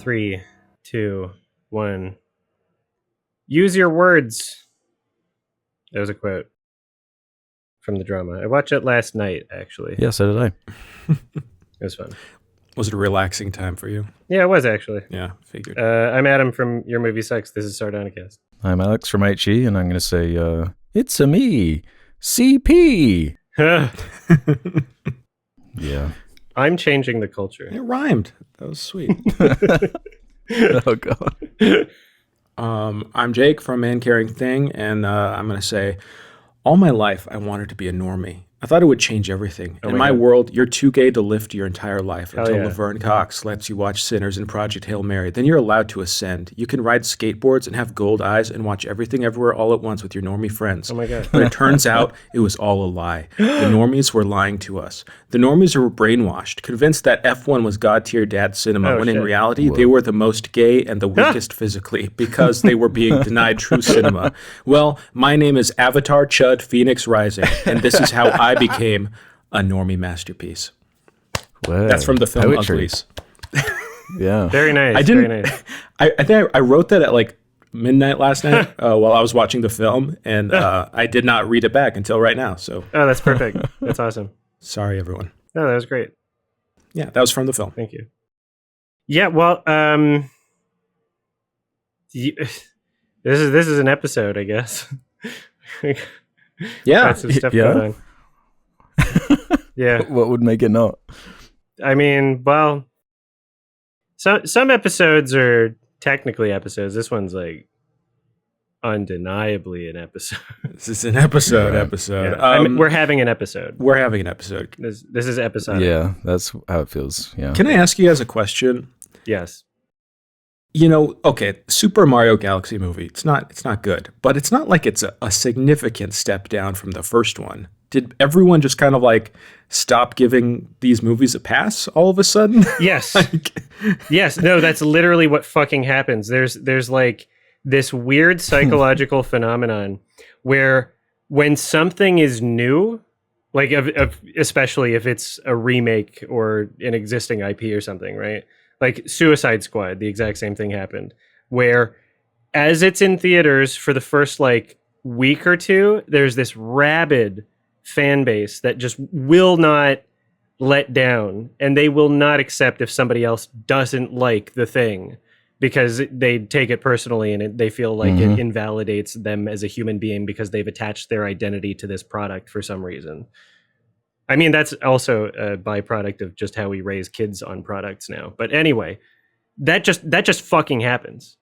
3, 2, 1. Use your words. That was a quote from the drama. I watched it last night, actually. Yeah, so did I. It was fun. Was it a relaxing time for you? Yeah, it was actually. Yeah, figured. I'm Adam from Your Movie Sucks. This is Sardonicast. I'm Alex from HE, and I'm going to say, it's a me, CP. Yeah. I'm changing the culture. It rhymed. That was sweet. Oh, God. I'm Jake from Man Caring Thing, and I'm going to say, all my life I wanted to be a normie. I thought it would change everything. In my world, you're too gay to live your entire life until Laverne Cox lets you watch Sinners and Project Hail Mary. Then you're allowed to ascend. You can ride skateboards and have gold eyes and watch Everything Everywhere all at once with your normie friends. Oh my God. But it turns out it was all a lie. The normies were lying to us. The normies were brainwashed, convinced that F1 was God-tier dad cinema, when in reality, they were the most gay and the weakest physically because they were being denied true cinema. Well, my name is Avatar Chud Phoenix Rising, and this is how I became a normie masterpiece. Wow. That's from the film Poetry. Uglies. Yeah. Very nice. Very nice. I think I wrote that at like midnight last night while I was watching the film, and I did not read it back until right now. So, Oh, that's perfect. That's awesome. sorry, everyone. No, that was great. Yeah, that was from the film. Thank you. Yeah, well, this is an episode, I guess. Yeah. Got some stuff going on. Yeah. What would make it not? I mean, well, some episodes are technically episodes. This one's like undeniably an episode. This is an episode. Yeah. We're having an episode. We're having an episode. This is episode. Yeah, that's how it feels. Yeah. Can I ask you guys a question? Yes. You know, okay, Super Mario Galaxy movie, it's not good, but it's not like it's a significant step down from the first one. Did everyone just kind of like stop giving these movies a pass all of a sudden? Yes. Yes. No, that's literally what fucking happens. There's like this weird psychological phenomenon where when something is new, like especially if it's a remake or an existing IP or something, right? Like Suicide Squad, the exact same thing happened, where as it's in theaters for the first like week or two, there's this rabid fan base that just will not let down, and they will not accept if somebody else doesn't like the thing because they take it personally and they feel like it invalidates them as a human being because they've attached their identity to this product for some reason. I mean, that's also a byproduct of just how we raise kids on products now. But anyway, that just fucking happens.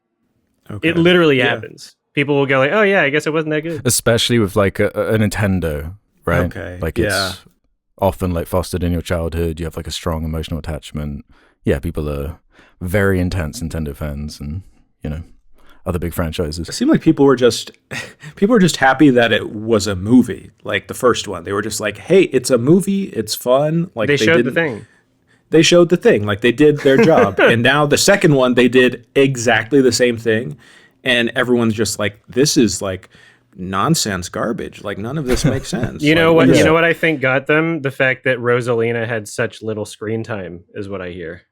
Okay. It literally happens. People will go like, oh yeah, I guess it wasn't that good. Especially with like a Nintendo, right? Okay. Like it's often like fostered in your childhood. You have like a strong emotional attachment. Yeah, people are very intense Nintendo fans and, you know, other big franchises. It seemed like people were just happy that it was a movie, like the first one. They were just like, "Hey, it's a movie. It's fun." Like they showed the thing. They showed the thing. Like they did their job. And now the second one, they did exactly the same thing, and everyone's just like, "This is like nonsense garbage. Like none of this makes sense." You know what? You know what I think got them? The fact that Rosalina had such little screen time is what I hear.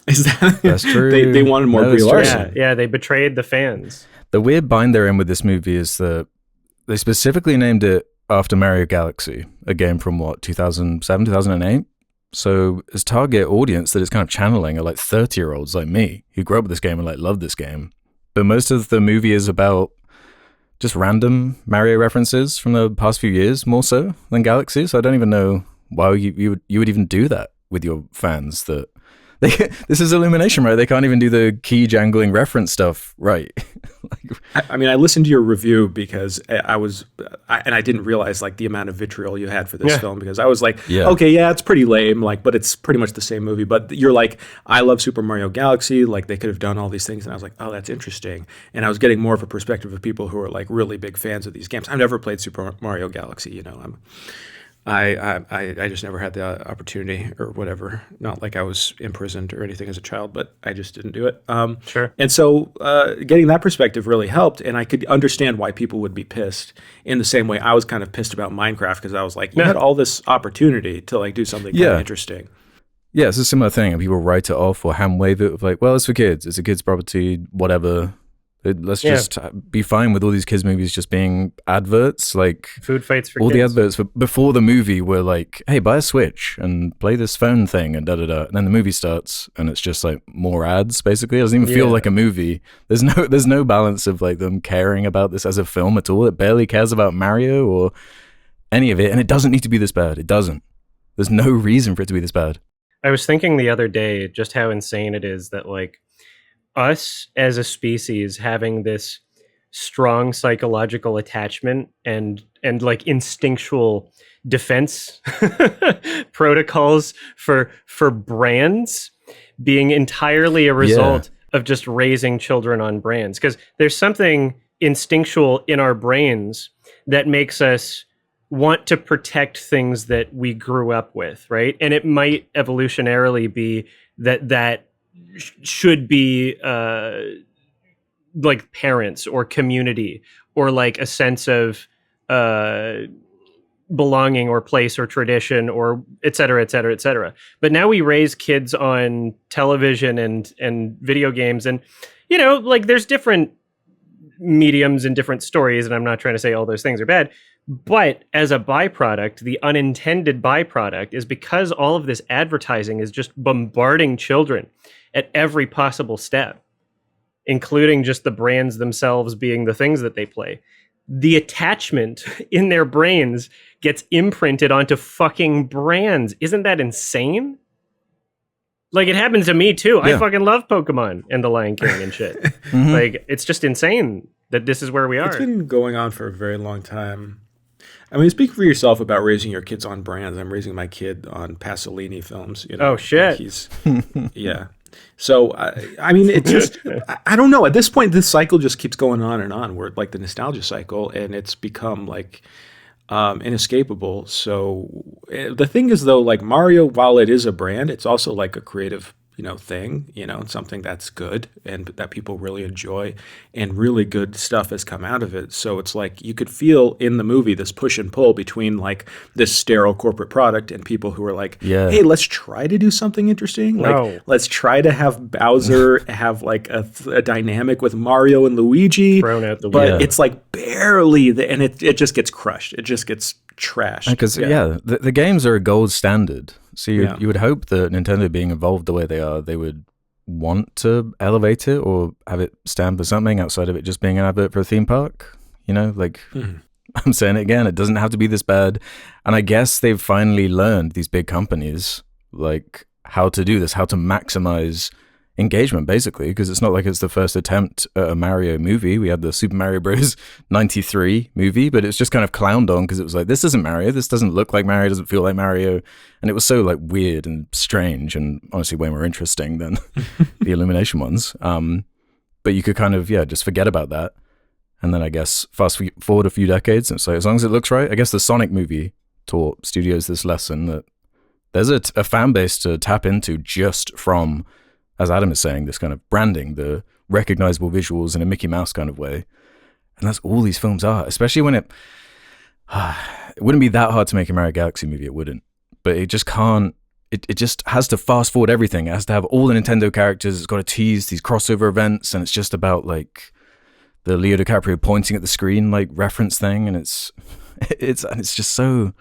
Is that's true? They wanted more Brie Larson. Yeah, they betrayed the fans. The weird bind they're in with this movie is that they specifically named it after Mario Galaxy, a game from what, 2007, 2008? So as target audience that it's kind of channeling are like 30-year-olds like me who grew up with this game and like love this game. But most of the movie is about just random Mario references from the past few years, more so than Galaxy. So I don't even know why you would even do that with your fans. That this is Illumination, right? They can't even do the key jangling reference stuff right. I mean, I listened to your review because I didn't realize like the amount of vitriol you had for this film, because I was like, okay, yeah, it's pretty lame, like, but it's pretty much the same movie. But you're like, I love Super Mario Galaxy, like they could have done all these things, and I was like, oh, that's interesting. And I was getting more of a perspective of people who are like really big fans of these games. I've never played Super Mario Galaxy, you know. I just never had the opportunity or whatever. Not like I was imprisoned or anything as a child, but I just didn't do it. Sure. And so getting that perspective really helped, and I could understand why people would be pissed in the same way I was kind of pissed about Minecraft, because I was like, you had all this opportunity to like do something kind of interesting. Yeah, it's a similar thing, and people write it off or hand wave it with like, well, it's for kids. It's a kid's property, whatever. Let's just be fine with all these kids' movies just being adverts. Like food fights for all kids. The adverts before the movie were like, hey, buy a Switch and play this phone thing and da-da-da. And then the movie starts and it's just like more ads, basically. It doesn't even feel like a movie. There's no balance of like them caring about this as a film at all. It barely cares about Mario or any of it. And it doesn't need to be this bad. It doesn't. There's no reason for it to be this bad. I was thinking the other day just how insane it is that like us as a species having this strong psychological attachment and like instinctual defense protocols for brands being entirely a result of just raising children on brands, because there's something instinctual in our brains that makes us want to protect things that we grew up with, right? And it might evolutionarily be that should be like parents or community or like a sense of belonging or place or tradition or et cetera, et cetera, et cetera. But now we raise kids on television and video games, and you know, like there's different mediums and different stories, and I'm not trying to say all those things are bad, but as a byproduct, the unintended byproduct is because all of this advertising is just bombarding children at every possible step, including just the brands themselves being the things that they play. The attachment in their brains gets imprinted onto fucking brands. Isn't that insane? Like, it happens to me too. Yeah. I fucking love Pokemon and The Lion King and shit. Like, it's just insane that this is where we are. It's been going on for a very long time. I mean, speak for yourself about raising your kids on brands. I'm raising my kid on Pasolini films. You know, oh, shit. He's, yeah. So, I mean, it just, I don't know. At this point, this cycle just keeps going on and on. We're like the nostalgia cycle, and it's become like inescapable. So the thing is, though, like Mario, while it is a brand, it's also like a creative, you know, thing, you know, something that's good and that people really enjoy, and really good stuff has come out of it. So it's like you could feel in the movie this push and pull between like this sterile corporate product and people who are like, hey, let's try to do something interesting. Like, let's try to have Bowser have like a dynamic with Mario and Luigi. Thrown out the but it's like barely, and it just gets crushed. It just gets trashed. Because the games are a gold standard. So you would hope that Nintendo, being involved the way they are, they would want to elevate it or have it stand for something outside of it just being an advert for a theme park. You know, like I'm saying it again, it doesn't have to be this bad. And I guess they've finally learned, these big companies, like how to do this, how to maximize engagement, basically, because it's not like it's the first attempt at a Mario movie. We had the Super Mario Bros. 93 movie, but it's just kind of clowned on because it was like, this isn't Mario, this doesn't look like Mario, doesn't feel like Mario, and it was so like weird and strange and honestly way more interesting than the Illumination ones. But you could kind of just forget about that, and then I guess fast forward a few decades and it's like, as long as it looks right, I guess the Sonic movie taught studios this lesson that there's a fan base to tap into just from, as Adam is saying, this kind of branding, the recognizable visuals in a Mickey Mouse kind of way. And that's all these films are, especially when it wouldn't be that hard to make a Mario Galaxy movie, it wouldn't. But it just can't, it just has to fast forward everything. It has to have all the Nintendo characters, it's got to tease these crossover events, and it's just about like the Leo DiCaprio pointing at the screen like reference thing, and it's just so,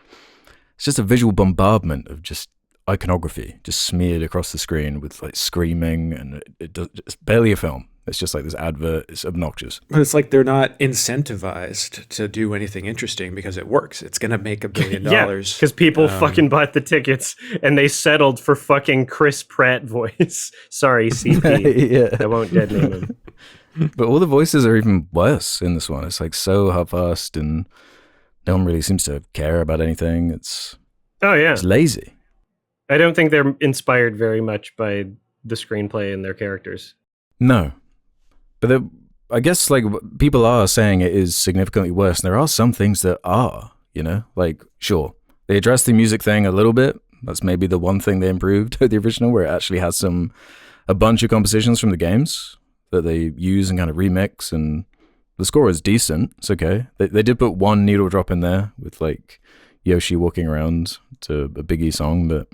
it's just a visual bombardment of just iconography just smeared across the screen with like screaming, and it's barely a film. It's just like this advert. It's obnoxious. But it's like they're not incentivized to do anything interesting because it works. It's going to make $1 billion. Yeah, because people fucking bought the tickets and they settled for fucking Chris Pratt voice. Sorry, CP. I won't dead name him. But all the voices are even worse in this one. It's like so half-assed, and no one really seems to care about anything. It's lazy. I don't think they're inspired very much by the screenplay and their characters. No. But I guess like people are saying it is significantly worse. And there are some things that are, you know, like, sure, they addressed the music thing a little bit. That's maybe the one thing they improved with the original, where it actually has a bunch of compositions from the games that they use and kind of remix. And the score is decent. It's okay. They did put one needle drop in there with like Yoshi walking around to a Biggie song, but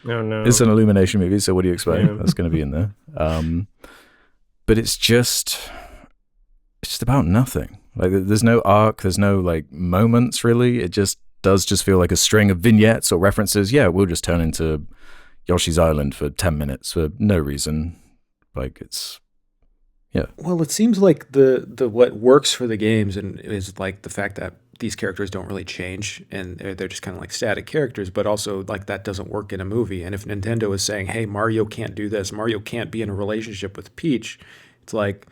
Oh no. It's an Illumination movie, so what do you expect? Yeah. That's going to be in there. But it's just about nothing. Like there's no arc, there's no like moments really. It does feel like a string of vignettes or references. Yeah, we'll just turn into Yoshi's Island for 10 minutes for no reason. Like it's, yeah. Well, it seems like the what works for the games and is like the fact that these characters don't really change and they're just kind of like static characters, but also like that doesn't work in a movie. And if Nintendo is saying, hey, Mario can't do this, Mario can't be in a relationship with Peach, it's like,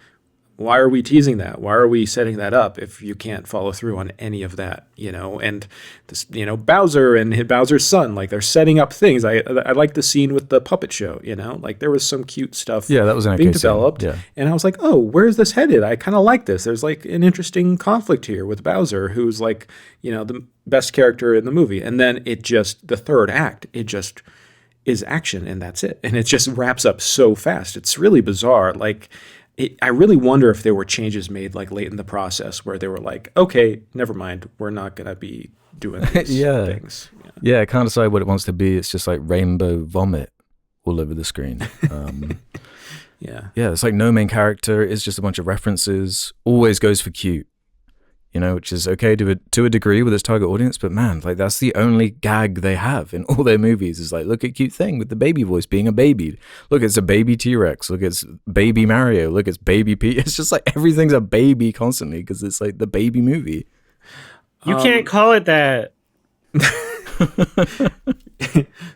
why are we teasing that? Why are we setting that up if you can't follow through on any of that, you know? And this, you know, Bowser and Bowser's son, like they're setting up things. I like the scene with the puppet show, you know, like there was some cute stuff that was being developed. Yeah. And I was like, oh, where's this headed? I kind of like this. There's like an interesting conflict here with Bowser, who's like, you know, the best character in the movie. And then the third act, it just is action and that's it. And it just wraps up so fast. It's really bizarre. Like, I really wonder if there were changes made like late in the process where they were like, okay, never mind, we're not going to be doing these things. Yeah, it can't decide what it wants to be. It's just like rainbow vomit all over the screen. Yeah, it's like no main character. It's just a bunch of references. Always goes for cute. You know, which is okay to a degree with its target audience, but man, like that's the only gag they have in all their movies is like, look at cute thing with the baby voice being a baby. Look, it's a baby T-Rex. Look, it's baby Mario. Look, it's baby Pete. It's just like everything's a baby constantly because it's like the baby movie. You can't call it that.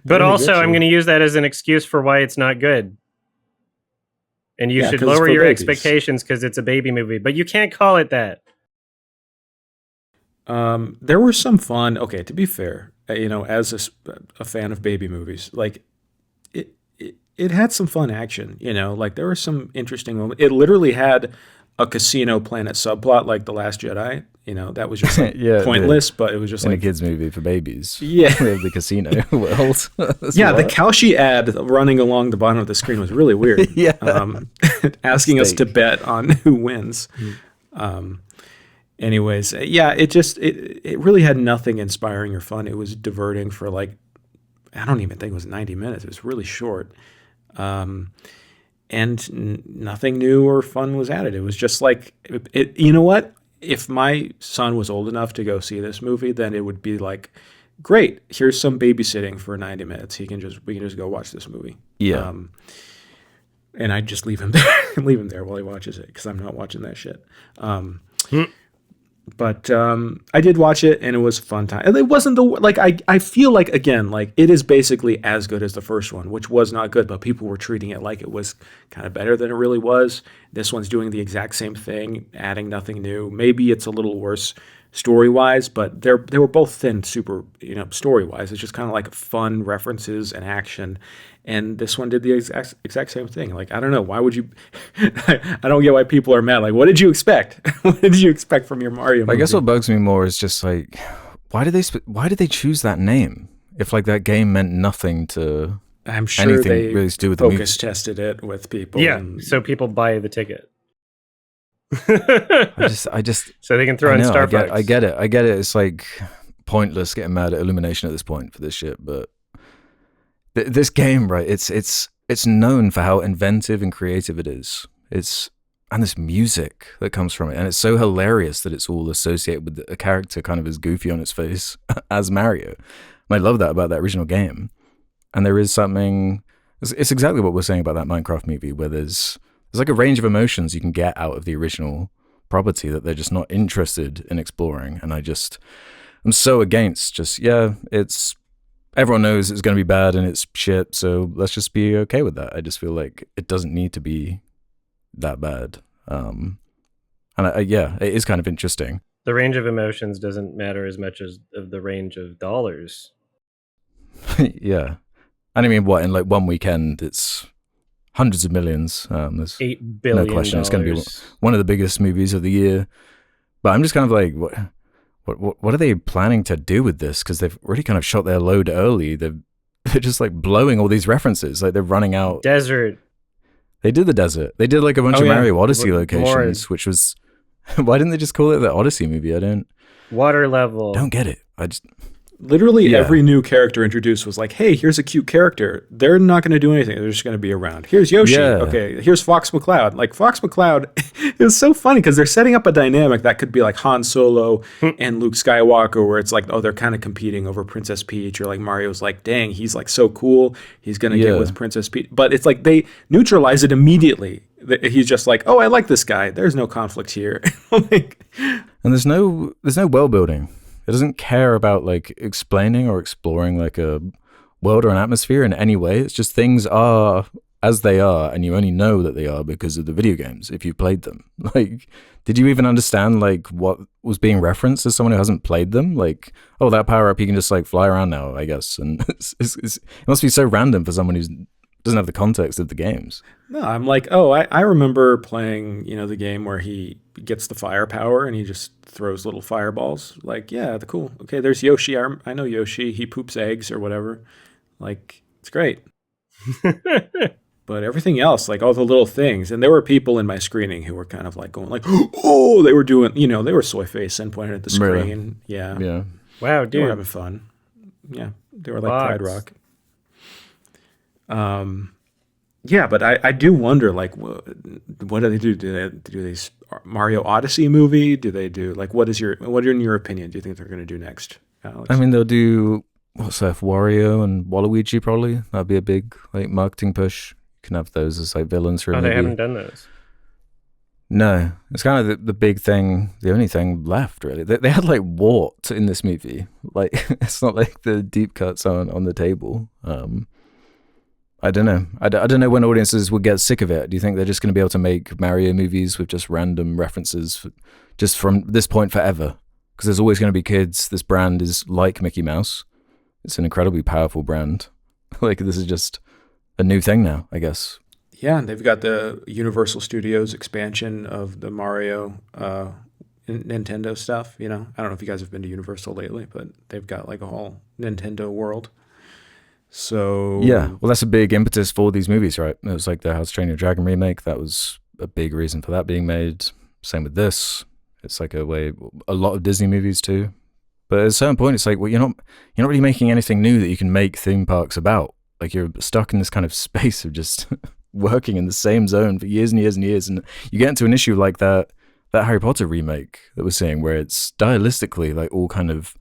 But also, I'm going to use that as an excuse for why it's not good. And you should lower your expectations because it's a baby movie, but you can't call it that. There were some fun. Okay, to be fair, you know, as a fan of baby movies, like it had some fun action. You know, like there were some interesting moments. It literally had a Casino Planet subplot, like The Last Jedi. You know, that was just like, pointless, but it was just in like a kids movie for babies. Yeah, we have the casino world. The Kalshi ad running along the bottom of the screen was really weird. Asking us to bet on who wins. Anyways, it really had nothing inspiring or fun. It was diverting for like, I don't even think it was 90 minutes. It was really short. And nothing new or fun was added. It was just like, you know what? If my son was old enough to go see this movie, then it would be like, great, here's some babysitting for 90 minutes. We can just go watch this movie. Yeah. And I'd just leave him there while he watches it because I'm not watching that shit. But I did watch it, and it was a fun time. And it wasn't I feel like, again, like it is basically as good as the first one, which was not good, but people were treating it like it was kind of better than it really was. This one's doing the exact same thing, adding nothing new. Maybe it's a little worse story-wise, but they were both thin, super, you know, story-wise. It's just kind of like fun references and action. And this one did the exact same thing. Like, I don't know. Why would you... I don't get why people are mad. Like, what did you expect? What did you expect from your Mario movie? I guess what bugs me more is just like, why did they choose that name? If like that game meant nothing to I'm sure anything they really to do with the movie. focus tested it with people. Yeah, so people buy the ticket. I just so they can throw in Starbucks. I get it. It's like pointless getting mad at Illumination at this point for this shit, but this game, right? It's known for how inventive and creative it is. And this music that comes from it, and it's so hilarious that it's all associated with a character kind of as goofy on its face as Mario. And I love that about that original game. And there is something. It's exactly what we're saying about that Minecraft movie, where there's like a range of emotions you can get out of the original property that they're just not interested in exploring. And I'm so against it's everyone knows it's going to be bad and it's shit, so let's just be okay with that. I just feel like it doesn't need to be that bad. It is kind of interesting. The range of emotions doesn't matter as much as the range of dollars. Yeah. And I mean, what, in like one weekend, it's hundreds of millions. There's $8 billion. No question it's going to be one of the biggest movies of the year. But I'm just kind of like, what are they planning to do with this? Because they've already kind of shot their load early. They're just like blowing all these references. Like they're running out. Desert. They did the desert. They did like a bunch of Mario Odyssey locations, which was... Why didn't they just call it the Odyssey movie? I don't... Water level. Don't get it. Literally every new character introduced was like, hey, here's a cute character. They're not going to do anything. They're just going to be around. Here's Yoshi. Yeah. Okay, here's Fox McCloud. Like, Fox McCloud is so funny because they're setting up a dynamic that could be like Han Solo and Luke Skywalker, where it's like, oh, they're kind of competing over Princess Peach, or like Mario's like, dang, he's like so cool. He's going to get with Princess Peach. But it's like they neutralize it immediately. He's just like, oh, I like this guy. There's no conflict here. Like, and there's no world building. It doesn't care about like explaining or exploring like a world or an atmosphere in any way. It's just things are as they are, and you only know that they are because of the video games if you played them. Like, did you even understand like what was being referenced as someone who hasn't played them? Like, oh, that power up, you can just like fly around now, I guess. And it must be so random for someone who doesn't have the context of the games. No, I'm like, oh, I remember playing, the game where he gets the firepower and he just throws little fireballs. Like, yeah, cool. Okay, there's Yoshi. I know Yoshi. He poops eggs or whatever. Like, it's great. But everything else, like all the little things, and there were people in my screening who were kind of like going like, oh, they were doing, they were soy face and pointing at the screen. Really? Yeah. Wow, dude. They were having fun. Yeah, they were like Pride Rock. Yeah, but I do wonder, like, what do they do? Do they Mario Odyssey movie? Do they do like what in your opinion do you think they're going to do next, Alex? I mean, they'll do what's that, Wario and Waluigi probably. That'd be a big like marketing push. You can have those as like villains for a movie. They haven't done those. No, it's kind of the big thing, the only thing left really. They had like Wart in this movie. Like, it's not like the deep cuts on the table. I don't know. I don't know when audiences would get sick of it. Do you think they're just going to be able to make Mario movies with just random references just from this point forever? Because there's always going to be kids. This brand is like Mickey Mouse. It's an incredibly powerful brand. Like, this is just a new thing now, I guess. Yeah, and they've got the Universal Studios expansion of the Mario Nintendo stuff. I don't know if you guys have been to Universal lately, but they've got like a whole Nintendo world. So yeah, well, that's a big impetus for these movies, right? It was like the How to Train Your Dragon remake. That was a big reason for that being made. Same with this. It's like a lot of Disney movies too. But at a certain point, it's like, well, you're not really making anything new that you can make theme parks about. Like, you're stuck in this kind of space of just working in the same zone for years and years and years, and you get into an issue like that Harry Potter remake that we're seeing, where it's stylistically like all kind of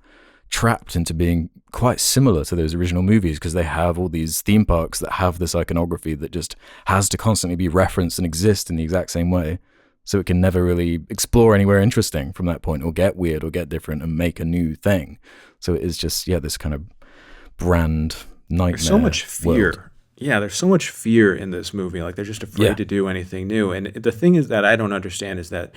trapped into being quite similar to those original movies because they have all these theme parks that have this iconography that just has to constantly be referenced and exist in the exact same way. So it can never really explore anywhere interesting from that point, or get weird or get different and make a new thing. So it is just, this kind of brand nightmare. There's so much fear. World. Yeah, there's so much fear in this movie. Like, they're just afraid to do anything new. And the thing is that I don't understand is that,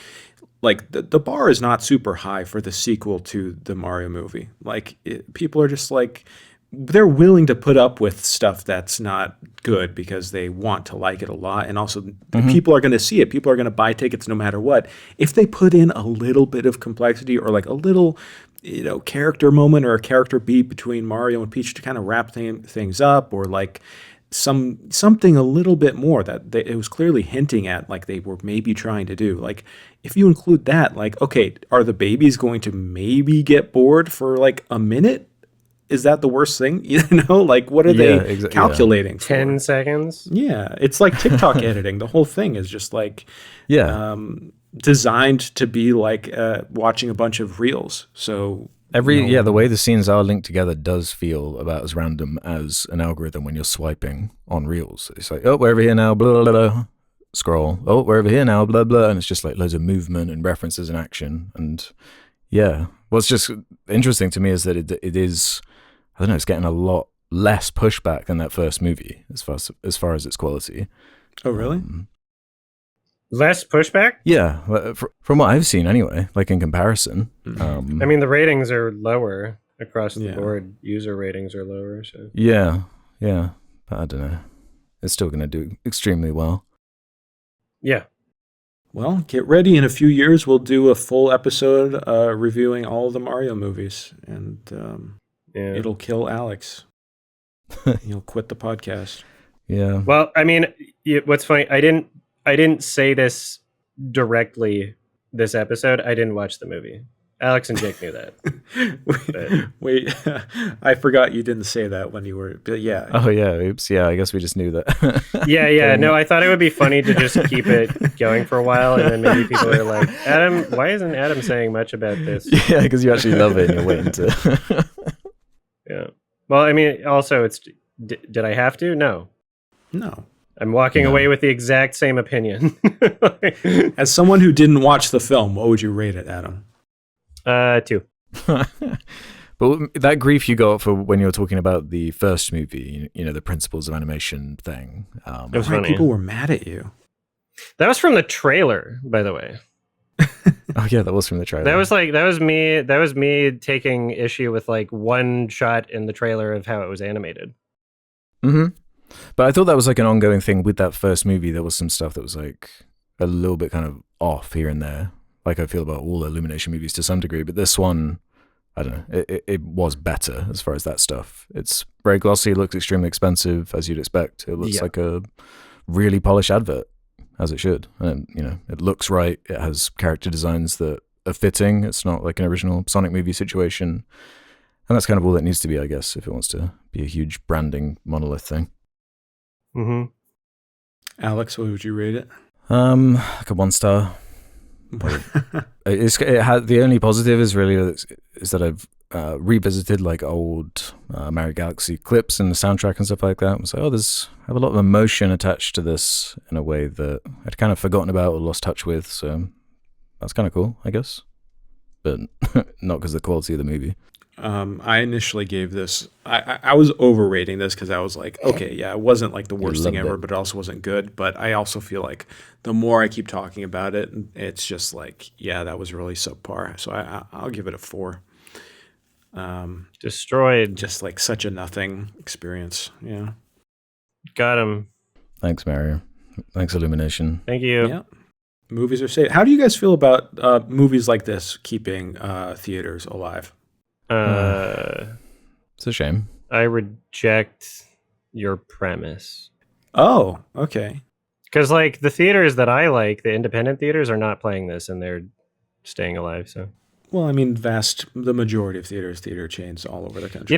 like, the bar is not super high for the sequel to the Mario movie. Like, people are just like, they're willing to put up with stuff that's not good because they want to like it a lot. And also, people are going to see it. People are going to buy tickets no matter what. If they put in a little bit of complexity or like a little, character moment or a character beat between Mario and Peach to kind of wrap things up, or like something a little bit more that it was clearly hinting at, like they were maybe trying to do. Like, if you include that, like, okay, are the babies going to maybe get bored for like a minute? Is that the worst thing? Like, what are they calculating for? 10 seconds? Yeah, it's like TikTok editing. The whole thing is just like designed to be like watching a bunch of reels. So the way the scenes are linked together does feel about as random as an algorithm when you're swiping on reels. It's like, oh, we're over here now, blah, blah, blah, scroll. Oh, we're over here now, blah, blah. And it's just like loads of movement and references and action. And yeah, what's just interesting to me is that it is, I don't know, it's getting a lot less pushback than that first movie as far as its quality. Oh, really? Less pushback? Yeah, from what I've seen anyway, like in comparison. I mean, the ratings are lower across the board. User ratings are lower. So yeah, but I don't know. It's still going to do extremely well. Yeah. Well, get ready. In a few years, we'll do a full episode reviewing all of the Mario movies, and it'll kill Alex. He'll quit the podcast. Yeah. Well, I mean, what's funny, I didn't say this directly this episode. I didn't watch the movie. Alex and Jake knew that. Wait, I forgot you didn't say that when you were. But yeah. Oh yeah, oops. Yeah, I guess we just knew that. Yeah. No, I thought it would be funny to just keep it going for a while, and then maybe people are like, Adam, why isn't Adam saying much about this? Yeah, because you actually love it and you're waiting to. Yeah. Well, I mean, also, did I have to? No. I'm walking away with the exact same opinion. As someone who didn't watch the film, what would you rate it, Adam? 2. But that grief you got for when you were talking about the first movie, the principles of animation thing. It was funny. People were mad at you. That was from the trailer, by the way. Oh yeah, that was from the trailer. That was me taking issue with like one shot in the trailer of how it was animated. Mm-hmm. But I thought that was like an ongoing thing with that first movie. There was some stuff that was like a little bit kind of off here and there. Like I feel about all the Illumination movies to some degree, but this one, I don't know, it was better as far as that stuff. It's very glossy, it looks extremely expensive, as you'd expect. It looks like a really polished advert, as it should. And, it looks right. It has character designs that are fitting. It's not like an original Sonic movie situation. And that's kind of all it needs to be, I guess, if it wants to be a huge branding monolith thing. Mm-hmm. Alex, what would you rate it? Like a 1 star. The only positive is that I've revisited like old Mario Galaxy clips and the soundtrack and stuff like that. I was like, I have a lot of emotion attached to this in a way that I'd kind of forgotten about or lost touch with. So that's kind of cool, I guess. But not because of the quality of the movie. I initially gave this, I was overrating this because I was like, okay, yeah, it wasn't like the worst thing ever, but it also wasn't good. But I also feel like the more I keep talking about it, it's just like, yeah, that was really subpar. So I'll give it a 4. Destroyed. Just like such a nothing experience. Yeah. Got him. Thanks, Mario. Thanks, Illumination. Thank you. Yeah. Movies are safe. How do you guys feel about movies like this keeping theaters alive? It's a shame. I reject your premise. Oh, okay. Because like the theaters that I like, the independent theaters, are not playing this, and they're staying alive. So, well, I mean, the majority of theater chains all over the country.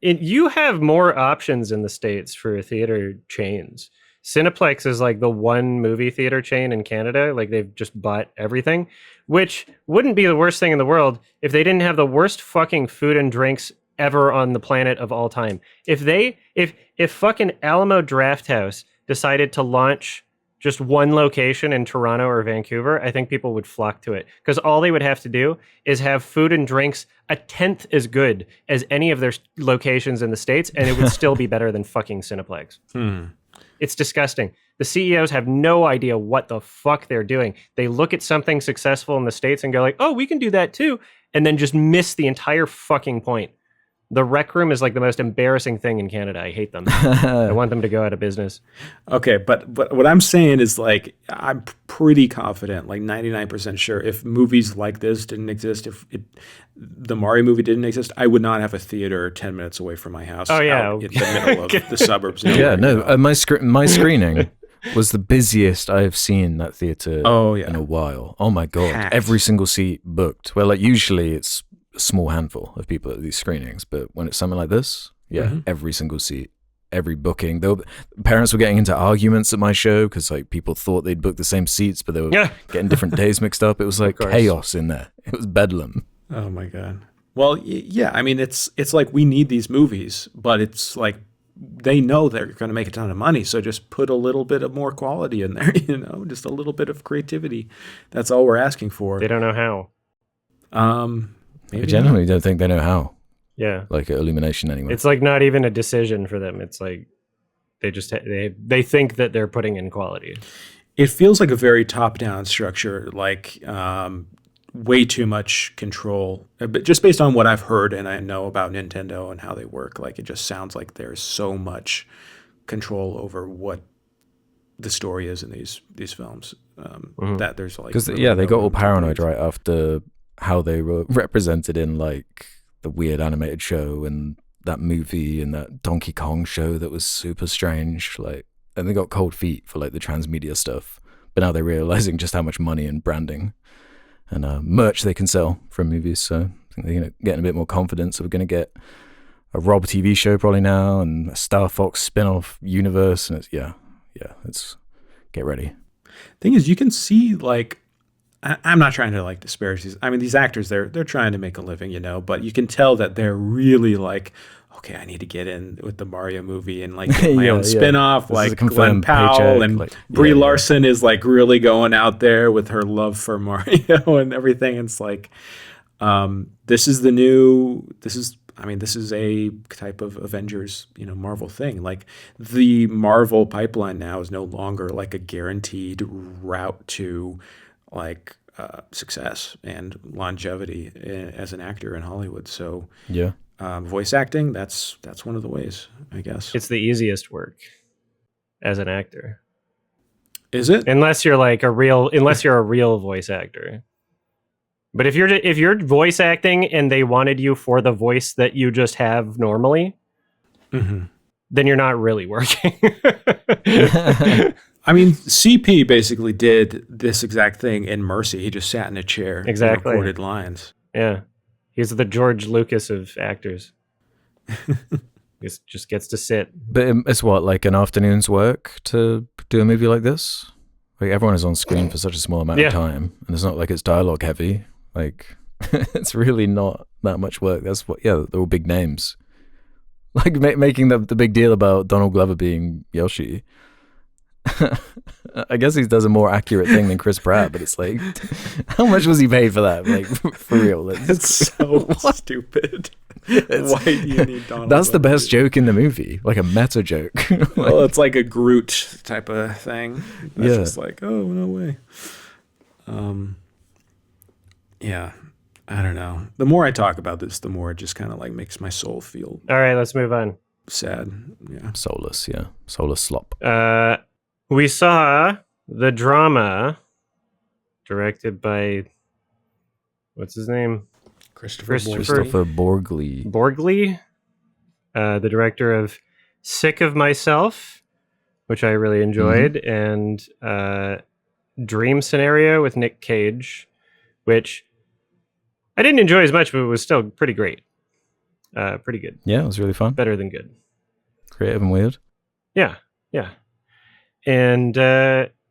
You have more options in the States for theater chains. Cineplex is like the one movie theater chain in Canada. Like they've just bought everything, which wouldn't be the worst thing in the world if they didn't have the worst fucking food and drinks ever on the planet of all time. If fucking Alamo Drafthouse decided to launch just one location in Toronto or Vancouver, I think people would flock to it because all they would have to do is have food and drinks a tenth as good as any of their locations in the States, and it would still be better than fucking Cineplex. It's disgusting. The CEOs have no idea what the fuck they're doing. They look at something successful in the States and go like, oh, we can do that too, and then just miss the entire fucking point. The Rec Room is like the most embarrassing thing in Canada. I hate them. I want them to go out of business. Okay, but what I'm saying is like I'm pretty confident, like 99% sure, if movies like this didn't exist, if the Mario movie didn't exist, I would not have a theater 10 minutes away from my house. Oh yeah, out in the middle of the suburbs. Yeah, no, my screening was the busiest I have seen that theater in a while. Oh my god, packed. Every single seat booked. Well, like usually it's a small handful of people at these screenings, but when it's something like this, every single seat, every booking. Parents were getting into arguments at my show because like people thought they'd booked the same seats, but they were getting different days mixed up. It was like chaos in there. It was bedlam. Oh my god. Well, yeah. I mean, it's like we need these movies, but it's like they know they're going to make a ton of money, so just put a little bit of more quality in there. Just a little bit of creativity. That's all we're asking for. They don't know how. I genuinely don't think they know how. Yeah, like Illumination anyway. It's like not even a decision for them. It's like they just they think that they're putting in quality. It feels like a very top-down structure, like way too much control. But just based on what I've heard and I know about Nintendo and how they work, like it just sounds like there's so much control over what the story is in these films that there's like because they got all paranoid right after how they were represented in like the weird animated show and that movie and that Donkey Kong show that was super strange, like, and they got cold feet for like the transmedia stuff, but now they're realizing just how much money and branding merch they can sell from movies. So I think they're getting a bit more confidence. So we're going to get a Rob TV show probably now, and a Star Fox spin-off universe, and it's get ready. Thing is, you can see, like, I'm not trying to like disparage these. I mean, these actors, they're trying to make a living, you know, but you can tell that they're really like, okay, I need to get in with the Mario movie and like get my own spin-off, like Glenn Powell paycheck, and like, Brie Larson is like really going out there with her love for Mario and everything. It's like, this is a type of Avengers, you know, Marvel thing. Like, the Marvel pipeline now is no longer like a guaranteed route to like success and longevity as an actor in Hollywood. So voice acting, that's one of the ways, I guess. It's the easiest work as an actor. Is it? Unless you're a real voice actor. But if you're voice acting and they wanted you for the voice that you just have normally, then you're not really working. I mean, CP basically did this exact thing in Mercy. He just sat in a chair and recorded lines. Yeah. He's the George Lucas of actors. He just gets to sit. But it's like an afternoon's work to do a movie like this? Like, everyone is on screen for such a small amount of time, and it's not like it's dialogue heavy. Like, it's really not that much work. That's they're all big names. Like, making the big deal about Donald Glover being Yoshi. I guess he does a more accurate thing than Chris Pratt, but it's like, how much was he paid for that? Like, for real. It's so stupid. Why do you need Donald That's Glover? The best joke in the movie, like a meta joke. Well, it's like a Groot type of thing. It's just like, oh, no way. Yeah, I don't know. The more I talk about this, the more it just kind of like makes my soul feel. All right, let's move on. Sad. Yeah. Soulless. Yeah. Soulless slop. We saw the drama directed by, what's his name? Christopher Borgli. Borgli, the director of Sick of Myself, which I really enjoyed, and Dream Scenario with Nick Cage, which I didn't enjoy as much, but it was still pretty great. Pretty good. Yeah, it was really fun. Better than good. Creative and weird. Yeah. And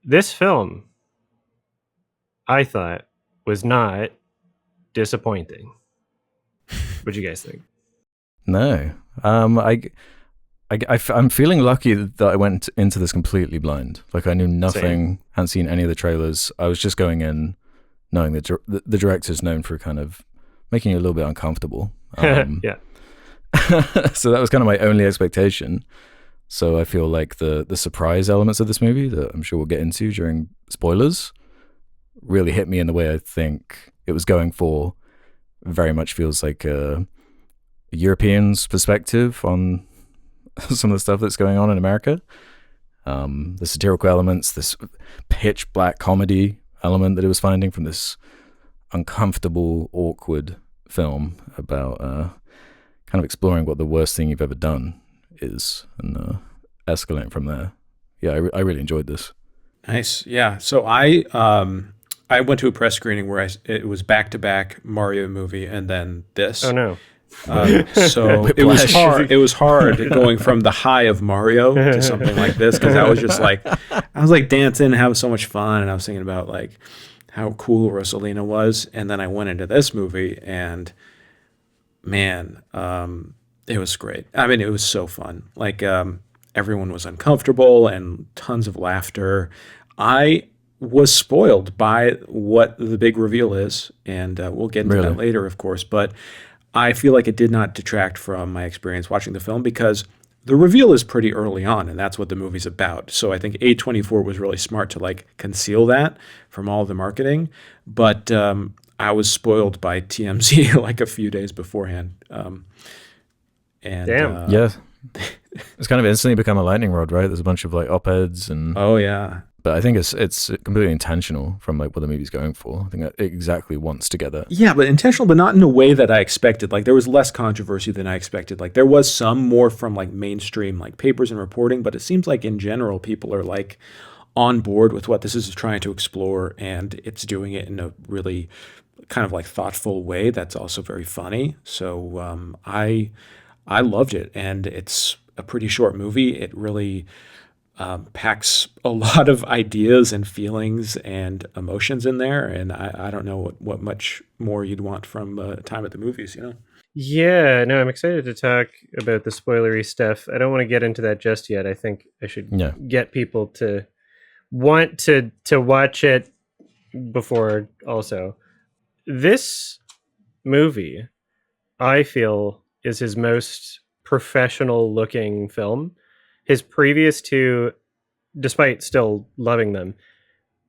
this film, I thought, was not disappointing. What'd you guys think? No. I'm feeling lucky that I went into this completely blind. Like, I knew nothing, Same. Hadn't seen any of the trailers. I was just going in knowing that the director's known for kind of making you a little bit uncomfortable. Yeah. So that was kind of my only expectation. So I feel like the surprise elements of this movie that I'm sure we'll get into during spoilers really hit me in the way I think it was going for. Very much feels like a European's perspective on some of the stuff that's going on in America. The satirical elements, this pitch black comedy element that it was finding from this uncomfortable, awkward film about kind of exploring what the worst thing you've ever done is and escalating from there. Yeah, I really enjoyed this. Nice. Yeah. So I went to a press screening where it was back-to-back Mario movie and then this. Oh, no. So it was hard. It was hard going from the high of Mario to something like this, because I was like dancing, having so much fun, and I was thinking about like how cool Rosalina was, and then I went into this movie, and man, it was great. I mean, it was so fun. Like, everyone was uncomfortable and tons of laughter. I was spoiled by what the big reveal is, and we'll get into that later, of course, but I feel like it did not detract from my experience watching the film, because the reveal is pretty early on, and that's what the movie's about. So I think A24 was really smart to like conceal that from all the marketing, but I was spoiled by TMZ like a few days beforehand. Damn. Yeah. It's kind of instantly become a lightning rod, right? There's a bunch of like op-eds and... Oh, yeah. But I think it's completely intentional from like what the movie's going for. I think it exactly wants to get that. Yeah, but intentional, but not in a way that I expected. Like, there was less controversy than I expected. Like, there was some more from like mainstream like papers and reporting, but it seems like in general people are like on board with what this is trying to explore, and it's doing it in a really kind of like thoughtful way that's also very funny. So I loved it, and it's a pretty short movie. It really packs a lot of ideas and feelings and emotions in there, and I don't know what much more you'd want from time at the movies, you know? Yeah, no, I'm excited to talk about the spoilery stuff. I don't want to get into that just yet. I think I should get people to want to watch it before also. This movie, I feel, is his most professional looking film. His previous two, despite still loving them,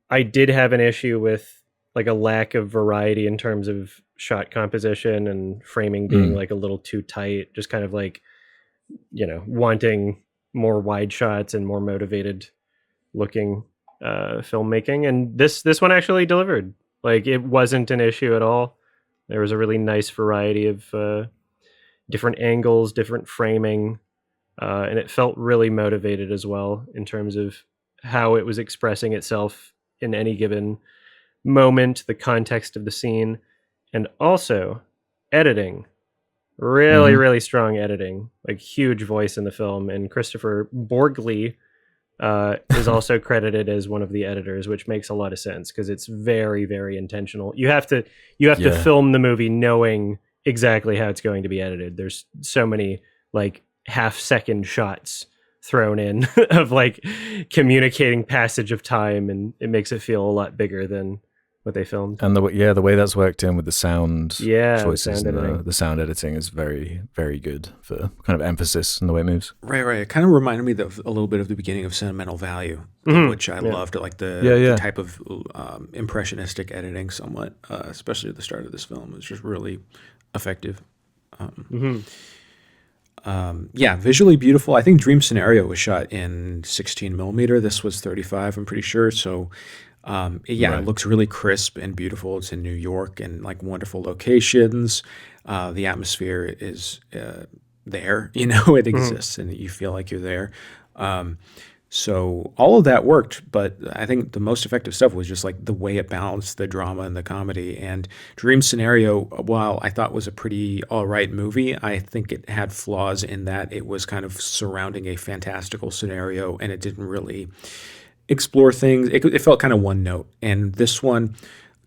I did have an issue with like a lack of variety in terms of shot composition and framing being like a little too tight, just kind of like, you know, wanting more wide shots and more motivated looking filmmaking. And this one actually delivered. Like, it wasn't an issue at all. There was a really nice variety of different angles, different framing, and it felt really motivated as well in terms of how it was expressing itself in any given moment, the context of the scene, and also editing. Really strong editing, like huge voice in the film. And Christopher Borgley is also credited as one of the editors, which makes a lot of sense because it's very, very intentional. You have to film the movie knowing exactly how it's going to be edited. There's so many like half-second shots thrown in of like communicating passage of time, and it makes it feel a lot bigger than what they filmed. And the way that's worked in with the sound choices, sound the sound editing is very, very good for kind of emphasis in the way it moves. Right. It kind of reminded me of a little bit of the beginning of Sentimental Value, which I loved, like the type of impressionistic editing somewhat, especially at the start of this film. It was just really effective. Visually beautiful. I think Dream Scenario was shot in 16 millimeter. This was 35, I'm pretty sure. So it looks really crisp and beautiful. It's in New York and like wonderful locations. The atmosphere is there, you know, it exists and you feel like you're there. So all of that worked, but I think the most effective stuff was just like the way it balanced the drama and the comedy. And Dream Scenario, while I thought was a pretty all right movie, I think it had flaws in that it was kind of surrounding a fantastical scenario and it didn't really explore things. It felt kind of one note. And this one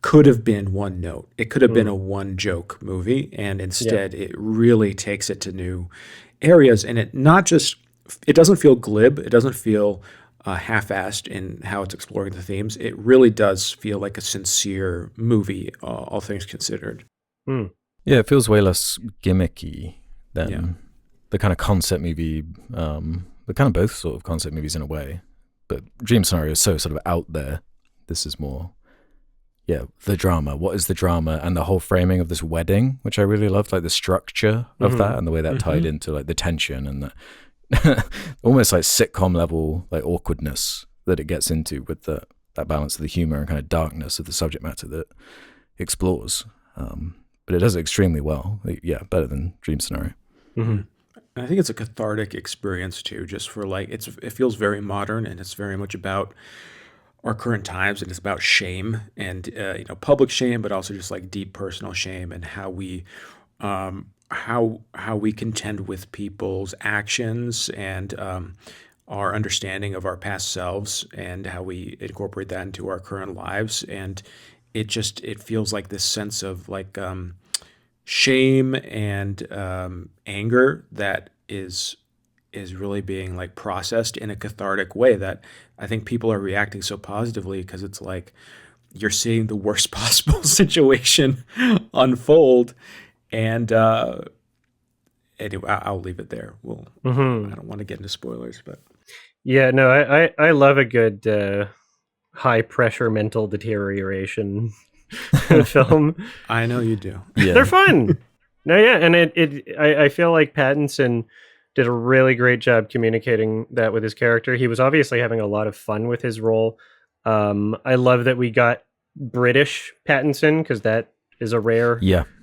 could have been one note. It could have been a one joke movie. And instead it really takes it to new areas. And it doesn't feel glib. It doesn't feel half-assed in how it's exploring the themes. It really does feel like a sincere movie, all things considered. Yeah, it feels way less gimmicky than the kind of concept movie, but kind of both sort of concept movies in a way. But Dream Scenario is so sort of out there. This is more, the drama. What is the drama? And the whole framing of this wedding, which I really loved, like the structure of that and the way that tied into like the tension and the almost like sitcom level like awkwardness that it gets into with that balance of the humor and kind of darkness of the subject matter that it explores. But it does it extremely well. Better than Dream Scenario. I think it's a cathartic experience too, just for like it feels very modern and it's very much about our current times, and it's about shame and public shame, but also just like deep personal shame and how we how we contend with people's actions and our understanding of our past selves and how we incorporate that into our current lives. And it feels like this sense of like shame and anger that is really being like processed in a cathartic way that I think people are reacting so positively, because it's like you're seeing the worst possible situation unfold. And anyway, I'll leave it there. I don't want to get into spoilers, but I love a good high pressure mental deterioration film. I know you do. Yeah. They're fun. And I feel like Pattinson did a really great job communicating that with his character. He was obviously having a lot of fun with his role. I love that we got British Pattinson, because that is a rare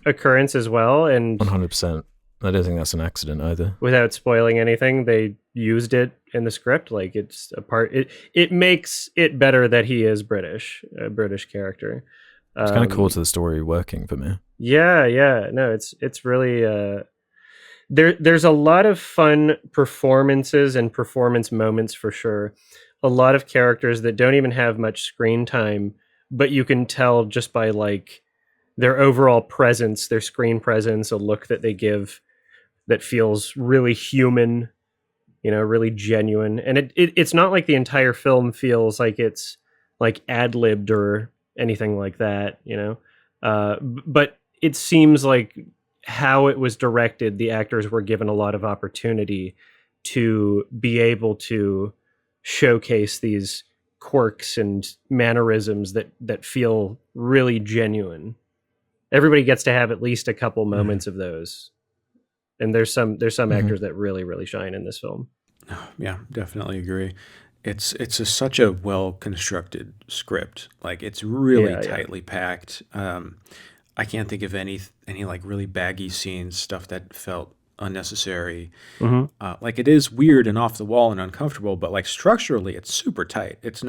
occurrence as well. And 100%. I don't think that's an accident either. Without spoiling anything, they used it in the script. Like it's a part. It makes it better that he is British, a British character. It's kind of core to the story working for me. Yeah. No, it's really there's a lot of fun performances and performance moments for sure. A lot of characters that don't even have much screen time, but you can tell just by like their overall presence, their screen presence, a look that they give that feels really human, really genuine. And it's not like the entire film feels like it's like ad-libbed or anything like that, but it seems like how it was directed, the actors were given a lot of opportunity to be able to showcase these quirks and mannerisms that feel really genuine. Everybody gets to have at least a couple moments of those. And there's some actors that really, really shine in this film. Yeah, definitely agree. It's such a well-constructed script. Like it's really tightly packed. I can't think of any like really baggy scenes, stuff that felt unnecessary. Like it is weird and off the wall and uncomfortable, but like structurally, it's super tight. It's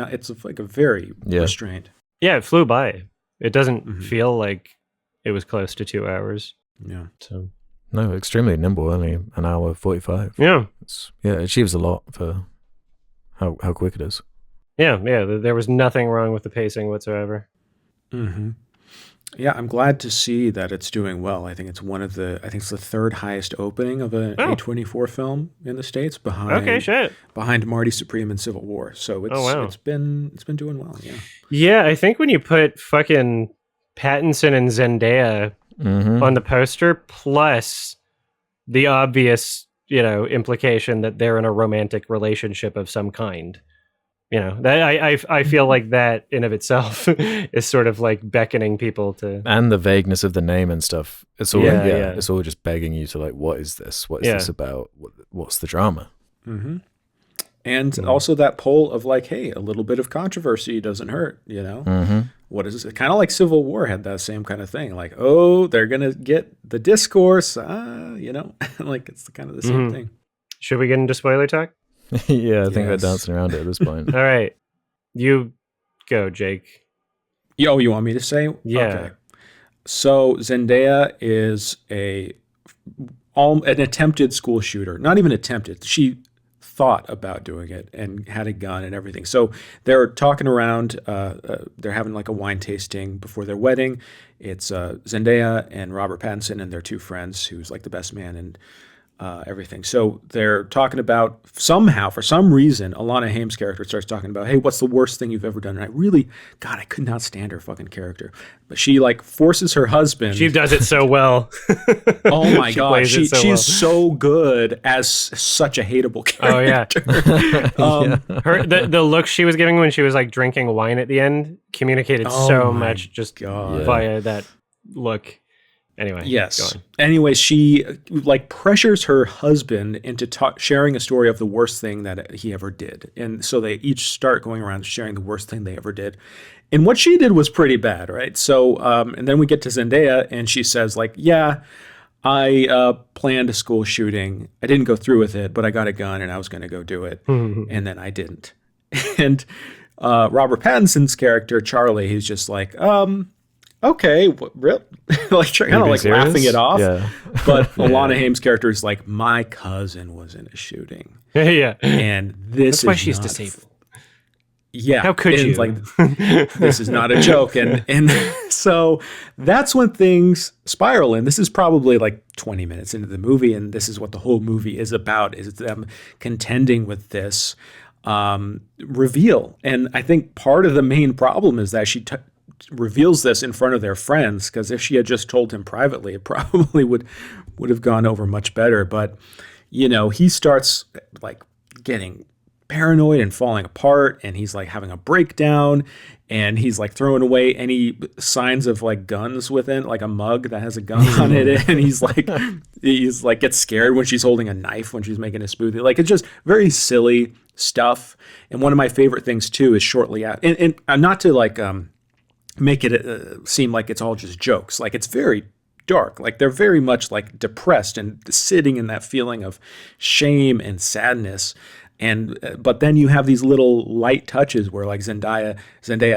like a very restrained. Yeah, it flew by. It doesn't feel like it was close to 2 hours. Yeah. So no, extremely nimble. Only an hour 45. Yeah. It achieves a lot for how quick it is. Yeah. There was nothing wrong with the pacing whatsoever. Yeah, I'm glad to see that it's doing well. I think it's it's the third highest opening of an A24 film in the States behind Marty Supreme and Civil War. So it's been doing well, yeah. Yeah, I think when you put fucking Pattinson and Zendaya on the poster, plus the obvious, implication that they're in a romantic relationship of some kind. That I feel like that in of itself is sort of like beckoning people to, and the vagueness of the name and stuff. It's all it's all just begging you to like, what is this? What is this about? What's the drama? And also that pull of like, hey, a little bit of controversy doesn't hurt. What is it? Kind of like Civil War had that same kind of thing. Like, oh, they're gonna get the discourse. Like it's kind of the same thing. Should we get into spoiler talk? Yeah, I think we're dancing around it at this point. All right. You go, Jake. Yo, you want me to say? Yeah. Okay. So Zendaya is an attempted school shooter. Not even attempted. She thought about doing it and had a gun and everything. So they're talking around. They're having like a wine tasting before their wedding. It's Zendaya and Robert Pattinson and their two friends, who's like the best man and everything. So they're talking about somehow, for some reason, Alana Haim's character starts talking about, hey, what's the worst thing you've ever done? And I could not stand her fucking character. But she like forces her husband. She does it so well. Oh my God. She's so good as such a hateable character. Oh yeah. The look she was giving when she was like drinking wine at the end communicated so much just via that look. Anyway, yes. Anyway, she like pressures her husband into sharing a story of the worst thing that he ever did, and so they each start going around sharing the worst thing they ever did. And what she did was pretty bad, right? So, and then we get to Zendaya, and she says, like, "Yeah, I planned a school shooting. I didn't go through with it, but I got a gun, and I was going to go do it, and then I didn't." And Robert Pattinson's character Charlie, he's just like, okay, like kind of like laughing it off. Yeah. But Alana Haim's character is like, my cousin was in a shooting. Yeah. And that's why she's disabled. Yeah. How could you? Like, this is not a joke. And so that's when things spiral. And this is probably like 20 minutes into the movie. And this is what the whole movie is about, is them contending with this reveal. And I think part of the main problem is that she reveals this in front of their friends, because if she had just told him privately, it probably would have gone over much better. But he starts like getting paranoid and falling apart, and he's like having a breakdown, and he's like throwing away any signs of like guns within, like a mug that has a gun on it, and he's like gets scared when she's holding a knife when she's making a smoothie. Like it's just very silly stuff. And one of my favorite things too is shortly after, and not to like make it seem like it's all just jokes. Like it's very dark. Like they're very much like depressed and sitting in that feeling of shame and sadness. And but then you have these little light touches where like Zendaya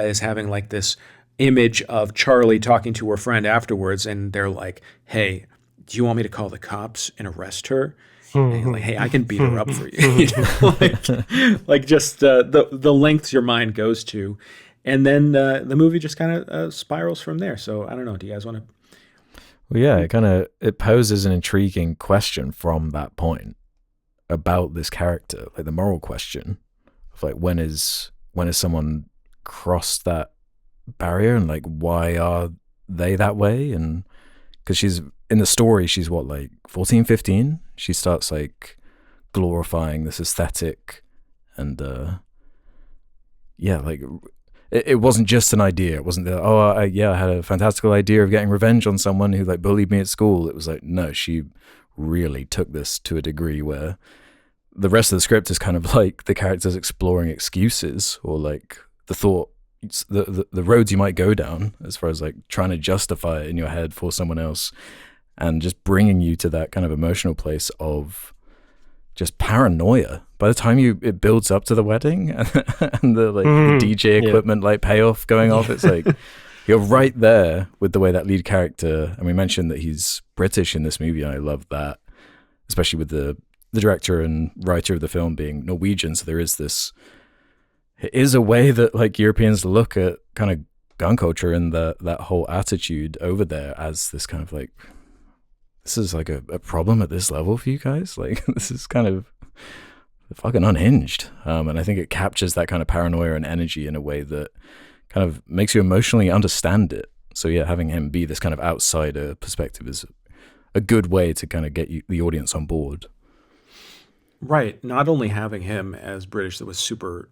is having like this image of Charlie talking to her friend afterwards, and they're like, "Hey, do you want me to call the cops and arrest her?" And he's like, "Hey, I can beat her up for you." You know, like just the lengths your mind goes to, and then the movie just kind of spirals from there. So I don't know. Do you guys want to? Well, yeah, it poses an intriguing question from that point about this character, like the moral question of like when is someone crossed that barrier, and like why are they that way? And because she's in the story, she's what, like 14, 15? She starts like glorifying this aesthetic, and like it wasn't just an idea. It wasn't that, I had a fantastical idea of getting revenge on someone who like bullied me at school. It was like, no, she really took this to a degree where the rest of the script is kind of like the characters exploring excuses, or like the thought, the roads you might go down as far as like trying to justify it in your head for someone else, and just bringing you to that kind of emotional place of just paranoia. By the time it builds up to the wedding and the DJ equipment like payoff going off, it's like you're right there with the way that lead character, and we mentioned that he's British in this movie, and I love that, especially with the director and writer of the film being Norwegian. So there is this, it is a way that like Europeans look at kind of gun culture and that whole attitude over there as this kind of like, this is like a problem at this level for you guys. Like this is kind of fucking unhinged. And I think it captures that kind of paranoia and energy in a way that kind of makes you emotionally understand it. So yeah, having him be this kind of outsider perspective is a good way to kind of get the audience on board. Right. Not only having him as British, that was super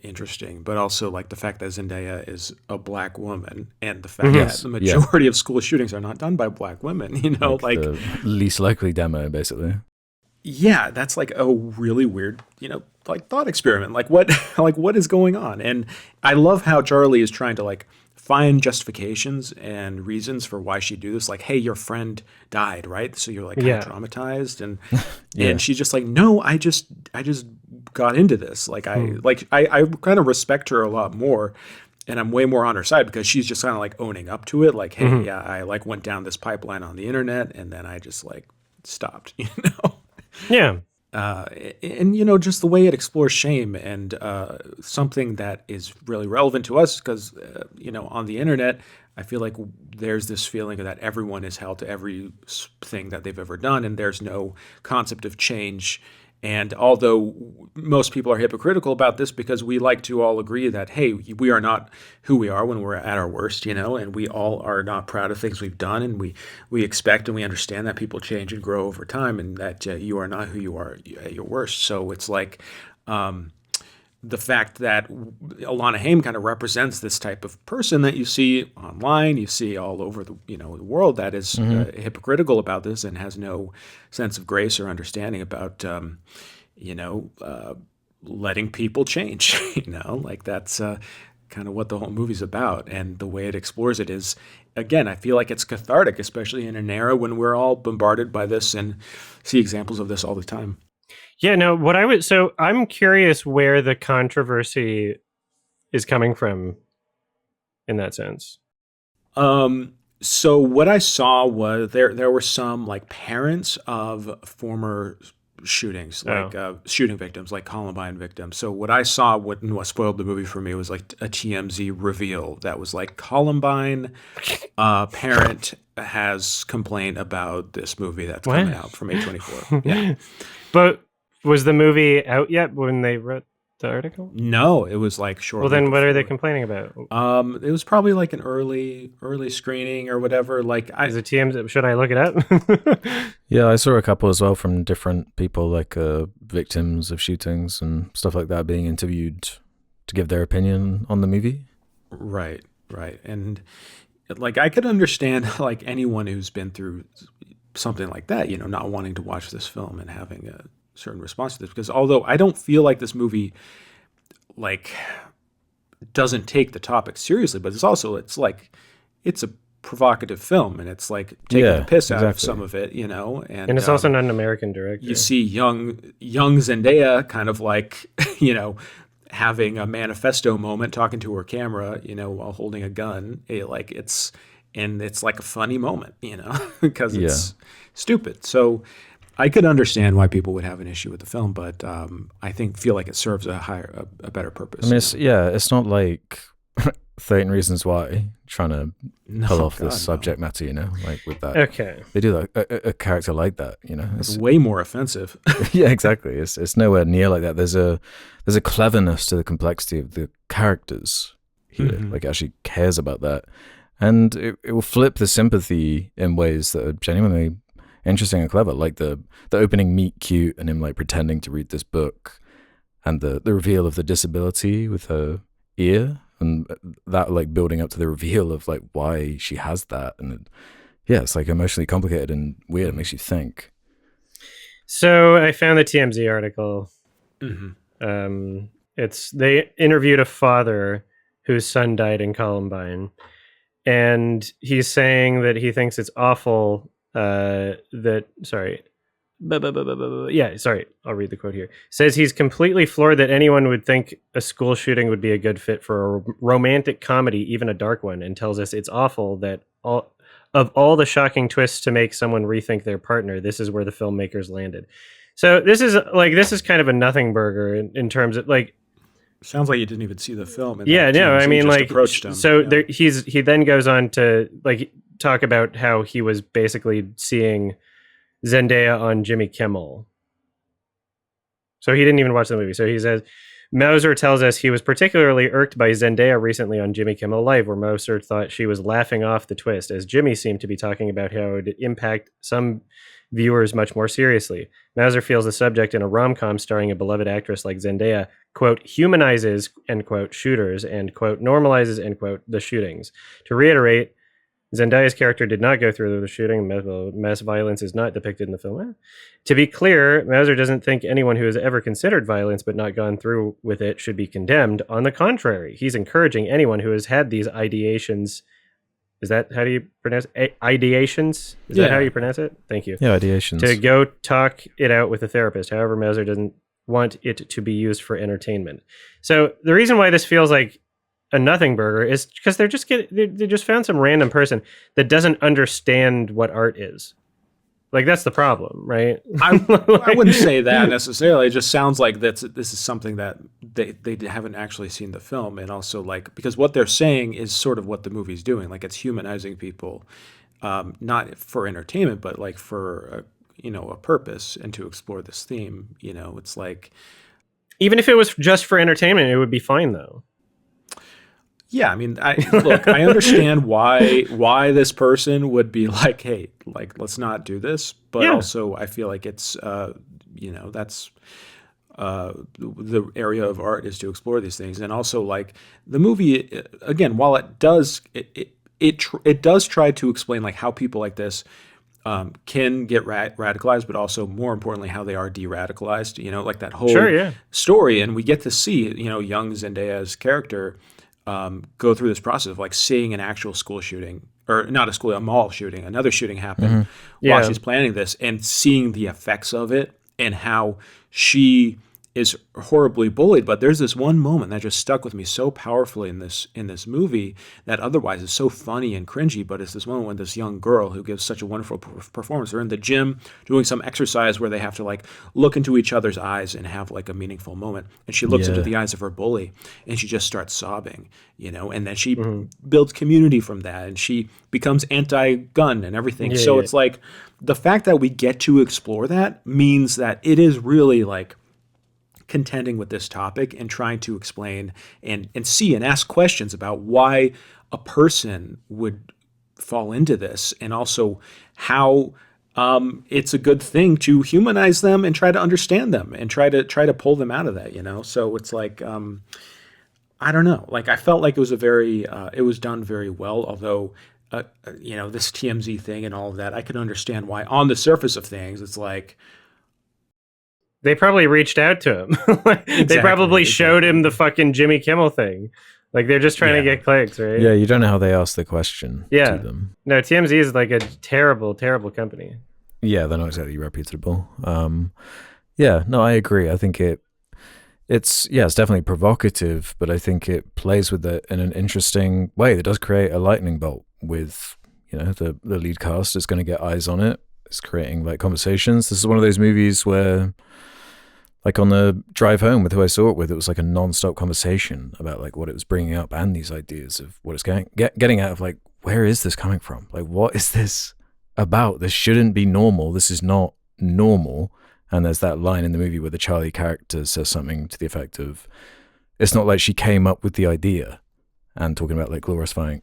interesting, but also like the fact that Zendaya is a black woman, and the fact that the majority of school shootings are not done by black women, you know, like the least likely demo, basically. Yeah, that's like a really weird, you know, like thought experiment. Like what is going on? And I love how Charlie is trying to like find justifications and reasons for why she do this. Like, hey, your friend died, right? So you're like kind of traumatized, and and she's just like, no, I just got into this. Like I kind of respect her a lot more, and I'm way more on her side because she's just kind of like owning up to it. Like, hey, I like went down this pipeline on the internet, and then I just like stopped, you know. Yeah. And, you know, just the way it explores shame, and something that is really relevant to us because, you know, on the internet, I feel like there's this feeling that everyone is held to every thing that they've ever done, and there's no concept of change. And although most people are hypocritical about this because we like to all agree that, hey, we are not who we are when we're at our worst, you know, and we all are not proud of things we've done, and we expect and we understand that people change and grow over time, and that you are not who you are at your worst. So it's like the fact that Alana Haim kind of represents this type of person that you see online, you see all over the the world that is hypocritical about this and has no sense of grace or understanding about letting people change. Like that's kind of what the whole movie's about, and the way it explores it is, again, I feel like it's cathartic, especially in an era when we're all bombarded by this and see examples of this all the time. Yeah, no, so I'm curious where the controversy is coming from in that sense. So what I saw was there were some like parents of former shootings, like shooting victims, like Columbine victims. So what I saw, what spoiled the movie for me, was like a TMZ reveal that was like Columbine parent has complained about this movie that's coming out from A24. Yeah. But was the movie out yet when they wrote the article? No, it was like short. Well, then what are they complaining about? It was probably like an early screening or whatever. Like, is it TMZ? Should I look it up? Yeah, I saw a couple as well from different people, like victims of shootings and stuff like that, being interviewed to give their opinion on the movie. Right. And like, I could understand like anyone who's been through something like that, not wanting to watch this film and having a certain response to this, because although I don't feel like this movie like doesn't take the topic seriously, but it's provocative film, and it's like taking the piss out of some of it, you know. And it's also not an American director. You see young Zendaya kind of like, you know, having a manifesto moment, talking to her camera, you know, while holding a gun. It's like a funny moment, you know, because it's stupid. So I could understand why people would have an issue with the film, but I feel like it serves a better purpose. I mean, it's not like 13 Reasons Why trying to pull off this subject matter, you know, like with that. Okay. They do like a character like that, you know. It's way more offensive. Yeah, exactly. It's nowhere near like that. There's a cleverness to the complexity of the characters here. Mm-hmm. Like, it actually cares about that. And it will flip the sympathy in ways that are genuinely interesting and clever, like the opening meet cute and him like pretending to read this book, and the reveal of the disability with her ear, and that like building up to the reveal of like why she has that. And it's like emotionally complicated and weird. It makes you think. So I found the TMZ article. Mm-hmm. They interviewed a father whose son died in Columbine, and he's saying that he thinks it's awful I'll read the quote here. Says he's completely floored that anyone would think a school shooting would be a good fit for a romantic comedy, even a dark one, and tells us it's awful that all the shocking twists to make someone rethink their partner, this is where the filmmakers landed. So this is kind of a nothing burger in terms of like. Sounds like you didn't even see the film. Yeah, no, I mean, like, approached him. So he then goes on to like talk about how he was basically seeing Zendaya on Jimmy Kimmel. So he didn't even watch the movie. So he says, Mauser tells us he was particularly irked by Zendaya recently on Jimmy Kimmel Live, where Mauser thought she was laughing off the twist, as Jimmy seemed to be talking about how it would impact some viewers much more seriously. Mauser feels the subject in a rom-com starring a beloved actress like Zendaya, quote, humanizes, end quote, shooters, and, quote, normalizes, end quote, the shootings. To reiterate, Zendaya's character did not go through the shooting. Mass violence is not depicted in the film. To be clear, Mauser doesn't think anyone who has ever considered violence but not gone through with it should be condemned. On the contrary, he's encouraging anyone who has had these ideations. Is that how do you pronounce it? Ideations? Is that how you pronounce it? Thank you. Yeah, ideations. To go talk it out with a therapist. However, Mauser doesn't want it to be used for entertainment. So the reason why this feels like a nothing burger is because they just found some random person that doesn't understand what art is. Like, that's the problem, right? I wouldn't say that necessarily. It just sounds like this is something that they haven't actually seen the film, and also like because what they're saying is sort of what the movie's doing. Like, it's humanizing people, not for entertainment, but like for a purpose and to explore this theme. You know, it's like even if it was just for entertainment, it would be fine though. Yeah, I mean, I understand why this person would be like, hey, like, let's not do this. But also, I feel like it's, that's the area of art is to explore these things. And also, like, the movie, again, while it does try to explain, like, how people like this can get radicalized, but also, more importantly, how they are de-radicalized, like that whole story. And we get to see, young Zendaya's character go through this process of like seeing an actual school shooting, or not a mall shooting, another shooting happen while she's planning this, and seeing the effects of it and how she is horribly bullied. But there's this one moment that just stuck with me so powerfully in this movie that otherwise is so funny and cringy, but it's this moment when this young girl who gives such a wonderful performance, they're in the gym doing some exercise where they have to like look into each other's eyes and have like a meaningful moment, and she looks into the eyes of her bully and she just starts sobbing, and then she builds community from that, and she becomes anti-gun and everything. It's like the fact that we get to explore that means that it is really like contending with this topic and trying to explain and see and ask questions about why a person would fall into this, and also how it's a good thing to humanize them and try to understand them and try to pull them out of that, So it's like I don't know. Like, I felt like it was it was done very well, although this TMZ thing and all of that, I could understand why on the surface of things it's like they probably reached out to him. They probably showed him the fucking Jimmy Kimmel thing. Like they're just trying to get clicks, right? Yeah, you don't know how they ask the question to them. No, TMZ is like a terrible, terrible company. Yeah, they're not exactly reputable. Yeah, no, I agree. I think it's definitely provocative, but I think it plays with it in an interesting way that does create a lightning bolt with, the lead cast is going to get eyes on it. It's creating like conversations. This is one of those movies where, like on the drive home with who I saw it with, it was like a non-stop conversation about like what it was bringing up and these ideas of what it's getting out of, like, where is this coming from? Like, what is this about? This shouldn't be normal. This is not normal. And there's that line in the movie where the Charlie character says something to the effect of, it's not like she came up with the idea, and talking about like glorifying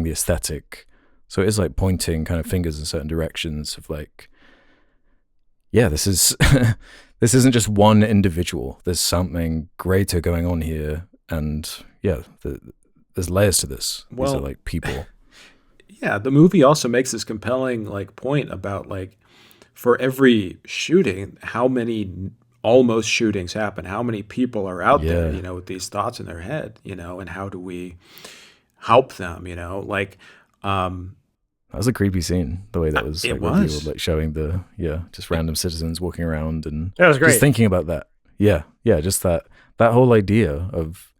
the aesthetic. So it is like pointing kind of fingers in certain directions of like, yeah, this is this isn't just one individual. There's something greater going on here, and there's layers to this. Well, these are like people. Yeah, the movie also makes this compelling like point about like, for every shooting, how many almost shootings happen? How many people are out there, with these thoughts in their head, and how do we help them? Like, that was a creepy scene, the way that was like revealed, like showing just random citizens walking around, and that was great. Just thinking about that. Yeah, just that whole idea of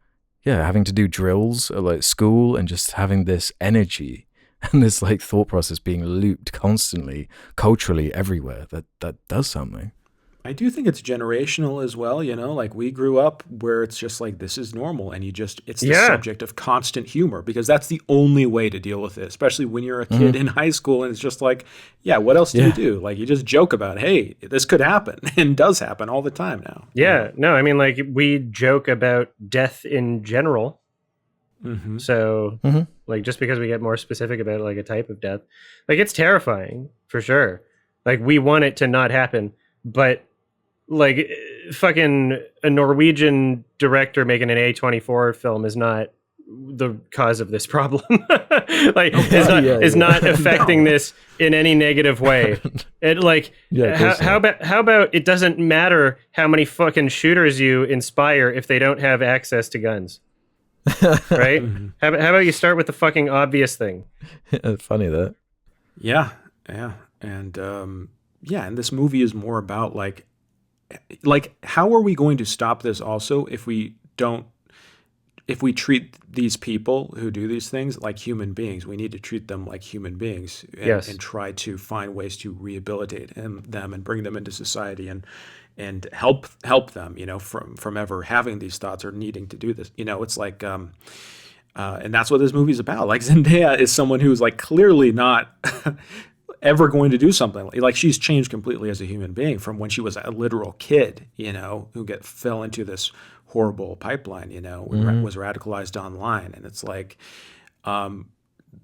having to do drills at like school and just having this energy and this like thought process being looped constantly, culturally everywhere. That does something. I do think it's generational as well, like we grew up where it's just like, this is normal. And it's the subject of constant humor, because that's the only way to deal with it, especially when you're a kid in high school. And it's just like, what else do you do? Like you just joke about, hey, this could happen, and does happen all the time now. Yeah, no, I mean, like we joke about death in general. Mm-hmm. So like, just because we get more specific about like a type of death, like it's terrifying for sure. Like we want it to not happen, but like fucking a Norwegian director making an A24 film is not the cause of this problem. Like is not affecting this in any negative way. It like how about it doesn't matter how many fucking shooters you inspire if they don't have access to guns. Right? How about you start with the fucking obvious thing? Funny that. Yeah. And and this movie is more about like how are we going to stop this also if we treat these people who do these things like human beings? We need to treat them like human beings and try to find ways to rehabilitate them and bring them into society and help them, from ever having these thoughts or needing to do this. It's like, and that's what this movie's about. Like Zendaya is someone who's like clearly not ever going to do something like she's changed completely as a human being from when she was a literal kid, who fell into this horrible pipeline, was radicalized online. And it's like,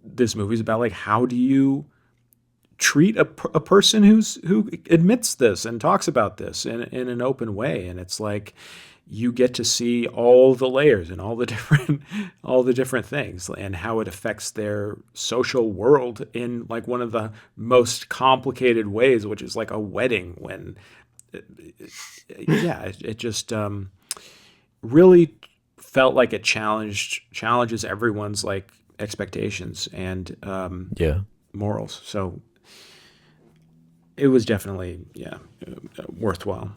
this movie's about like, how do you treat a person who admits this and talks about this in an open way? And it's like, you get to see all the layers and all the different things and how it affects their social world in like one of the most complicated ways, which is like a wedding. When it just really felt like it challenges everyone's like expectations and morals. So it was definitely worthwhile.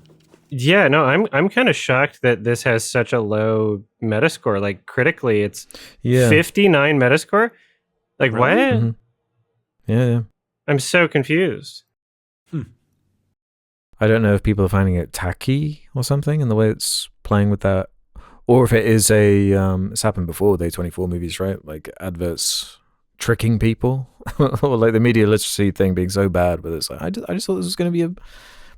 Yeah, no, I'm kind of shocked that this has such a low Metascore. Like critically, it's 59 Metascore. Like what? Mm-hmm. Yeah. I'm so confused. I don't know if people are finding it tacky or something in the way it's playing with that, or if it is it's happened before with A24 movies, right? Like adverts tricking people, or like the media literacy thing being so bad, but it's like I just thought this was going to be a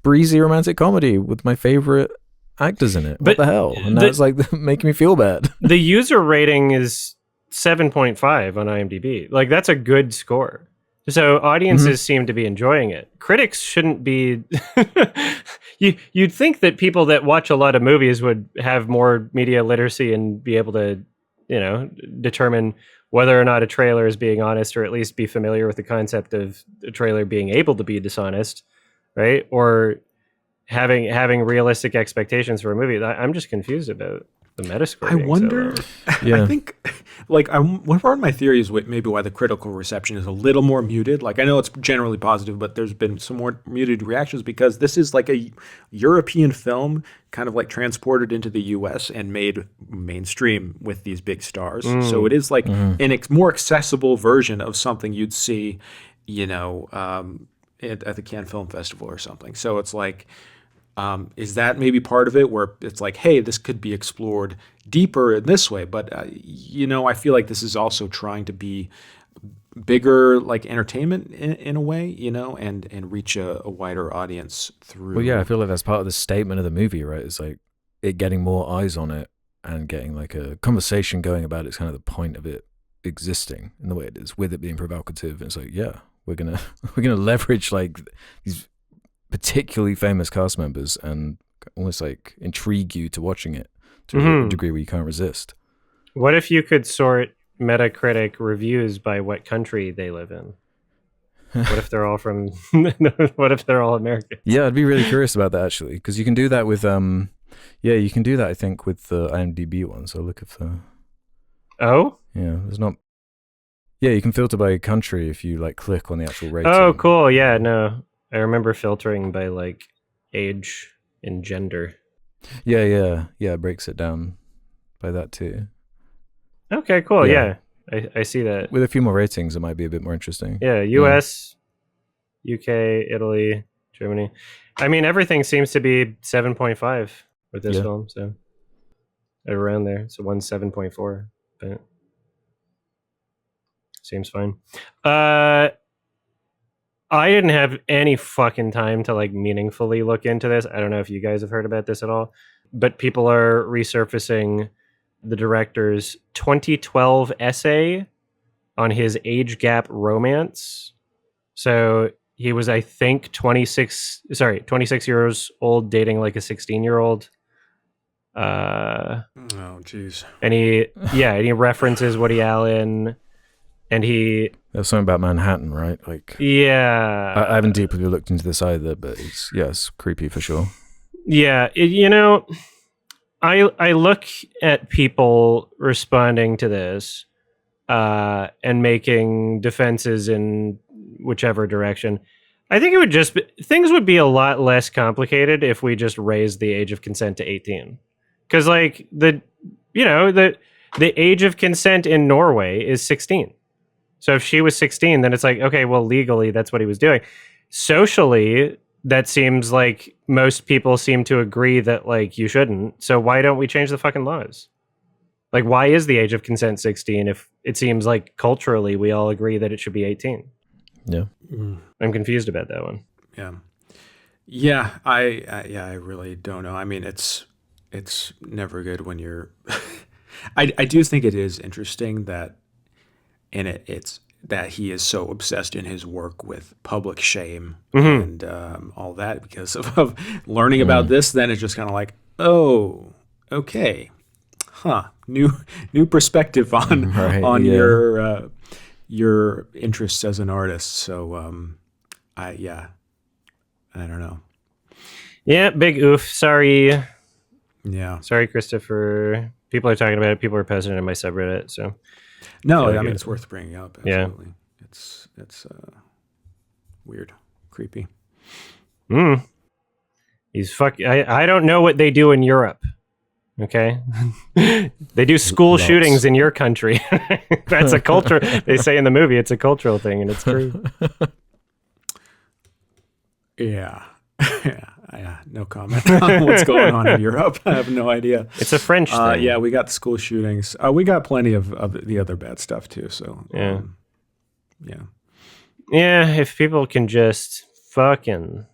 breezy romantic comedy with my favorite actors in it. What the hell? And now it's like making me feel bad. The user rating is 7.5 on IMDb. Like that's a good score. So audiences seem to be enjoying it. Critics shouldn't be. You'd think that people that watch a lot of movies would have more media literacy and be able to, determine whether or not a trailer is being honest, or at least be familiar with the concept of a trailer being able to be dishonest. Right? Or having realistic expectations for a movie. I'm just confused about it. the Metascore. I wonder. Yeah. I think, like, one part of my theory is maybe why the critical reception is a little more muted. Like, I know it's generally positive, but there's been some more muted reactions because this is like a European film, kind of like transported into the U.S. and made mainstream with these big stars. So it is like an more accessible version of something you'd see, you know, at the Cannes Film Festival or something. So it's like. Is that maybe part of it where it's like, hey, this could be explored deeper in this way? But, you know, I feel like this is also trying to be bigger, like entertainment in a way, you know, and reach a wider audience through. Well, yeah, I feel like that's part of the statement of the movie, right? It's like it getting more eyes on it and getting like a conversation going about it's kind of the point of it existing in the way it is, with it being provocative. And it's like, yeah, we're gonna leverage like these particularly famous cast members and almost like intrigue you to watching it to a degree where you can't resist. What if you could sort Metacritic reviews by what country they live in? What if they're all from? What if they're all American? Yeah, I'd be really curious about that actually, because you can do that with yeah, you can do that I think with the IMDb one. So look if the there's not. Yeah, you can filter by country if you like click on the actual rating. Oh, cool. Yeah, no. I remember filtering by like age and gender. Yeah, it breaks it down by that too. Okay, cool. Yeah, I see that. With a few more ratings, it might be a bit more interesting. Yeah, US, UK, Italy, Germany. I mean, everything seems to be 7.5 with this film, so around there. So 7.4, but seems fine. I didn't have any fucking time to like meaningfully look into this. I don't know if you guys have heard about this at all, but people are resurfacing the director's 2012 essay on his age gap romance. So he was, I think, 26 years old dating like a 16-year-old. Oh, geez. And he references Woody Allen. And there's something about Manhattan, right? Like, yeah, I haven't deeply looked into this either, but it's creepy for sure. Yeah, you know, I look at people responding to this and making defenses in whichever direction. I think it would things would be a lot less complicated if we just raised the age of consent to 18, because like the age of consent in Norway is 16. So if she was 16, then it's like, okay, well, legally, that's what he was doing. Socially, that seems like most people seem to agree that, like, you shouldn't. So why don't we change the fucking laws? Like, why is the age of consent 16 if it seems like culturally we all agree that it should be 18? Yeah. I'm confused about that one. Yeah. Yeah, I really don't know. I mean, it's never good when you're... I do think it is interesting that and it's that he is so obsessed in his work with public shame and all that because of learning about this. Then it's just kind of like, oh, okay, new perspective on your interests as an artist. So I don't know. Yeah, big oof. Sorry. Yeah. Sorry, Christopher. People are talking about it. People are posting it in my subreddit. So. No, I mean, it's worth bringing up. Absolutely. Yeah. It's weird, creepy. He's I don't know what they do in Europe. Okay. They do school shootings in your country. That's a culture. They say in the movie it's a cultural thing, and it's true. Yeah. No comment on what's going on in Europe. I have no idea. It's a French thing. Yeah, we got school shootings. We got plenty of the other bad stuff too. So yeah. If people can just fucking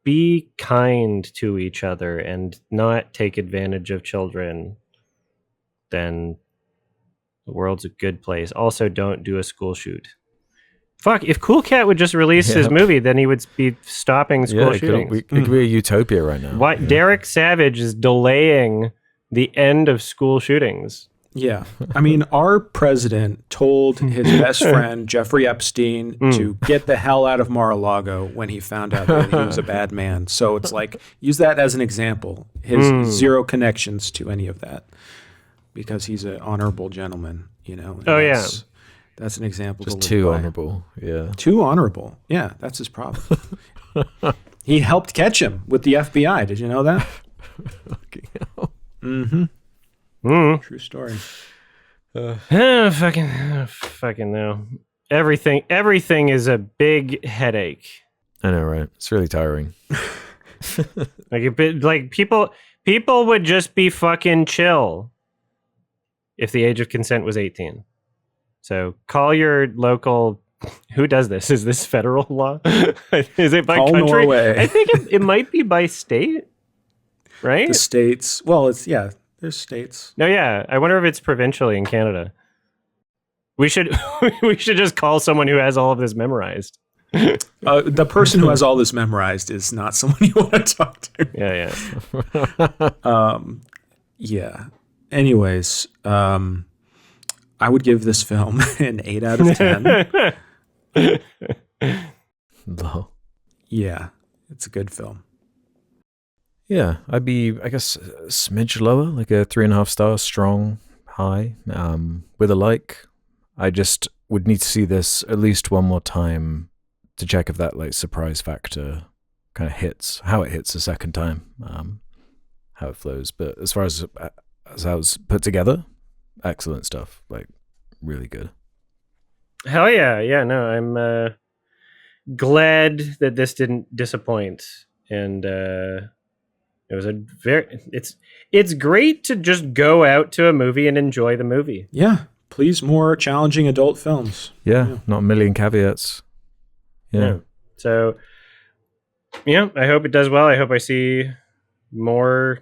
be kind to each other and not take advantage of children, then the world's a good place. Also, don't do a school shoot. Fuck, if Cool Cat would just release his movie, then he would be stopping school shootings. It could be a utopia right now. Why Derek Savage is delaying the end of school shootings. Yeah. I mean, our president told his best friend, Jeffrey Epstein, to get the hell out of Mar-a-Lago when he found out that he was a bad man. So it's like, use that as an example. His zero connections to any of that because he's an honorable gentleman, you know. And that's an example. Just to too by. honorable. Yeah. Too honorable. Yeah, that's his problem. He helped catch him with the FBI. Did you know that? Fucking hell. Mm-hmm. True story. Fucking no. Everything is a big headache. I know, right? It's really tiring. Like people would just be fucking chill if the age of consent was 18. So call your local. Who does this? Is this federal law? Is it by country? Norway. I think it might be by state, right? The states. Well, there's states. No, yeah. I wonder if it's provincially in Canada. We should just call someone who has all of this memorized. The person who has all this memorized is not someone you want to talk to. Yeah. Yeah. Anyways, I would give this film an 8 out of 10. Low. Yeah, it's a good film. Yeah, I'd be, I guess, a smidge lower, like a 3.5 star, strong, high, with a like. I just would need to see this at least one more time to check if that like surprise factor kind of hits, how it hits the second time, how it flows. But as far as how it's put together, excellent stuff, like really good. Hell yeah. Yeah, no, I'm glad that this didn't disappoint. And it was it's great to just go out to a movie and enjoy the movie. Yeah. Please, more challenging adult films. Yeah. Not a million caveats. Yeah. So, yeah, I hope it does well. I hope I see more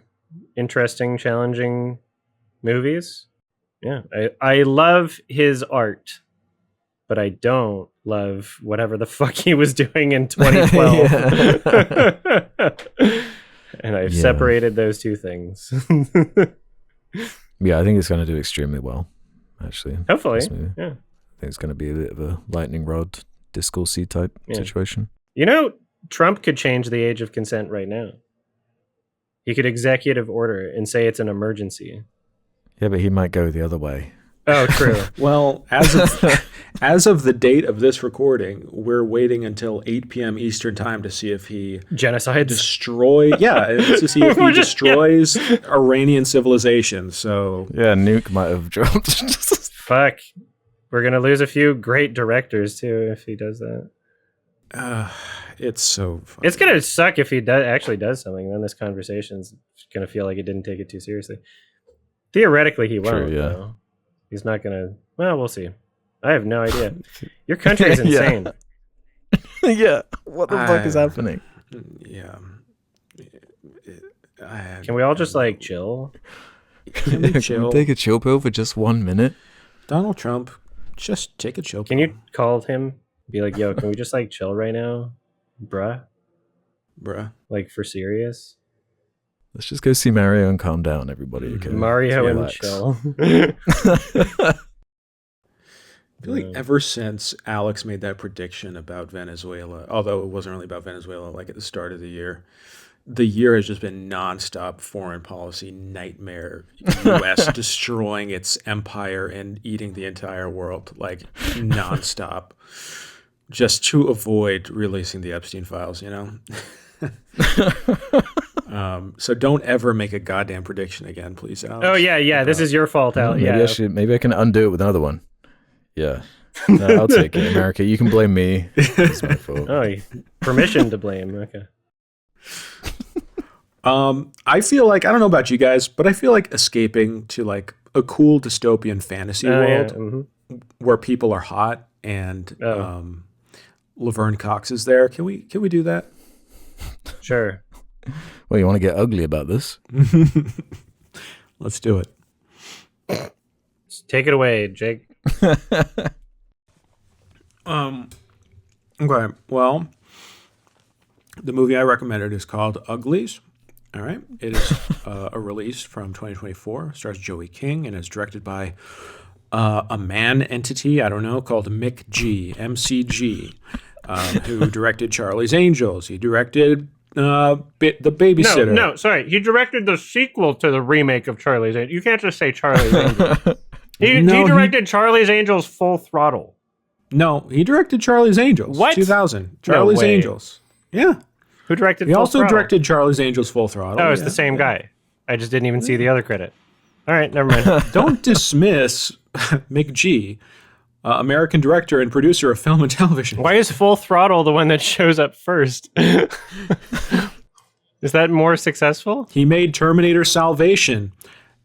interesting, challenging movies. Yeah. I love his art, but I don't love whatever the fuck he was doing in 2012. And I've separated those two things. Yeah, I think it's going to do extremely well, actually. Hopefully. Yeah. I think it's going to be a bit of a lightning rod, discourse-y type situation. You know, Trump could change the age of consent right now. He could executive order and say it's an emergency. Yeah, but he might go the other way. Oh, true. Well, as of the date of this recording, we're waiting until 8 p.m. Eastern time to see if he genocides, to see if he destroys Iranian civilization. So yeah, nuke might have dropped. Fuck, we're gonna lose a few great directors too if he does that. It's so. It's gonna suck if he actually does something. Then this conversation's gonna feel like it didn't take it too seriously. Theoretically, he won't. True, yeah. Though. He's not gonna. Well, we'll see. I have no idea. Your country is insane. Yeah. What the fuck is happening? Yeah. Can we all just like chill? Can we chill? Can we take a chill pill for just 1 minute? Donald Trump, just take a chill pill. Can you call him? Be like, yo, can we just like chill right now, bruh? Like for serious? Let's just go see Mario and calm down, everybody. Okay? Mario and chill. I feel like ever since Alex made that prediction about Venezuela, although it wasn't really about Venezuela, like at the start of the year has just been nonstop foreign policy nightmare. U.S. destroying its empire and eating the entire world, like nonstop, just to avoid releasing the Epstein files, you know? So don't ever make a goddamn prediction again, please, Alex. Oh yeah. This is your fault, Alex. Maybe I can undo it with another one. Yeah, no, I'll take it. America, you can blame me. It's my fault. Oh, permission to blame. Okay. I feel like, I don't know about you guys, but I feel like escaping to like a cool dystopian fantasy world where people are hot and Laverne Cox is there. Can we do that? Sure. Well, you want to get ugly about this? Let's do it. Take it away, Jake. Okay. Well, the movie I recommended is called Uglies. All right. It is a release from 2024. Stars Joey King and is directed by a man entity, I don't know, called Mick G, MCG, who directed Charlie's Angels. He directed The Babysitter. No, sorry. He directed the sequel to the remake of Charlie's Angels. You can't just say Charlie's Angels. He directed Charlie's Angels Full Throttle. No, he directed Charlie's Angels. What? 2000. Charlie's Angels. Yeah. Who directed He Full also Throttle? directed Charlie's Angels Full Throttle. Oh, it's the same guy. I just didn't even see the other credit. All right, never mind. Don't dismiss Mick G, American director and producer of film and television. Why is Full Throttle the one that shows up first? Is that more successful? He made Terminator Salvation.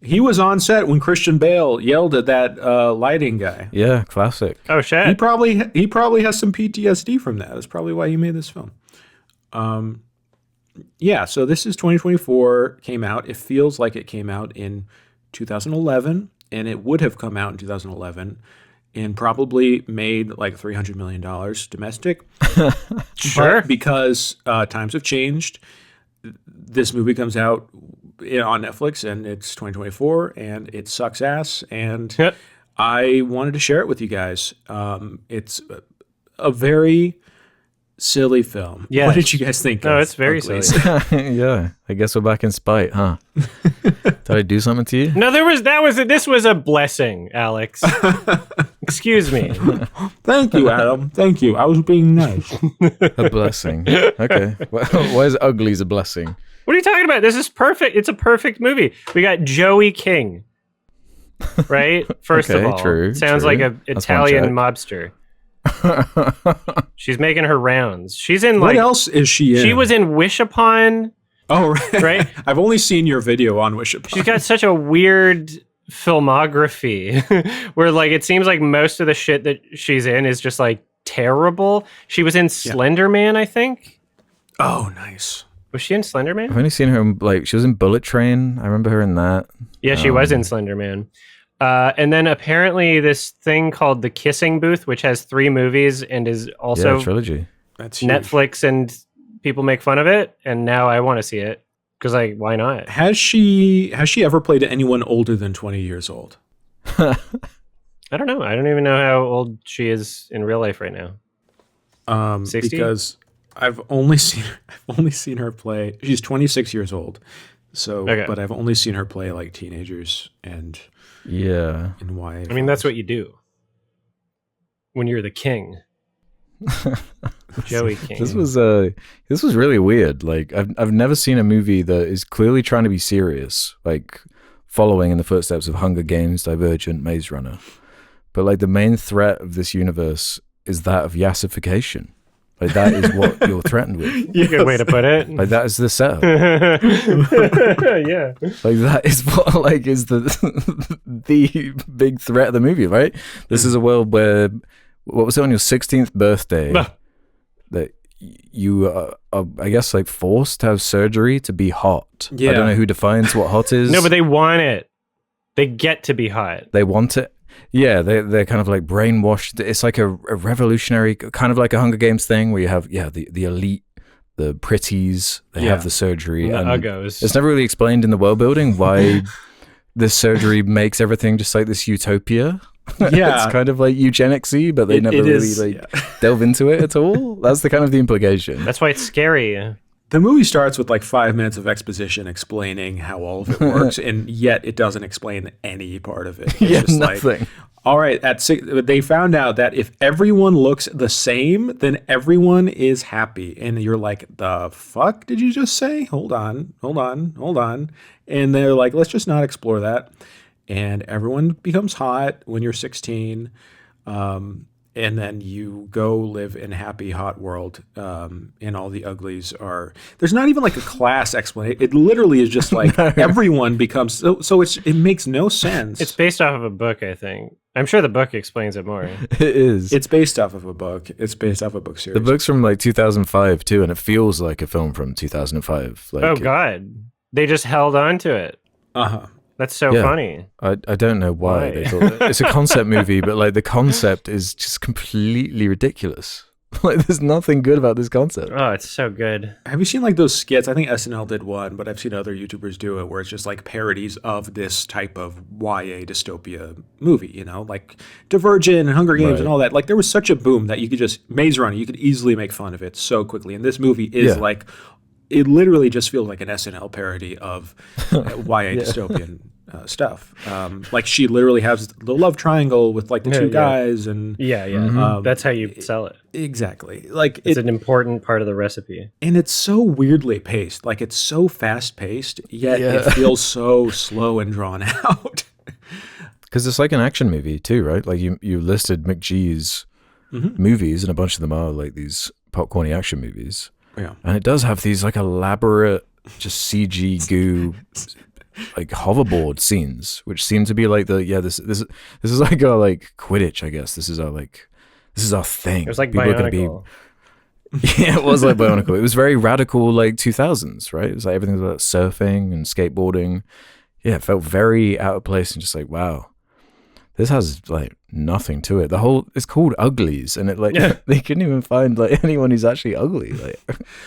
He was on set when Christian Bale yelled at that lighting guy. Yeah, classic. Oh shit! He probably has some PTSD from that. That's probably why he made this film. Yeah, so this is 2024, came out. It feels like it came out in 2011, and it would have come out in 2011 and probably made like $300 million domestic. Sure. But because times have changed, this movie comes out on Netflix, and it's 2024, and it sucks ass, and Yep. I wanted to share it with you guys. It's a very silly film. Yes. What did you guys think? No, of it's very Uglies? silly. Yeah, I guess we're back in spite, huh? Did I do something to you? No, this was a blessing, Alex. Excuse me. Thank you, Adam. Thank you. I was being nice. A blessing. Okay. Why is Uglies a blessing? What are you talking about? This is perfect. It's a perfect movie. We got Joey King, right? First Okay, of all, true, sounds true. like an That's Italian one mobster. She's making her rounds. She's in What like else is she in? she was in Wish Upon. Oh, right. Right? I've only seen your video on Wish Upon. She's got such a weird filmography where like it seems like most of the shit that she's in is just like terrible. She was in Slender Man, I think. Oh, nice. Was she in Slender Man? I've only seen her in, like, she was in Bullet Train. I remember her in that. Yeah, she was in Slender Man. And then apparently this thing called The Kissing Booth, which has 3 movies and is also Yeah, trilogy. That's huge. Netflix, and people make fun of it. And now I want to see it because like, why not? Has she ever played anyone older than 20 years old? I don't know. I don't even know how old she is in real life right now. 60? Because I've only seen her play. She's 26 years old. So, Okay. but I've only seen her play like teenagers and Yeah. YA. I mean, that's what you do when you're the king. Joey King. This was really weird. Like I've never seen a movie that is clearly trying to be serious, like following in the footsteps of Hunger Games, Divergent, Maze Runner. But like the main threat of this universe is that of yassification. Like that is what you're threatened with. Yes. Good way to put it. Like that is the setup. Yeah. Like that is what like is the the big threat of the movie, right? This is a world where what was it on your 16th birthday that you are I guess like forced to have surgery to be hot. Yeah. I don't know who defines what hot is. No, but they want it. They get to be hot. They want it. Yeah, they're kind of like brainwashed. It's like a revolutionary, kind of like a Hunger Games thing where you have the elite, the pretties, they have the surgery. The and uggos. it's never really explained in the world building why this surgery makes everything just like this utopia. Yeah. It's kind of like eugenics-y, but they never really delve into it at all. That's the kind of the implication. That's why it's scary. The movie starts with like 5 minutes of exposition explaining how all of it works, and yet it doesn't explain any part of it. It's Yeah, just nothing. like, all right, they found out that if everyone looks the same, then everyone is happy. And you're like, the fuck did you just say? Hold on. And they're like, let's just not explore that. And everyone becomes hot when you're 16. And then you go live in a happy, hot world, and all the uglies are... There's not even like a class explanation. It literally is just like everyone becomes... So it makes no sense. It's based off of a book, I think. I'm sure the book explains it more. It is. It's based off of a book. It's based off a book series. The book's from like 2005 too, and it feels like a film from 2005. Like, Oh, God. They just held on to it. Uh-huh. That's so Yeah. funny. I don't know why they thought that. It's a concept movie, but like the concept is just completely ridiculous. Like, there's nothing good about this concept. Oh, it's so good. Have you seen like those skits? I think SNL did one, but I've seen other YouTubers do it where it's just like parodies of this type of YA dystopia movie, you know, like Divergent and Hunger Games and all that. Like there was such a boom that you could just Maze Runner, you could easily make fun of it so quickly. And this movie is like, it literally just feels like an SNL parody of YA dystopian stuff. Like she literally has the love triangle with like the two guys and that's how you sell it. Exactly. Like it's an important part of the recipe. And it's so weirdly paced. Like it's so fast paced, yet it feels so slow and drawn out. Because it's like an action movie too, right? Like you listed McGee's movies, and a bunch of them are like these popcorny action movies. Yeah. And it does have these like elaborate, just CG goo, like hoverboard scenes, which seem to be like this is like our like Quidditch, I guess. This is our thing. It was like People Bionicle. Yeah, it was like Bionicle. It was very radical, like 2000s, right? It was like everything was about surfing and skateboarding. Yeah, it felt very out of place and just like, wow, this has like nothing to it. It's called Uglies, and it like they couldn't even find like anyone who's actually ugly. Like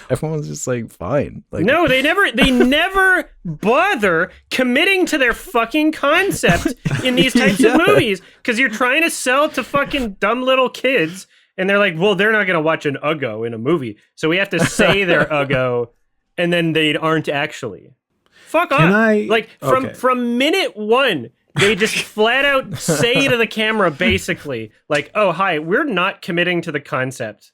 everyone's just like fine. Like no, they never bother committing to their fucking concept in these types of movies, because you're trying to sell to fucking dumb little kids, and they're like, well, they're not gonna watch an Uggo in a movie, so we have to say they're Uggo, and then they aren't actually. Fuck off! From minute one. They just flat out say to the camera, basically, like, oh, hi, we're not committing to the concept.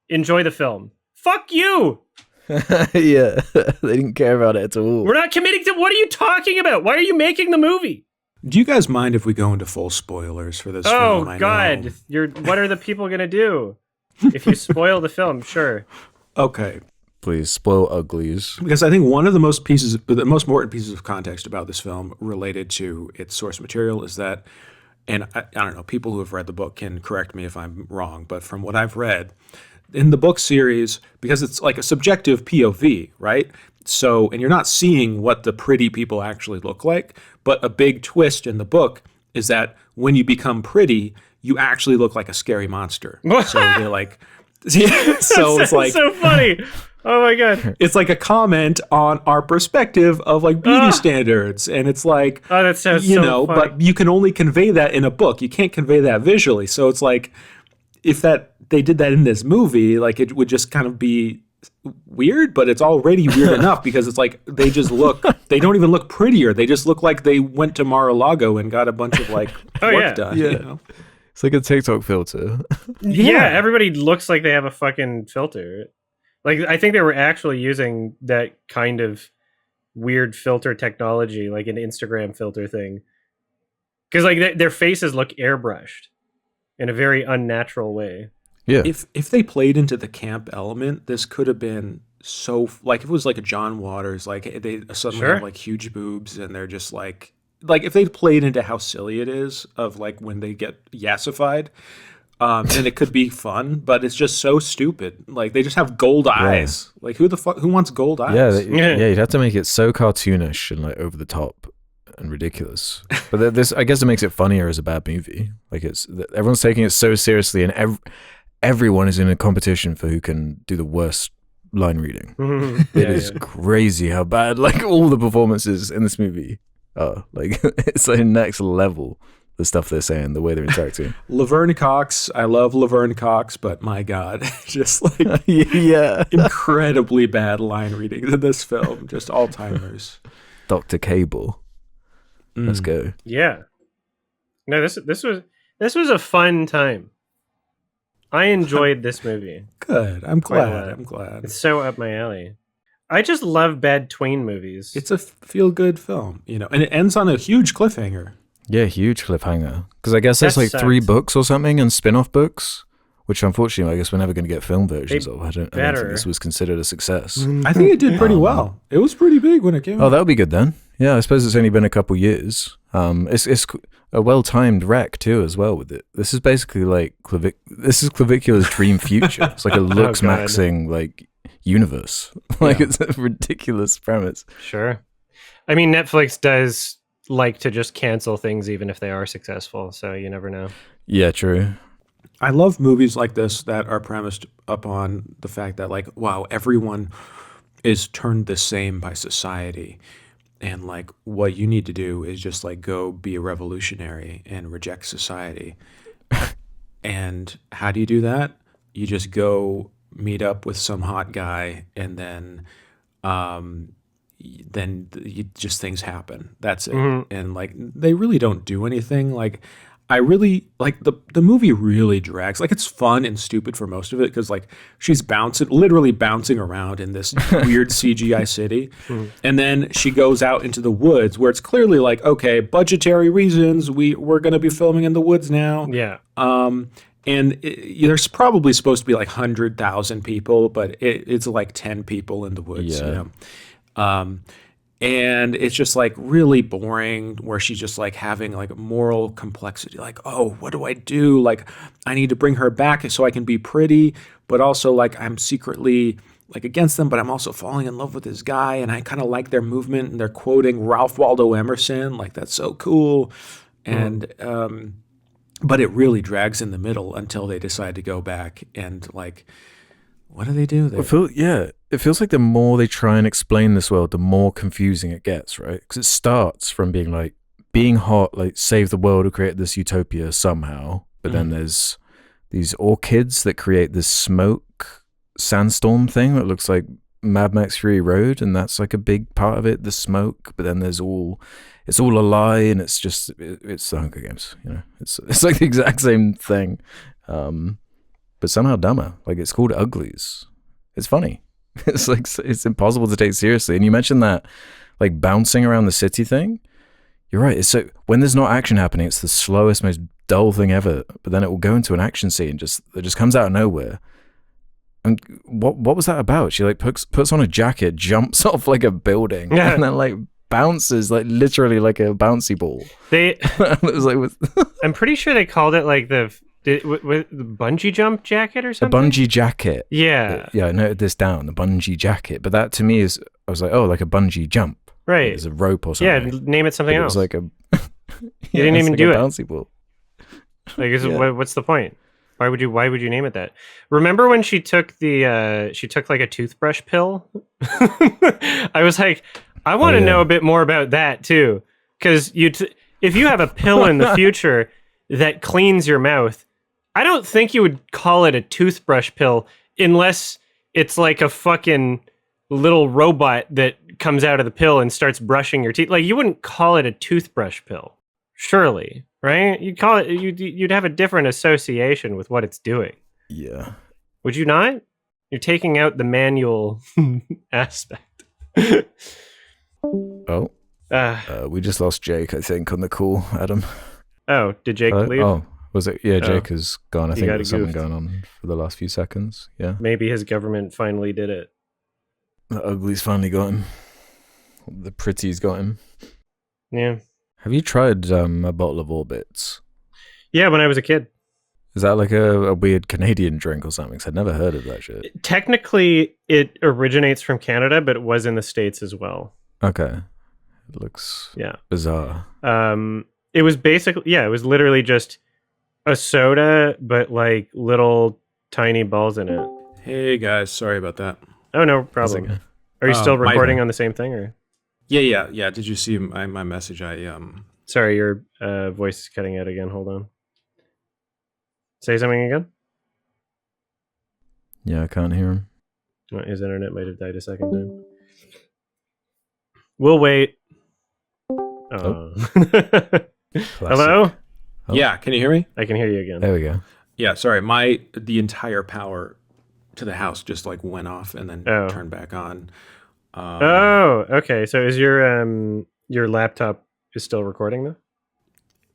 Enjoy the film. Fuck you! Yeah, they didn't care about it at all. We're not committing to... What are you talking about? Why are you making the movie? Do you guys mind if we go into full spoilers for this film? Oh, God. What are the people going to do? If you spoil the film, sure. Okay. Please spoil Uglies. Because I think one of the most important pieces of context about this film related to its source material is that, and I don't know, people who have read the book can correct me if I'm wrong, but from what I've read, in the book series, because it's like a subjective POV, right? So, and you're not seeing what the pretty people actually look like, but a big twist in the book is that when you become pretty, you actually look like a scary monster. So they're like, so it's like so funny. Oh my God. It's like a comment on our perspective of like beauty standards. And it's like, oh, that sounds so funny. But you can only convey that in a book. You can't convey that visually. So it's like, if they did that in this movie, like it would just kind of be weird, but it's already weird enough because it's like, they don't even look prettier. They just look like they went to Mar-a-Lago and got a bunch of like work done. Yeah. You know? It's like a TikTok filter. Yeah, everybody looks like they have a fucking filter. Like, I think they were actually using that kind of weird filter technology, like an Instagram filter thing. Because, like, their faces look airbrushed in a very unnatural way. Yeah. If they played into the camp element, this could have been so... Like, if it was like a John Waters, like, they suddenly have, like, huge boobs, and they're just, like... Like, if they played into how silly it is of, like, when they get yassified... and it could be fun, but it's just so stupid. Like they just have gold eyes. Like who wants gold eyes? Yeah, you'd have to make it so cartoonish and like over the top and ridiculous. But this, I guess, it makes it funnier as a bad movie. Like everyone's taking it so seriously, and everyone is in a competition for who can do the worst line reading. It is crazy how bad like all the performances in this movie are. Like it's like next level. The stuff they're saying, the way they're interacting. Laverne Cox, I love Laverne Cox, but my God, just like incredibly bad line reading in this film, just all timers. Dr. Cable, let's go. Yeah, no, this was a fun time. I enjoyed this movie. Good, I'm glad. It's so up my alley. I just love bad tween movies. It's a feel-good film, you know, and it ends on a huge cliffhanger. Yeah, huge cliffhanger. Because I guess there's like 3 books or something and spin-off books, which unfortunately I guess we're never going to get film versions of. I don't think this was considered a success. I think it did pretty well. It was pretty big when it came out. Oh, that would be good then. Yeah, I suppose it's only been a couple years. It's a well-timed wreck too as well with it. This is basically like this is Clavicula's dream future. It's like a looks-maxing like universe. Like it's a ridiculous premise. Sure. I mean, Netflix does like to just cancel things even if they are successful, so you never know. Yeah, true. I love movies like this that are premised upon the fact that, like, wow, everyone is turned the same by society. And, like, what you need to do is just, like, go be a revolutionary and reject society. And how do you do that? You just go meet up with some hot guy, and just things happen. That's it. Mm-hmm. And, like, they really don't do anything. Like, I really like the movie really drags. Like, it's fun and stupid for most of it because, like, she's literally bouncing around in this weird CGI city. And then she goes out into the woods where it's clearly like, okay, budgetary reasons, we're going to be filming in the woods now. Yeah. There's probably supposed to be like 100,000 people, but it's like 10 people in the woods. Yeah. You know? And it's just like really boring where she's just like having like moral complexity. Like, oh, what do I do? Like, I need to bring her back so I can be pretty, but also like I'm secretly like against them, but I'm also falling in love with this guy. And I kind of like their movement and they're quoting Ralph Waldo Emerson. Like, that's so cool. And, but it really drags in the middle until they decide to go back and like, what do they do? It feels like the more they try and explain this world, the more confusing it gets, right? Because it starts from being like, being hot, like save the world or create this utopia somehow. But then there's these orchids that create this smoke sandstorm thing that looks like Mad Max Fury Road. And that's like a big part of it, the smoke. But then it's all a lie. And it's just, it's the Hunger Games, you know, it's like the exact same thing. But somehow dumber. Like, it's called Uglies. It's funny. It's like, it's impossible to take seriously. And you mentioned that like bouncing around the city thing. You're right. It's so, when there's not action happening, it's the slowest, most dull thing ever. But then it will go into an action scene, it just comes out of nowhere. And what was that about? She like puts on a jacket, jumps off like a building, and then like bounces like literally like a bouncy ball. It was like I'm pretty sure they called it like the bungee jump jacket or something. A bungee jacket. Yeah. Yeah, I noted this down, the bungee jacket. But that to me is, I was like, oh, like a bungee jump. Right. Like there's a rope or something. Yeah, name it something else. It was like a... You didn't even like do a it. bouncy ball. Like, what's the point? Why would you name it that? Remember when she took like a toothbrush pill? I was like, I want to know a bit more about that too. Because if you have a pill in the future that cleans your mouth, I don't think you would call it a toothbrush pill unless it's like a fucking little robot that comes out of the pill and starts brushing your teeth. Like, you wouldn't call it a toothbrush pill, surely, right? You'd call it. You'd have a different association with what it's doing. Yeah. Would you not? You're taking out the manual aspect. Oh. We just lost Jake, I think, on the call, Adam. Oh, did Jake leave? Oh, was it? Yeah, Jake has gone. I think there's something goofed. going on for the last few seconds. Yeah. Maybe his government finally did it. The Uglies finally got him. The Pretties got him. Yeah. Have you tried a bottle of Orbits? Yeah, when I was a kid. Is that like a weird Canadian drink or something? 'Cause I'd never heard of that shit. Technically, it originates from Canada, but it was in the States as well. Okay. It looks bizarre. It was basically, it was literally just a soda, but like little tiny balls in it. Hey guys, sorry about that. Oh, no problem. Are you still recording on the same thing, or? Yeah. Did you see my message? Sorry, your voice is cutting out again. Hold on. Say something again. Yeah, I can't hear him. Oh, his internet might have died a second time. We'll wait. Oh. Hello? Oh. Yeah, can you hear me? I can hear you again. There we go. Yeah, sorry. The entire power to the house just like went off and then turned back on. Okay. So is your laptop is still recording though?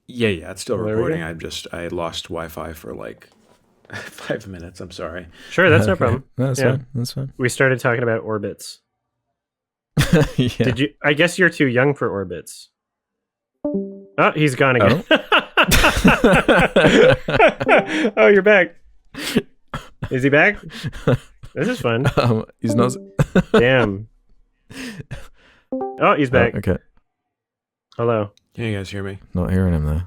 Yeah, it's still recording. I lost Wi-Fi for like 5 minutes. I'm sorry. Sure, that's no problem. That's fine. That's fine. We started talking about orbits. Yeah. Did you? I guess you're too young for orbits. Oh, he's gone again. Oh, you're back. Is he back? This is fun. He's not. Damn. Oh, he's back. Okay. Hello. Can you guys hear me? Not hearing him though.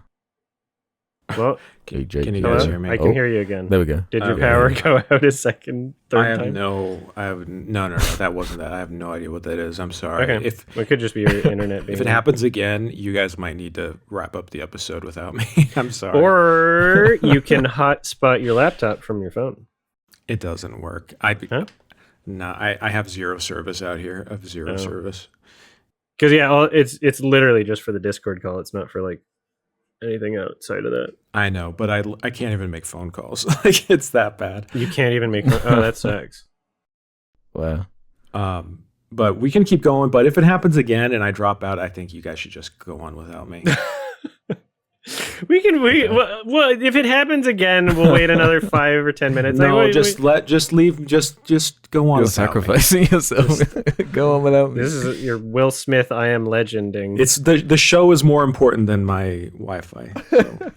Well, Can you hello? guys hear me? I can hear you again. There we go. Did your power go out a third time? No. That wasn't that. I have no idea what that is. I'm sorry. Okay. It could just be your internet. If it happens again, you guys might need to wrap up the episode without me. I'm sorry. Or you can hotspot your laptop from your phone. It doesn't work. No, I have zero service out here. I have zero service. Because it's literally just for the Discord call. It's not for like anything outside of that. I know, but I can't even make phone calls. Like, it's that bad. You can't even make. Oh, that sucks. Wow. But we can keep going. But if it happens again and I drop out, I think you guys should just go on without me. We can wait. Well, if it happens again, we'll wait another 5 or 10 minutes. No, just leave. Just go on. You're sacrificing yourself. Go on without me. This is your Will Smith I Am Legending. It's the show is more important than my Wi-Fi. So.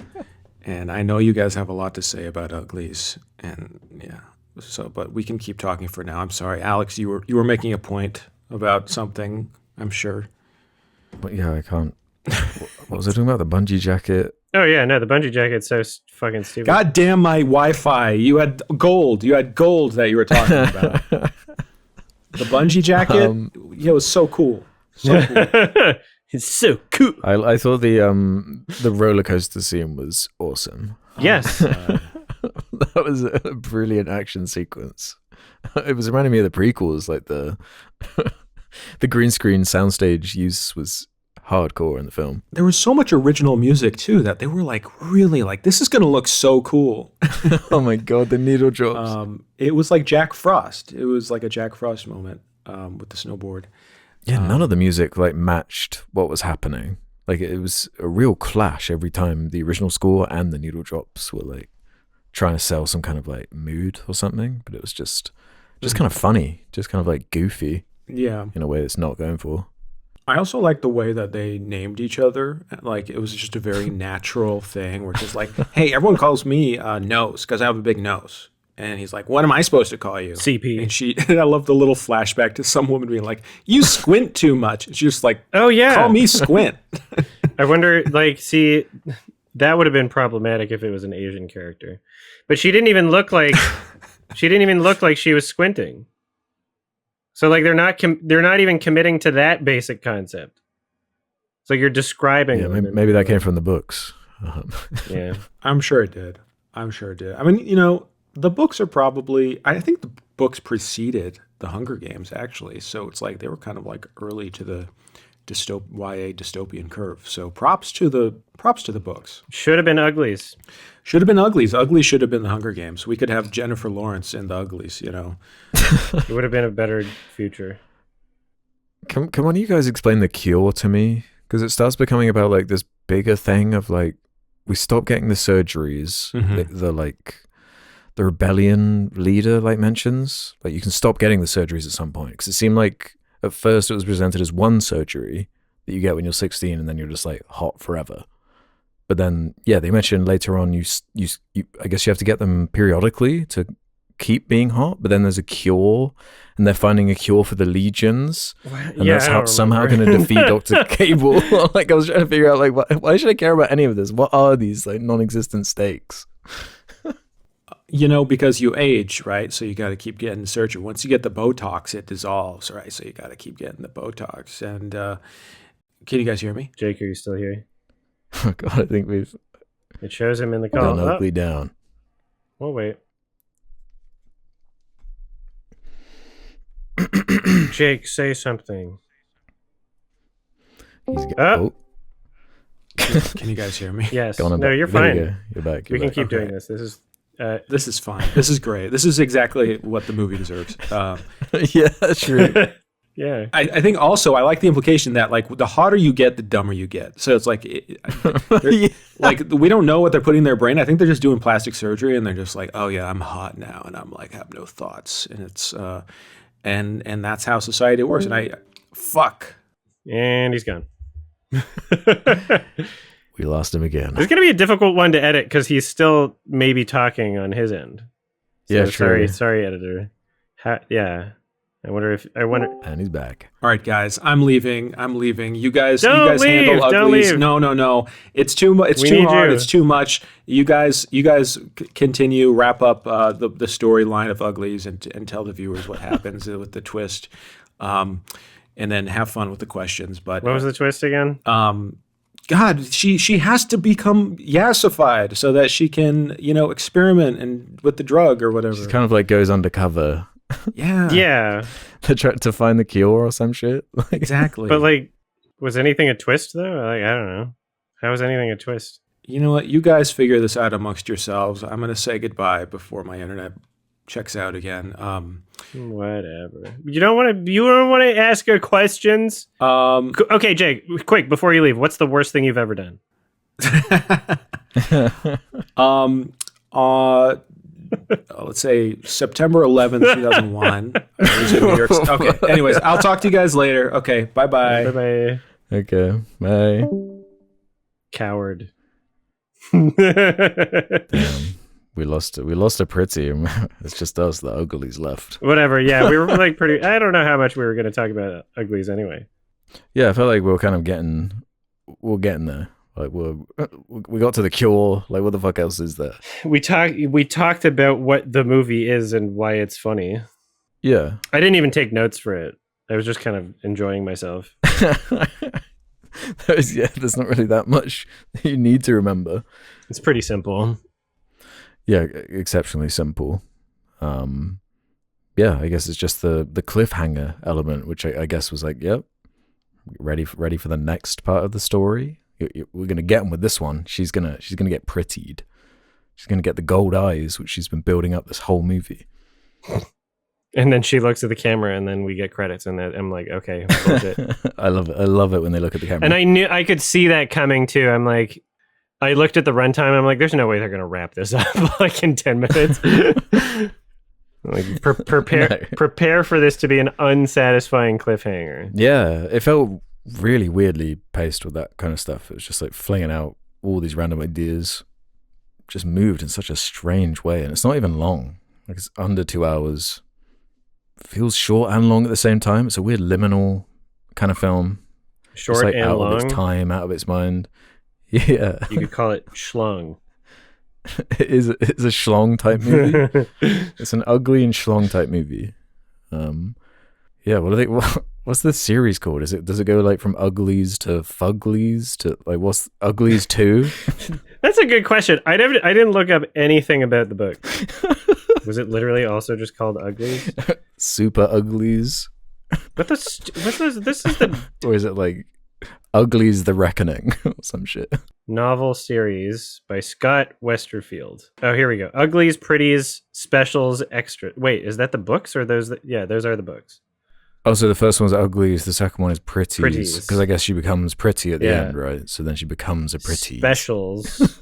And I know you guys have a lot to say about Uglies, and yeah. So, but we can keep talking for now. I'm sorry, Alex. You were making a point about something, I'm sure. But yeah, I can't. What was I talking about? The bungee jacket. Oh yeah, no, the bungee jacket's so fucking stupid. God damn my Wi-Fi! You had gold. You had gold that you were talking about. The bungee jacket. It was so cool. So cool. It's so cool. I thought the roller coaster scene was awesome. Yes. That was a brilliant action sequence. It was reminding me of the prequels, like the green screen soundstage use was hardcore in the film. There was so much original music too that they were like really like, this is going to look so cool. Oh my god, the needle drops. It was like Jack Frost. It was like a Jack Frost moment with the snowboard. Yeah, none of the music like matched what was happening. Like it was a real clash every time the original score and the needle drops were like trying to sell some kind of like mood or something, but it was just kind of funny, just kind of like goofy. Yeah. In a way it's not going for. I also like the way that they named each other. Like it was just a very natural thing where it's just like, hey, everyone calls me Nose because I have a big nose. And he's like, what am I supposed to call you? CP. And I love the little flashback to some woman being like, you squint too much. And she's just like, oh yeah, call me Squint. I wonder, like, see, that would have been problematic if it was an Asian character. But she didn't even look like she was squinting. So like they're not even committing to that basic concept. So you're describing. Yeah, maybe that came from the books. Yeah, I'm sure it did. I mean, the books are probably. I think the books preceded the Hunger Games actually. So it's like they were kind of like early to the YA dystopian curve. So props to the books. Should have been Uglies. Should have been Uglies. Uglies should have been the Hunger Games. We could have Jennifer Lawrence in the Uglies, It would have been a better future. Can one of you guys explain the cure to me? Because it starts becoming about like this bigger thing of like we stop getting the surgeries. Mm-hmm. The rebellion leader like mentions like you can stop getting the surgeries at some point because it seemed like at first it was presented as one surgery that you get when you're 16 and then you're just like hot forever. But then, yeah, they mentioned later on you I guess you have to get them periodically to keep being hot. But then there's a cure, and they're finding a cure for the legions, and that's somehow going to defeat Dr. Cable. Like I was trying to figure out like why should I care about any of this? What are these like non-existent stakes? Because you age, right? So you got to keep getting the surgery. Once you get the Botox, it dissolves, right? So you got to keep getting the Botox. And can you guys hear me? Jake, are you still here? Oh God, I think we've. It shows him in the call. Gone ugly down. We'll wait. Jake, say something. Can you guys hear me? Yes. No, you're fine. You're back. We can keep doing this. This is fine. This is great. This is exactly what the movie deserves. Yeah, that's true. Yeah. I think also I like the implication that like the hotter you get, the dumber you get. So it's like, like we don't know what they're putting in their brain. I think they're just doing plastic surgery and they're just like, oh yeah, I'm hot now and I'm like have no thoughts. And it's and that's how society works. And fuck. And he's gone. We lost him again. It's gonna be a difficult one to edit because he's still maybe talking on his end. So yeah, true. Sorry, editor. Yeah. I wonder. And he's back. All right, guys, I'm leaving. You guys Don't leave. handle Don't Uglies. leave. No. It's too much. It's We too need hard. you. It's too much. You guys continue, wrap up the storyline of Uglies and tell the viewers what happens with the twist, and then have fun with the questions. But What was the twist again? God, she has to become yassified so that she can, experiment and with the drug or whatever. She kind of like goes undercover Yeah. Yeah, to try to find the cure or some shit. Like, Exactly. but like, was anything a twist though? Like, I don't know. How was anything a twist? You know what? You guys figure this out amongst yourselves. I'm going to say goodbye before my internet checks out again. Whatever. You don't want to ask her questions. Okay, Jake. Quick before you leave, what's the worst thing you've ever done? Let's say September 11th, 2001. I was in New York. Okay. Anyways, I'll talk to you guys later. Okay. Bye-bye. Bye. okay, bye. Coward. Damn. We lost a pretty. It's just us, the Uglies left. Whatever. Yeah, we were like pretty. I don't know how much we were going to talk about Uglies anyway. Yeah, I felt like we're getting there. Like we got to the cure. Like, what the fuck else is there? We talked about what the movie is and why it's funny. Yeah. I didn't even take notes for it. I was just kind of enjoying myself. There's not really that much you need to remember. It's pretty simple. Yeah, exceptionally simple. Yeah, I guess it's just the cliffhanger element, which I guess was like, yep, ready for the next part of the story. We're gonna get him with this one. She's gonna get prettied. She's gonna get the gold eyes, which she's been building up this whole movie. And then she looks at the camera, and then we get credits, and I'm like, okay, bullshit. I love it when they look at the camera. And I could see that coming too. I'm like, I looked at the runtime. I'm like, there's no way they're gonna wrap this up like in 10 minutes. Like, prepare for this to be an unsatisfying cliffhanger. Yeah, it felt really weirdly paced with that kind of stuff. It was just like flinging out all these random ideas, just moved in such a strange way, and it's not even long. Like, it's under 2 hours. Feels short and long at the same time. It's a weird liminal kind of film. Short it's like and out long. of its time, out of its mind. Yeah, You could call it schlong. it's a schlong type movie. It's an ugly and schlong type movie. Yeah, what's the series called? Does it go like from Uglies to Fuglies to like what's Uglies 2? That's a good question. I didn't look up anything about the book. Was it literally also just called Uglies? Super Uglies? This is the Or is it like Uglies the Reckoning or some shit? novel series by Scott Westerfield. Oh, here we go. Uglies, Pretties, Specials, Extra. Wait, is that the books or those? Yeah, those are the books. Oh, so the first one's Uglies, the second one is Pretties. Pretties. Because I guess she becomes pretty at the Yeah. end, right? So then she becomes a pretty. Specials.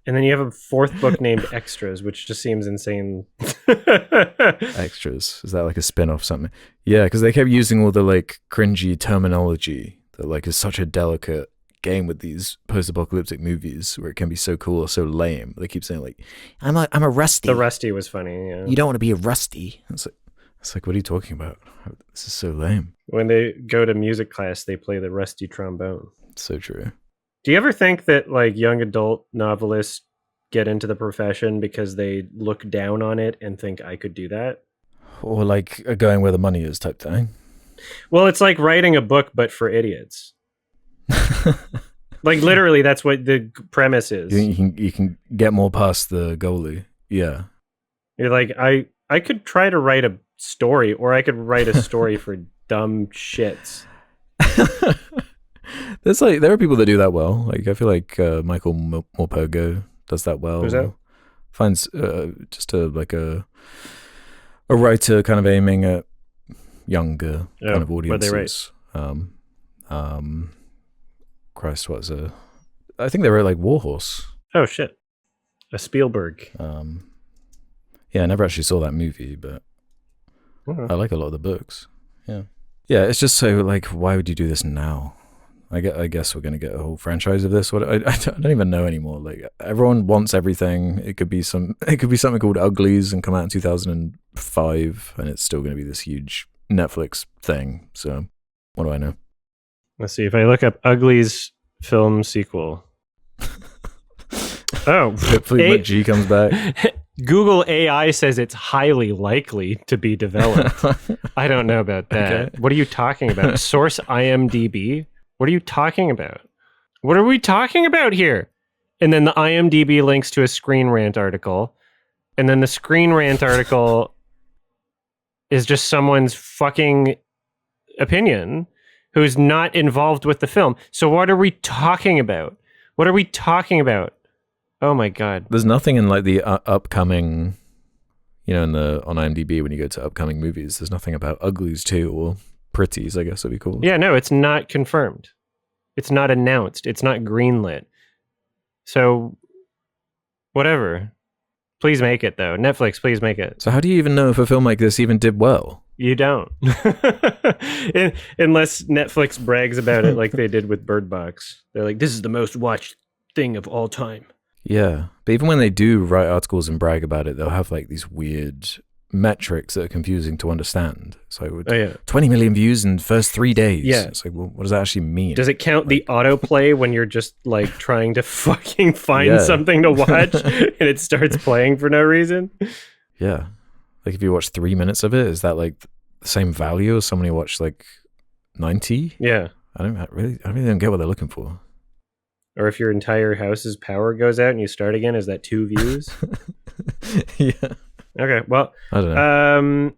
And then you have a fourth book named Extras, which just seems insane. Extras. Is that like a spin-off something? Yeah, because they kept using all the like cringy terminology that like is such a delicate game with these post-apocalyptic movies where it can be so cool or so lame. They keep saying like, I'm a rusty. The Rusty was funny. Yeah. You don't want to be a rusty. It's like, what are you talking about? This is so lame. When they go to music class, they play the rusty trombone. It's so true. Do you ever think that like young adult novelists get into the profession because they look down on it and think I could do that? Or like a going where the money is type thing. Well, it's like writing a book, but for idiots. Like literally, that's what the premise is. You can get more past the goalie. Yeah. You're like, I could try to write a story, or I could write a story for dumb shits. There are people that do that well. Like I feel like Michael Morpurgo does that well. Who's that? Finds just a writer kind of aiming at younger kind of audiences. What they write? Christ, I think they wrote like Warhorse. Oh shit, a Spielberg. Yeah, I never actually saw that movie, but Mhm. I like a lot of the books. Yeah, it's just so like, why would you do this now? I guess we're gonna get a whole franchise of this. I don't even know anymore. Like everyone wants everything. It could be something called Uglies and come out in 2000 5, and it's still going to be this huge Netflix thing. So what do I know? Let's see if I look up Uglies film sequel. Oh, hopefully McG comes back. Google AI says it's highly likely to be developed. I don't know about that. Okay. What are you talking about? Source IMDb? What are you talking about? What are we talking about here? And then the IMDb links to a Screen Rant article. And then the Screen Rant article is just someone's fucking opinion who's not involved with the film. So what are we talking about? What are we talking about? Oh my God. There's nothing in like the upcoming, on IMDb when you go to upcoming movies, there's nothing about Uglies 2 or Pretties, I guess it'd be called. Yeah, no, it's not confirmed. It's not announced. It's not greenlit. So, whatever. Please make it, though. Netflix, please make it. So how do you even know if a film like this even did well? You don't. Unless Netflix brags about it like they did with Bird Box. They're like, this is the most watched thing of all time. Yeah, but even when they do write articles and brag about it, they'll have like these weird metrics that are confusing to understand. It's like 20 million views in the first 3 days. Yeah. It's like, well, what does that actually mean? Does it count the autoplay when you're just like trying to fucking find something to watch and it starts playing for no reason? Yeah. Like if you watch 3 minutes of it, is that like the same value as someone who watched like 90? Yeah. I really don't get what they're looking for. Or if your entire house's power goes out and you start again, is that 2 views? Yeah. Okay, well, I don't know.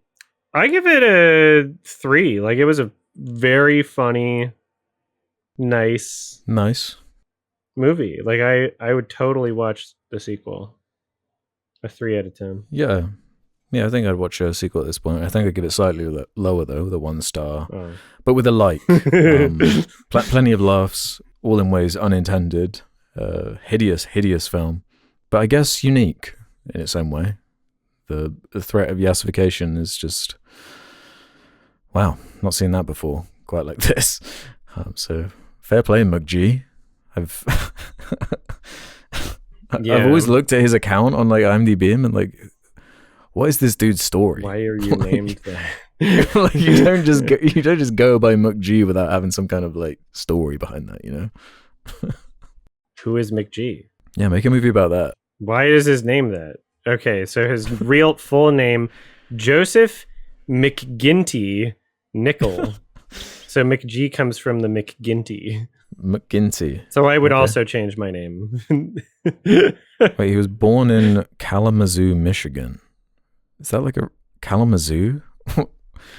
I give it a 3. Like, it was a very funny, nice movie. Like, I would totally watch the sequel. A 3 out of 10. Yeah, I think I'd watch a sequel at this point. I think I'd give it slightly lower though, the 1 star, but with a like. Plenty of laughs, all in ways unintended. Hideous film, but I guess unique in its own way. The threat of yassification is just, wow, not seen that before quite like this. So fair play, McG. I've always looked at his account on like IMDb and like, what is this dude's story? Why are you named that? Like, you don't just go by McG without having some kind of like story behind that, Who is McG? Yeah, make a movie about that. Why is his name that? Okay, so his real full name, Joseph McGinty Nickel. So McG comes from the McGinty. McGinty. So I would also change my name. Wait, he was born in Kalamazoo, Michigan. Is that like a Kalamazoo?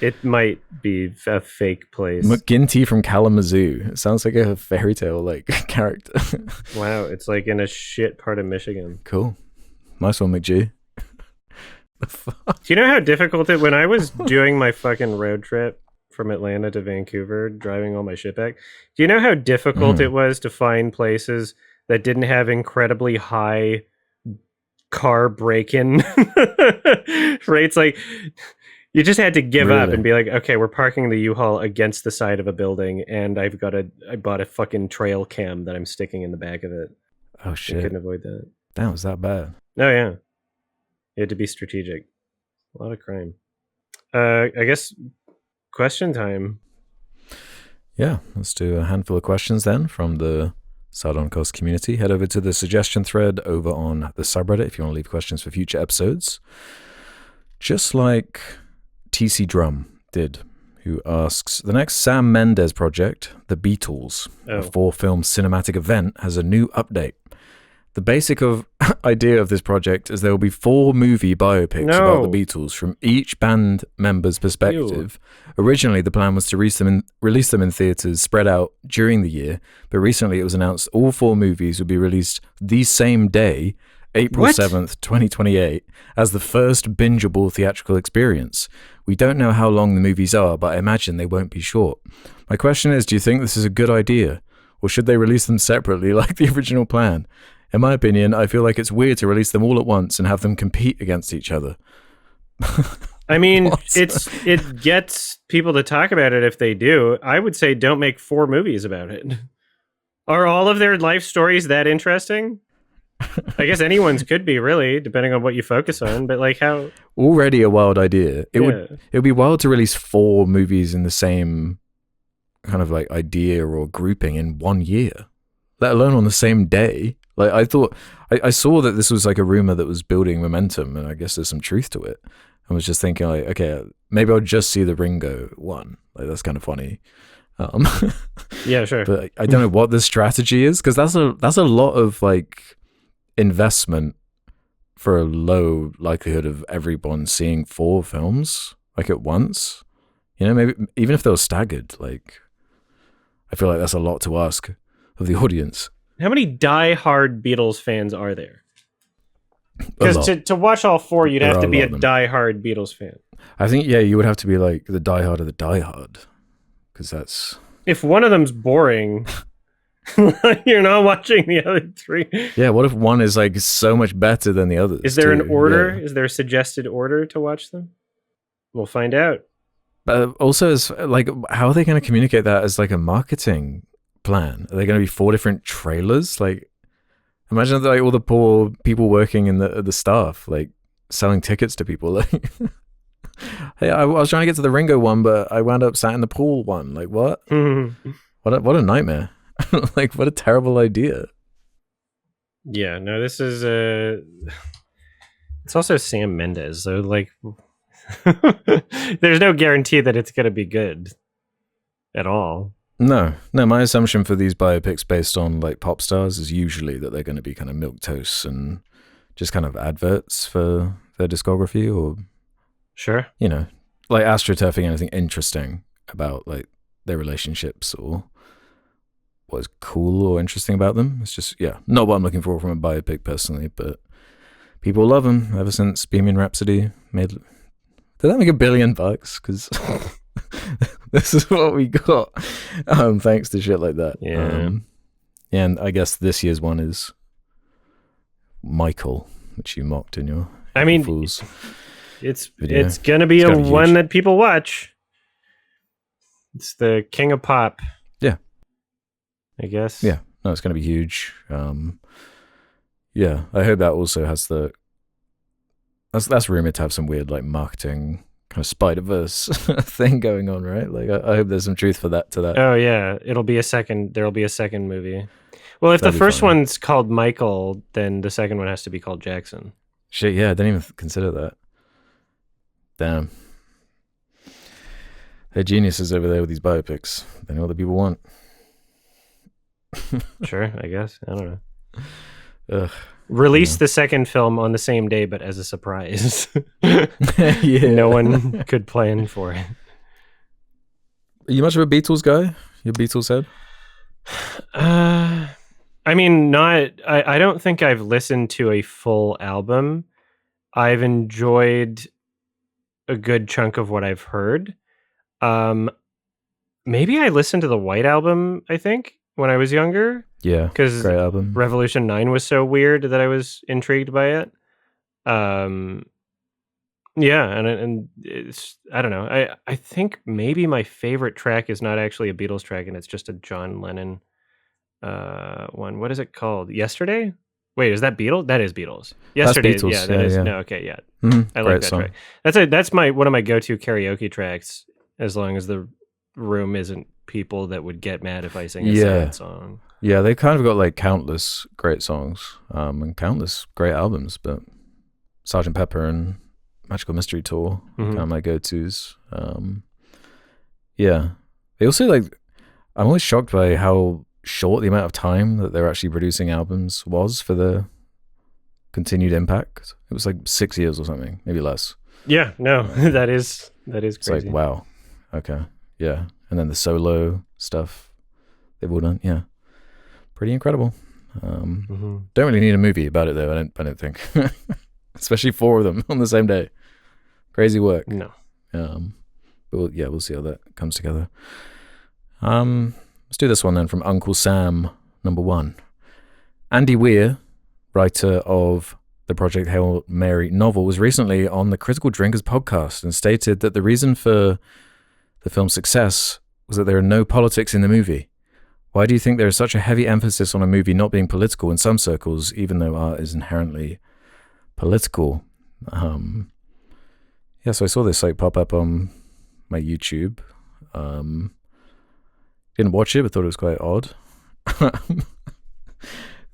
It might be a fake place. McGinty from Kalamazoo. It sounds like a fairy tale like character. Wow, it's like in a shit part of Michigan. Cool. Nice one, McG. Do you know how difficult when I was doing my fucking road trip from Atlanta to Vancouver, driving all my shit back, do you know how difficult it was to find places that didn't have incredibly high car break-in rates? Like, you just had to give up and be like, okay, we're parking the U-Haul against the side of a building, and I bought a fucking trail cam that I'm sticking in the back of it. Oh shit! I couldn't avoid that. Damn, was that bad? Oh yeah, you had to be strategic. A lot of crime. I guess question time. Yeah, let's do a handful of questions then from the Sardonicast community. Head over to the suggestion thread over on the subreddit if you want to leave questions for future episodes. Just like TC Drum did, who asks, the next Sam Mendes project, The Beatles, a 4-film cinematic event, has a new update. The basic idea of this project is there will be 4 movie biopics about the Beatles from each band member's perspective. Ew. Originally, the plan was to release them in theaters spread out during the year, but recently it was announced all 4 movies would be released the same day, April 7th, 2028, as the first bingeable theatrical experience. We don't know how long the movies are, but I imagine they won't be short. My question is, do you think this is a good idea? Or should they release them separately like the original plan? In my opinion, I feel like it's weird to release them all at once and have them compete against each other. I mean, it gets people to talk about it if they do. I would say don't make 4 movies about it. Are all of their life stories that interesting? I guess anyone's could be, really, depending on what you focus on. But like, how already a wild idea. It would be wild to release 4 movies in the same kind of like idea or grouping in 1 year, let alone on the same day. Like, I thought, I saw that this was like a rumor that was building momentum, and I guess there's some truth to it. I was just thinking, like, okay, maybe I'll just see the Ringo one. Like, that's kind of funny. Yeah, sure. But I don't know what the strategy is, because that's a lot of like investment for a low likelihood of everyone seeing 4 films like at once. You know, maybe even if they were staggered, like, I feel like that's a lot to ask of the audience. How many die-hard Beatles fans are there? Because to watch all 4, you'd have to be a die-hard Beatles fan. I think, yeah, you would have to be like the die-hard of the die-hard. Because that's... If one of them's boring, you're not watching the other 3. Yeah, what if one is like so much better than the others? Is there an order? Yeah. Is there a suggested order to watch them? We'll find out. But also, it's like, how are they going to communicate that as like a marketing plan? Are they going to be 4 different trailers? Like, imagine like all the poor people working in the staff, like selling tickets to people. Like, hey, I was trying to get to the Ringo one, but I wound up sat in the pool one. Like, what? What a nightmare! Like, what a terrible idea. Yeah, no, this is it's also Sam Mendes, so like, there's no guarantee that it's gonna be good at all. No, my assumption for these biopics based on like pop stars is usually that they're going to be kind of milquetoast and just kind of adverts for their discography, or sure, you know, like astroturfing anything interesting about like their relationships or what is cool or interesting about them. It's just, yeah, not what I'm looking for from a biopic personally, but people love them ever since Bohemian Rhapsody made. Did that make $1 billion? Because this is what we got, thanks to shit like that. Yeah. And I guess this year's one is Michael, which you mocked in your Fools. It's gonna be a one that people watch. It's the king of pop. Yeah, I guess. Yeah, no, it's gonna be huge. Yeah, I hope that also has that's rumored to have some weird like marketing kind of Spider-Verse thing going on, right? Like, I hope there's some truth to that. Oh yeah, there'll be a second movie. Well, if the first one's called Michael, then the second one has to be called Jackson. Shit, yeah, I didn't even consider that. Damn. They're geniuses over there with these biopics. They know what the people want. Sure, I guess. I don't know. Ugh. Release the second film on the same day, but as a surprise. Yeah. No one could plan for it. Are you much of a Beatles guy? You a Beatles head? I mean, I don't think I've listened to a full album. I've enjoyed a good chunk of what I've heard. Maybe I listened to the White Album, I think, when I was younger. Yeah, because great album. Revolution 9 was so weird that I was intrigued by it. Yeah, and it's, I don't know. I think maybe my favorite track is not actually a Beatles track, and it's just a John Lennon one. What is it called? Yesterday? Wait, is that Beatles? That is Beatles. Yesterday, Beatles. Yeah, that is. Yeah. No, okay, yeah. Mm-hmm. I like that song. Track. That's one of my go-to karaoke tracks, as long as the room isn't people that would get mad if I sing a sad song. Yeah, they kind of got like countless great songs and countless great albums, but Sgt. Pepper and Magical Mystery Tour, kind of my go-tos. Yeah. They also like, I'm always shocked by how short the amount of time that they're actually producing albums was for the continued impact. It was like 6 years or something, maybe less. Yeah, no, that is crazy. It's like, wow. Okay. Yeah. And then the solo stuff they've all done. Yeah. Pretty incredible. Don't really need a movie about it though. I don't think, especially 4 of them on the same day. Crazy work. No. But we'll see how that comes together. Let's do this one then from Uncle Sam, number 1. Andy Weir, writer of the Project Hail Mary novel, was recently on the Critical Drinkers podcast and stated that the reason for the film's success was that there are no politics in the movie. Why do you think there is such a heavy emphasis on a movie not being political in some circles, even though art is inherently political? Yeah, so I saw this pop up on my YouTube. Didn't watch it, but thought it was quite odd.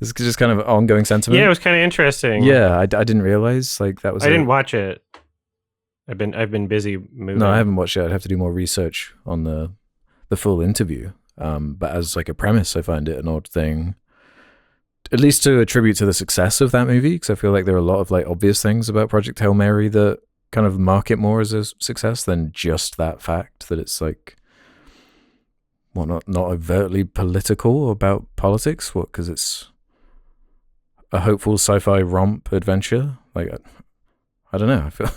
This is just kind of ongoing sentiment. Yeah, it was kind of interesting. Yeah, I didn't realize that was. I didn't watch it. I've been busy moving. No, I haven't watched it. I'd have to do more research on the full interview. But as a premise, I find it an odd thing, at least to attribute to the success of that movie, because I feel like there are a lot of obvious things about Project Hail Mary that kind of mark it more as a success than just that fact that it's not overtly political or about politics. What? Because it's a hopeful sci-fi romp adventure. I don't know. I feel.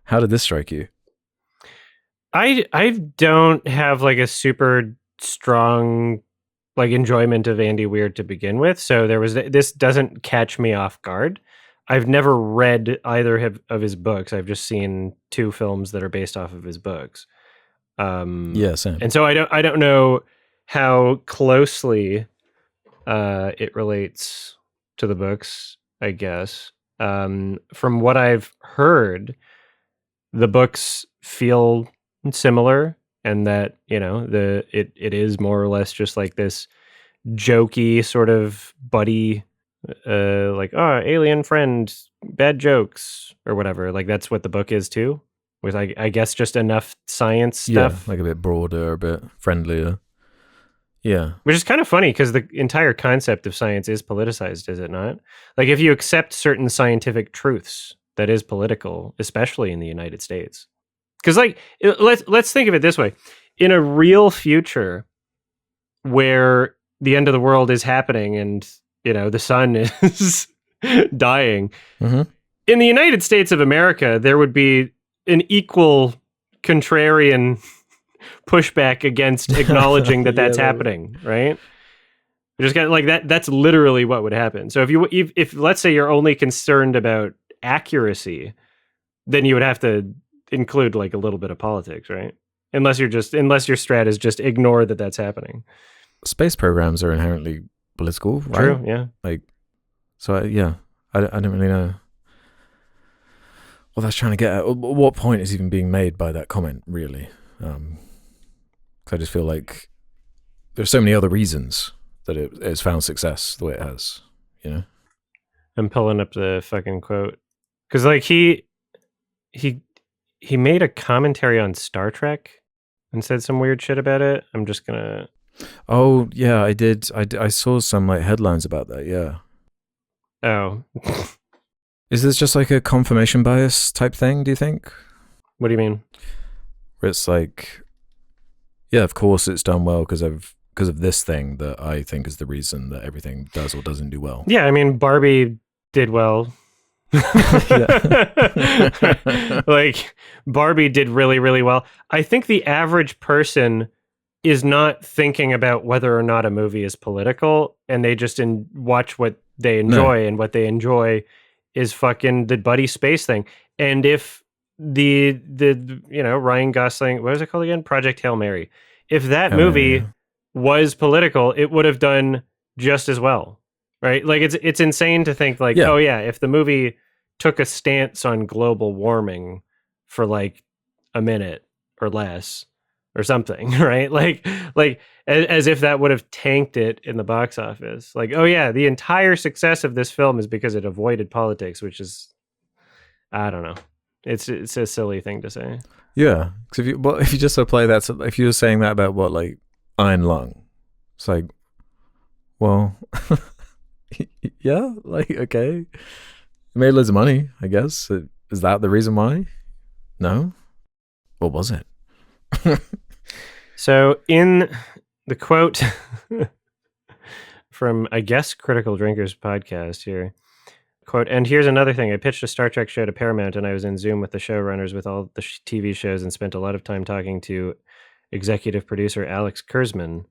How did this strike you? I don't have a super strong enjoyment of Andy Weir to begin with, so this doesn't catch me off guard. I've never read either of his books. I've just seen 2 films that are based off of his books. Yeah, same. And so I don't know how closely it relates to the books, I guess. From what I've heard, the books feel similar, and that it is more or less just this jokey sort of buddy, alien friend, bad jokes or whatever. That's what the book is too, with I guess just enough science stuff. Yeah, a bit broader, a bit friendlier. Yeah, which is kind of funny because the entire concept of science is politicized, is it not? If you accept certain scientific truths, that is political, especially in the United States. Because let's think of it this way: in a real future where the end of the world is happening and the sun is dying, mm-hmm. in the United States of America, there would be an equal contrarian pushback against acknowledging that that's happening, right? Just kind of that. That's literally what would happen. So if let's say you're only concerned about accuracy, then you would have to include a little bit of politics, right? Unless your strat is just ignore that that's happening. Space programs are inherently political, right? True, yeah. I don't really know what that's trying to get at. What point is even being made by that comment, really? I just feel like there's so many other reasons that it's found success the way it has, I'm pulling up the fucking quote. Because he made a commentary on Star Trek and said some weird shit about it. I'm just gonna... Oh, yeah, I did. I saw some headlines about that, yeah. Oh. Is this just a confirmation bias type thing, do you think? What do you mean? Where it's yeah, of course it's done well because of this thing that I think is the reason that everything does or doesn't do well. Yeah, I mean, Barbie did well. Barbie did really, really well. I think the average person is not thinking about whether or not a movie is political, and they just watch what they enjoy, and what they enjoy is fucking the buddy space thing. And if the Ryan Gosling, what was it called again? Project Hail Mary. If that movie was political, it would have done just as well, right? It's insane to think oh yeah, if the movie took a stance on global warming for a minute or less or something, right? As if that would have tanked it in the box office. Oh yeah, the entire success of this film is because it avoided politics, which is, I don't know. It's a silly thing to say. Yeah, because if you just apply that, if you were saying that about Iron Lung, it's well, yeah, okay, it made loads of money, I guess. Is that the reason why? No, what was it? So in the quote from, I guess, Critical Drinkers podcast here, quote, and here's another thing. I pitched a Star Trek show to Paramount, and I was in Zoom with the showrunners with all the TV shows and spent a lot of time talking to executive producer Alex Kurzman.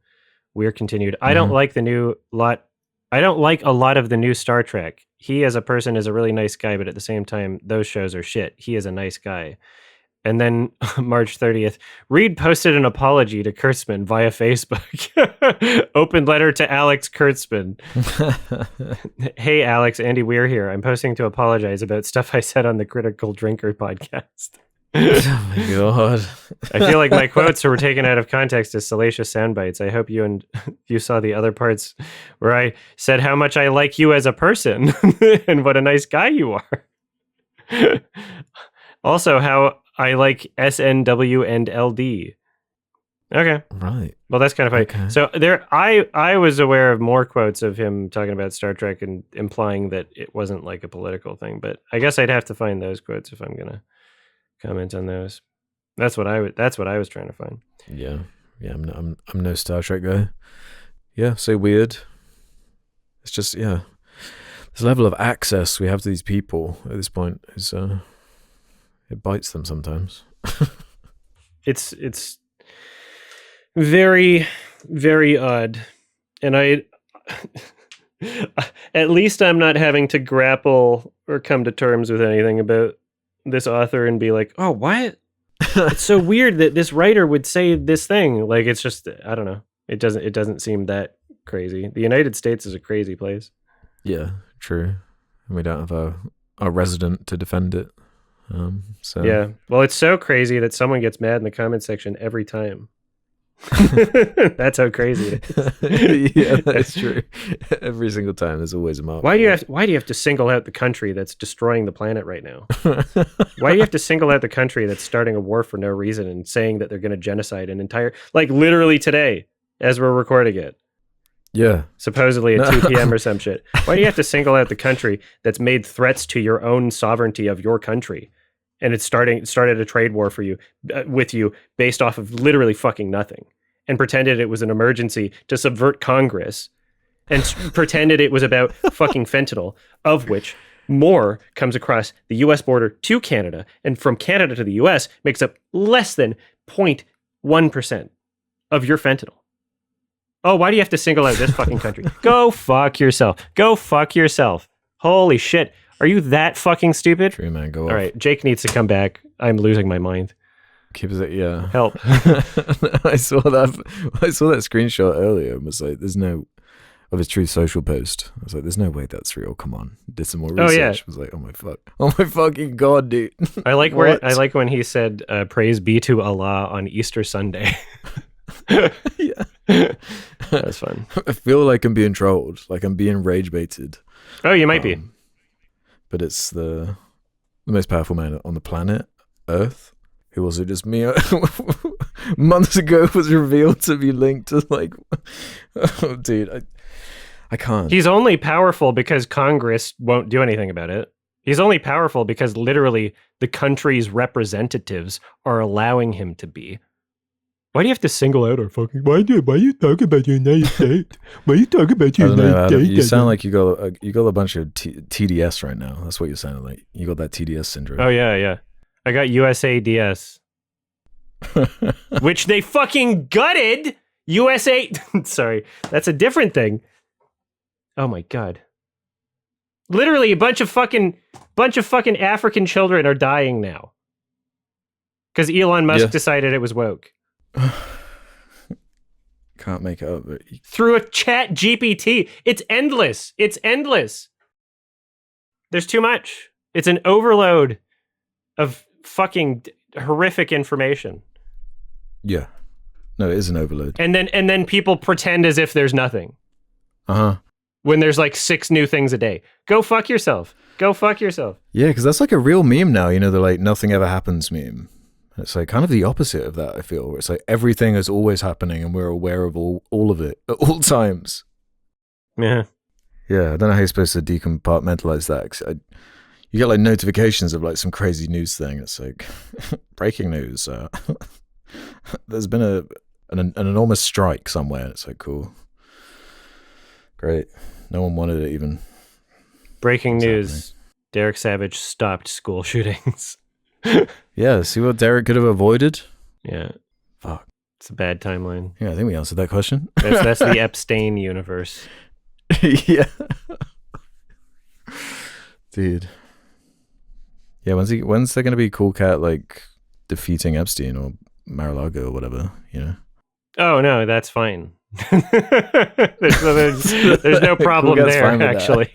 Weir continued, I don't like a lot of the new Star Trek. He as a person is a really nice guy, but at the same time, those shows are shit. He is a nice guy. And then March 30th, Reed posted an apology to Kurtzman via Facebook. Open letter to Alex Kurtzman. Hey, Alex, Andy Weir here. I'm posting to apologize about stuff I said on the Critical Drinker podcast. Oh my god! I feel like my quotes were taken out of context as salacious sound bites. I hope you saw the other parts where I said how much I like you as a person and what a nice guy you are. Also, how I like SNW and LD. Okay. Right. Well, that's kind of funny. Okay. So I was aware of more quotes of him talking about Star Trek and implying that it wasn't like a political thing, but I guess I'd have to find those quotes if I'm gonna comment on those. That's what I was trying to find. Yeah. I'm no Star Trek guy. Yeah. So weird. It's just this level of access we have to these people at this point is it bites them sometimes. It's very, very odd. And I at least I'm not having to grapple or come to terms with anything about this author and be like, oh, what? It's so weird that this writer would say this thing. Like, it's just, I don't know. It doesn't seem that crazy. The United States is a crazy place. Yeah, true. And we don't have a resident to defend it. So yeah, well, it's so crazy that someone gets mad in the comment section every time. That's how crazy it is. Yeah, that's true. Every single time, there's always a mark. Why do you have to single out the country that's destroying the planet right now? Why do you have to single out the country that's starting a war for no reason and saying that they're going to genocide an entire, like literally today as we're recording it? Yeah. Supposedly at 2 p.m. or some shit. Why do you have to single out the country that's made threats to your own sovereignty of your country? And it started a trade war for you, with you, based off of literally fucking nothing, and pretended it was an emergency to subvert Congress, and pretended it was about fucking fentanyl, of which more comes across the U.S. border to Canada, and from Canada to the U.S. makes up less than 0.1% of your fentanyl. Oh, why do you have to single out this fucking country? Go fuck yourself. Go fuck yourself. Holy shit. Are you that fucking stupid? True, man. Go off. All right, Jake needs to come back. I'm losing my mind. Keep it, yeah. Help. I saw that screenshot earlier and was like, there's no, of his Truth Social post. I was like, there's no way that's real. Come on. Did some more research. Oh, yeah. I was like, oh my fucking God, dude. I like when he said, praise be to Allah on Easter Sunday. Yeah. That's fun. I feel like I'm being trolled. Like I'm being rage baited. Oh, you might be. But it's the most powerful man on the planet, Earth, who also just months ago was revealed to be linked to like, oh, dude, I can't. He's only powerful because Congress won't do anything about it. He's only powerful because literally the country's representatives are allowing him to be. Why do you have to single out our fucking? Why you talk about the United States? Why you talk about the United States? You sound like you got a bunch of TDS right now. That's what you sounded like. You got that TDS syndrome. Oh yeah. I got USADS, which they fucking gutted. USA. Sorry, that's a different thing. Oh my God. Literally, a bunch of fucking African children are dying now because Elon Musk decided it was woke. Can't make it up. Through a chat GPT. It's endless. There's too much. It's an overload of fucking horrific information. Yeah. No, it is an overload. And then people pretend as if there's nothing. Uh-huh. When there's like 6 new things a day. Go fuck yourself. Yeah, because that's like a real meme now. You know, the like nothing ever happens meme. It's like kind of the opposite of that, I feel. Where it's like everything is always happening and we're aware of all of it at all times. Yeah. Yeah, I don't know how you're supposed to decompartmentalize that. 'Cause you get like notifications of like some crazy news thing. It's like, breaking news. There's been an enormous strike somewhere. It's like, cool. Great. No one wanted it even. Breaking news. Derek Savage stopped school shootings. Yeah, see what Derek could have avoided? Yeah. Fuck. It's a bad timeline. Yeah, I think we answered that question. That's the Epstein universe. Yeah. Dude. Yeah, when's there gonna be Cool Cat like defeating Epstein or Mar-a-Lago or whatever, you know. Oh no, that's fine. there's no problem there, actually.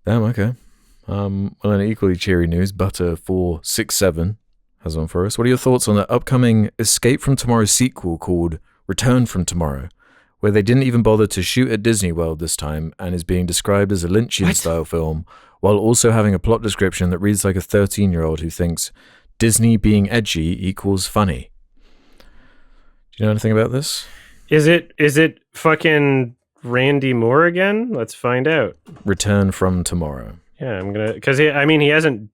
Damn, okay. Well, in equally cheery news, Butter467 has one for us. What are your thoughts on the upcoming Escape from Tomorrow sequel called Return from Tomorrow, where they didn't even bother to shoot at Disney World this time and is being described as a Lynchian-style film, while also having a plot description that reads like a 13-year-old who thinks Disney being edgy equals funny? Do you know anything about this? Is it fucking Randy Moore again? Let's find out. Return from Tomorrow. Yeah, I'm gonna, because he hasn't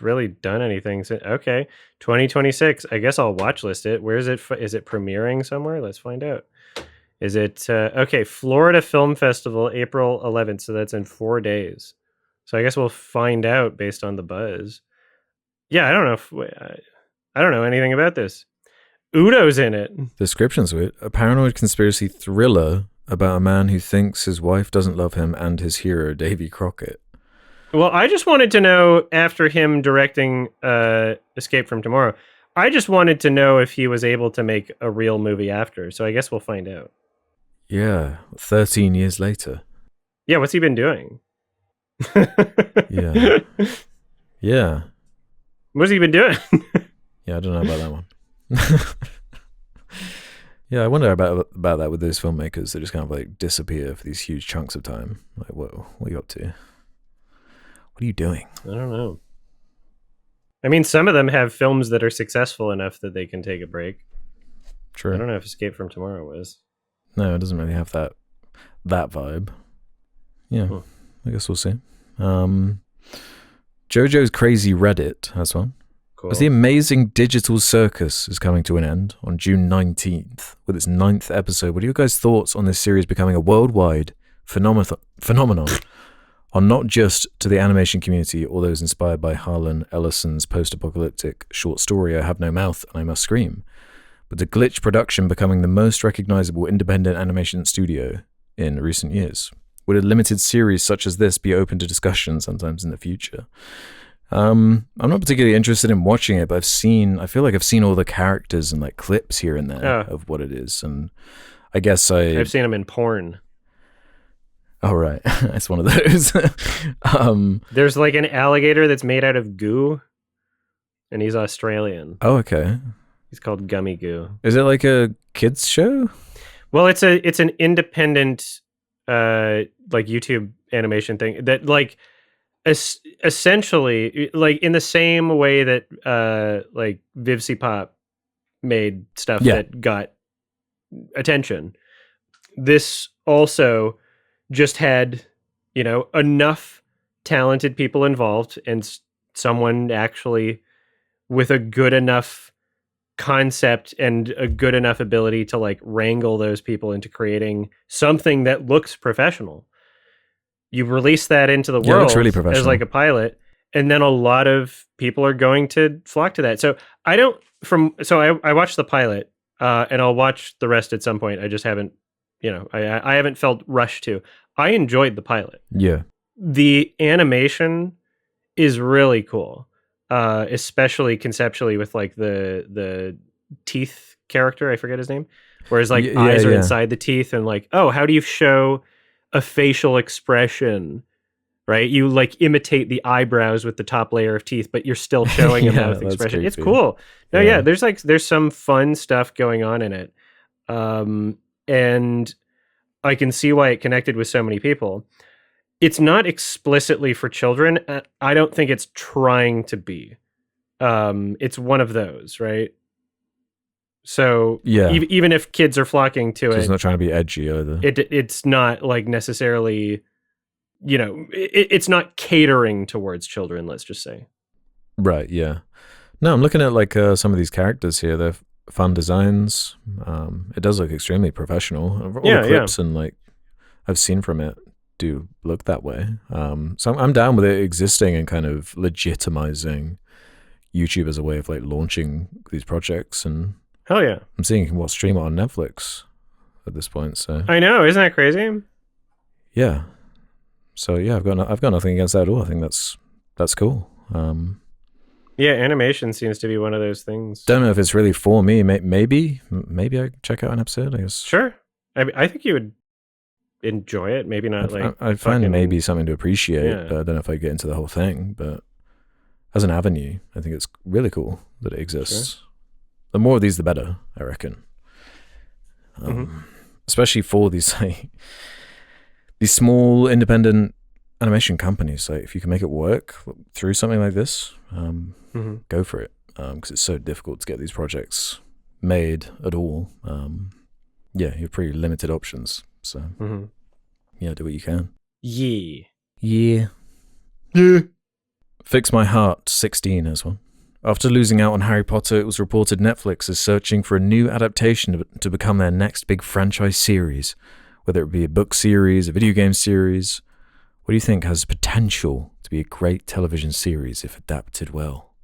really done anything since. Okay, 2026. I guess I'll watch list it. Where is it? Is it premiering somewhere? Let's find out. Is it okay? Florida Film Festival, April 11th. So that's in 4 days. So I guess we'll find out based on the buzz. Yeah, I don't know. I don't know anything about this. Udo's in it. The description's weird. A paranoid conspiracy thriller about a man who thinks his wife doesn't love him and his hero, Davy Crockett. Well, I just wanted to know, after him directing Escape from Tomorrow, I just wanted to know if he was able to make a real movie after. So I guess we'll find out. Yeah, 13 years later. Yeah, what's he been doing? Yeah. Yeah. What's he been doing? Yeah, I don't know about that one. Yeah, I wonder about that with those filmmakers. They just kind of like disappear for these huge chunks of time. Like, whoa, what are you up to? What are you doing? I don't know. I mean, some of them have films that are successful enough that they can take a break. True. I don't know if Escape from Tomorrow was. No, it doesn't really have that vibe. Yeah, I guess we'll see. JoJo's Crazy Reddit has one. Cool. As the amazing Digital Circus is coming to an end on June 19th with its 9th episode, what are your guys' thoughts on this series becoming a worldwide phenomenon? On not just to the animation community or those inspired by Harlan Ellison's post-apocalyptic short story, I Have No Mouth and I Must Scream, but to Glitch Production becoming the most recognizable independent animation studio in recent years? Would a limited series such as this be open to discussion sometimes in the future? I'm not particularly interested in watching it, but I feel like I've seen all the characters and like clips here and there of what it is, and I guess I've seen them in porn. Oh, right. It's one of those. There's like an alligator that's made out of goo, and he's Australian. Oh, okay. He's called Gummy Goo. Is it like a kids show? Well, it's an independent like YouTube animation thing that like essentially like in the same way that like Vivsi Pop made stuff that got attention. This also just had, enough talented people involved and someone actually with a good enough concept and a good enough ability to like wrangle those people into creating something that looks professional. You release that into the world, it looks really professional, as like a pilot, and then a lot of people are going to flock to that. So I watched the pilot and I'll watch the rest at some point. I just haven't, I haven't felt rushed to. I enjoyed the pilot. Yeah. The animation is really cool, especially conceptually with like the teeth character. I forget his name. Whereas like eyes are inside the teeth, and like, oh, how do you show a facial expression? Right? You like imitate the eyebrows with the top layer of teeth, but you're still showing a mouth expression. Creepy. It's cool. No, there's some fun stuff going on in it. And I can see why it connected with so many people. It's not explicitly for children. I don't think it's trying to be. It's one of those, right? So even if kids are flocking to it, it's not trying to be edgy either. It's not like necessarily, it's not catering towards children. Let's just say. Right. Yeah. No, I'm looking at like some of these characters here. They're fun designs. It does look extremely professional. All the clips and like I've seen from it do look that way. So I'm down with it existing and kind of legitimizing YouTube as a way of like launching these projects. And hell yeah, I'm seeing you can stream it on Netflix at this point. So I know, isn't that crazy? Yeah. So yeah, I've got nothing against that at all. I think that's cool. Yeah, animation seems to be one of those things. Don't know if it's really for me. Maybe I check out an episode, I guess. Sure. I think you would enjoy it. Maybe not I find maybe something to appreciate, but I don't know if I get into the whole thing. But as an avenue, I think it's really cool that it exists. Sure. The more of these, the better, I reckon. Especially for these these small independent animation companies. Like if you can make it work through something like this, go for it. Because it's so difficult to get these projects made at all. You have pretty limited options. So do what you can. Yeah. Fix My Heart 16 as well. After losing out on Harry Potter, it was reported Netflix is searching for a new adaptation to become their next big franchise series, whether it be a book series, a video game series. What do you think has potential to be a great television series if adapted well?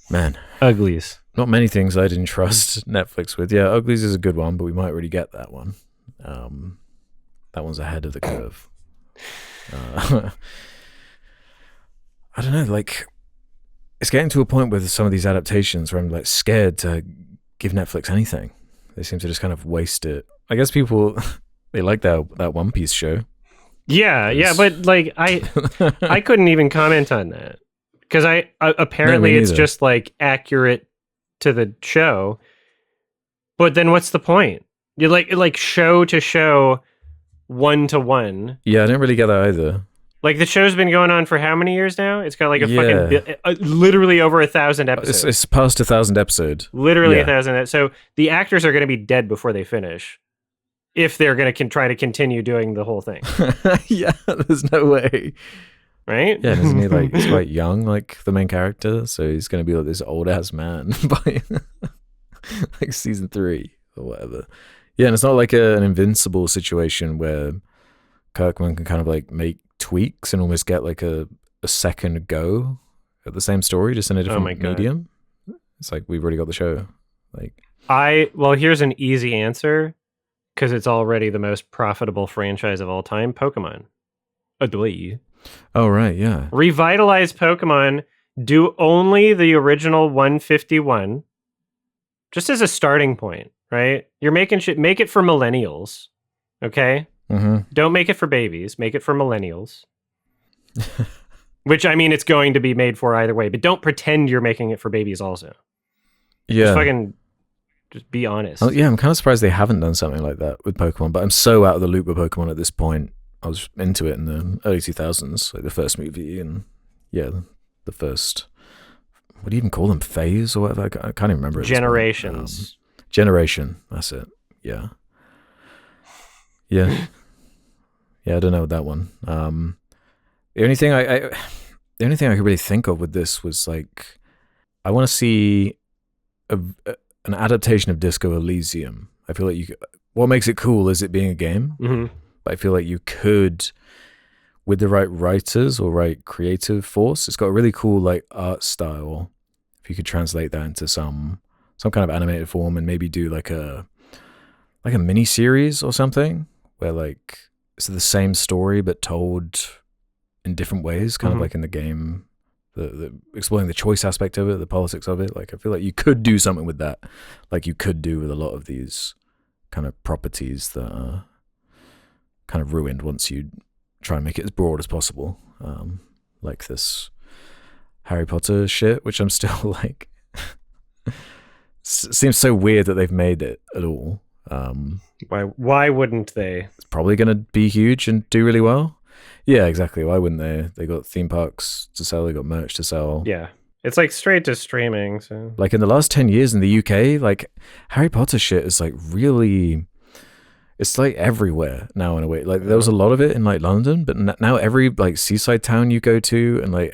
Man. Uglies. Not many things I didn't trust Netflix with. Yeah, Uglies is a good one, but we might already get that one. That one's ahead of the curve. I don't know, like... It's getting to a point with some of these adaptations where I'm like scared to give Netflix anything. They seem to just kind of waste it. I guess people they like that One Piece show. Yeah, but like I couldn't even comment on that because I apparently it's just like accurate to the show. But then what's the point? You like show to show, 1-to-1. Yeah, I didn't really get that either. Like, the show's been going on for how many years now? It's got like a fucking... literally over 1,000 episodes. It's past 1,000 episodes. Literally 1,000. So the actors are going to be dead before they finish. If they're going to try to continue doing the whole thing. Yeah, there's no way. Right? Yeah, isn't he like... He's quite young, like, the main character. So he's going to be like this old-ass man by... like, season 3 or whatever. Yeah, and it's not like an Invincible situation where Kirkman can kind of like make tweaks and almost get like a second go at the same story, just in a different medium. It's like we've already got the show. Like here's an easy answer because it's already the most profitable franchise of all time. Pokemon. Adoy. Oh right, yeah. Revitalize Pokemon. Do only the original 151, just as a starting point, right? You're making shit. Make it for millennials, okay? Don't make it for babies. Make it for millennials. Which, I mean, it's going to be made for either way, but don't pretend you're making it for babies also. Yeah. Just be honest. Oh, yeah, I'm kind of surprised they haven't done something like that with Pokemon, but I'm so out of the loop with Pokemon at this point. I was into it in the early 2000s, like the first movie and, the first... What do you even call them? Phase or whatever? I can't even remember. Generations. Generation. That's it. Yeah. Yeah. Yeah, I don't know with that one. The only thing I could really think of with this was like, I want to see an adaptation of Disco Elysium. I feel like what makes it cool is it being a game, but I feel like you could, with the right writers or right creative force, it's got a really cool like art style. If you could translate that into some kind of animated form and maybe do like a mini series or something where like it's the same story but told in different ways, kind of like in the game, the exploring the choice aspect of it, the politics of it. Like I feel like you could do something with that, like you could do with a lot of these kind of properties that are kind of ruined once you try and make it as broad as possible, like this Harry Potter shit, which I'm still like seems so weird that they've made it at all. Why wouldn't they? It's probably going to be huge and do really well. Yeah, exactly. Why wouldn't they? They got theme parks to sell, they got merch to sell. Yeah. It's like straight to streaming. So like in the last 10 years in the UK, like Harry Potter shit is like really, it's like everywhere now in a way. Like there was a lot of it in like London, but now every like seaside town you go to and like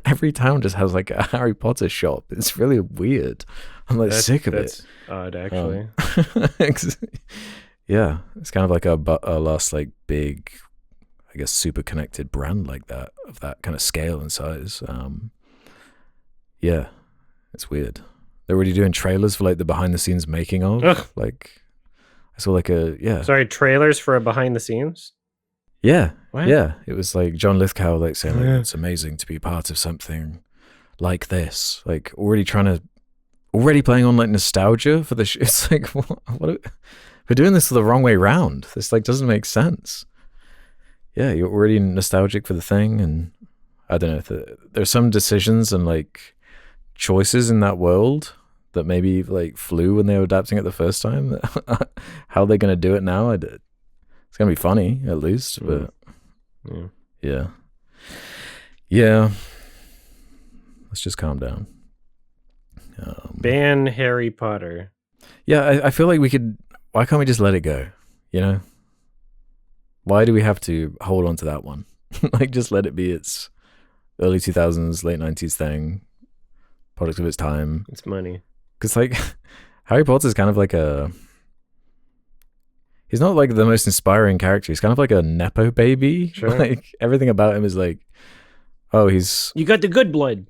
every town just has like a Harry Potter shop. It's really weird. I'm like sick of it. That's odd, actually. Yeah, it's kind of like a last like big, I guess, super connected brand like that, of that kind of scale and size. Yeah, it's weird. They're already doing trailers for like the behind the scenes making of. Ugh. Like I saw like Sorry, trailers for a behind the scenes? Yeah. What? Yeah. It was like John Lithgow like saying like it's amazing to be part of something like this, like already playing on like nostalgia for the it's like what we're doing this the wrong way round. This like doesn't make sense. Yeah, you're already nostalgic for the thing, and I don't know, there's some decisions and like choices in that world that maybe like flew when they were adapting it the first time. How they're gonna do it now, it's gonna be funny at least, but yeah. Let's just calm down. Ban Harry Potter. Yeah, I feel like we could. Why can't we just let it go? You know, why do we have to hold on to that one? Like, just let it be its early 2000s, late 90s thing, product of its time. It's money. Because like Harry Potter's kind of like he's not like the most inspiring character. He's kind of like a nepo baby. Sure. Like everything about him is like, oh, you got the good blood.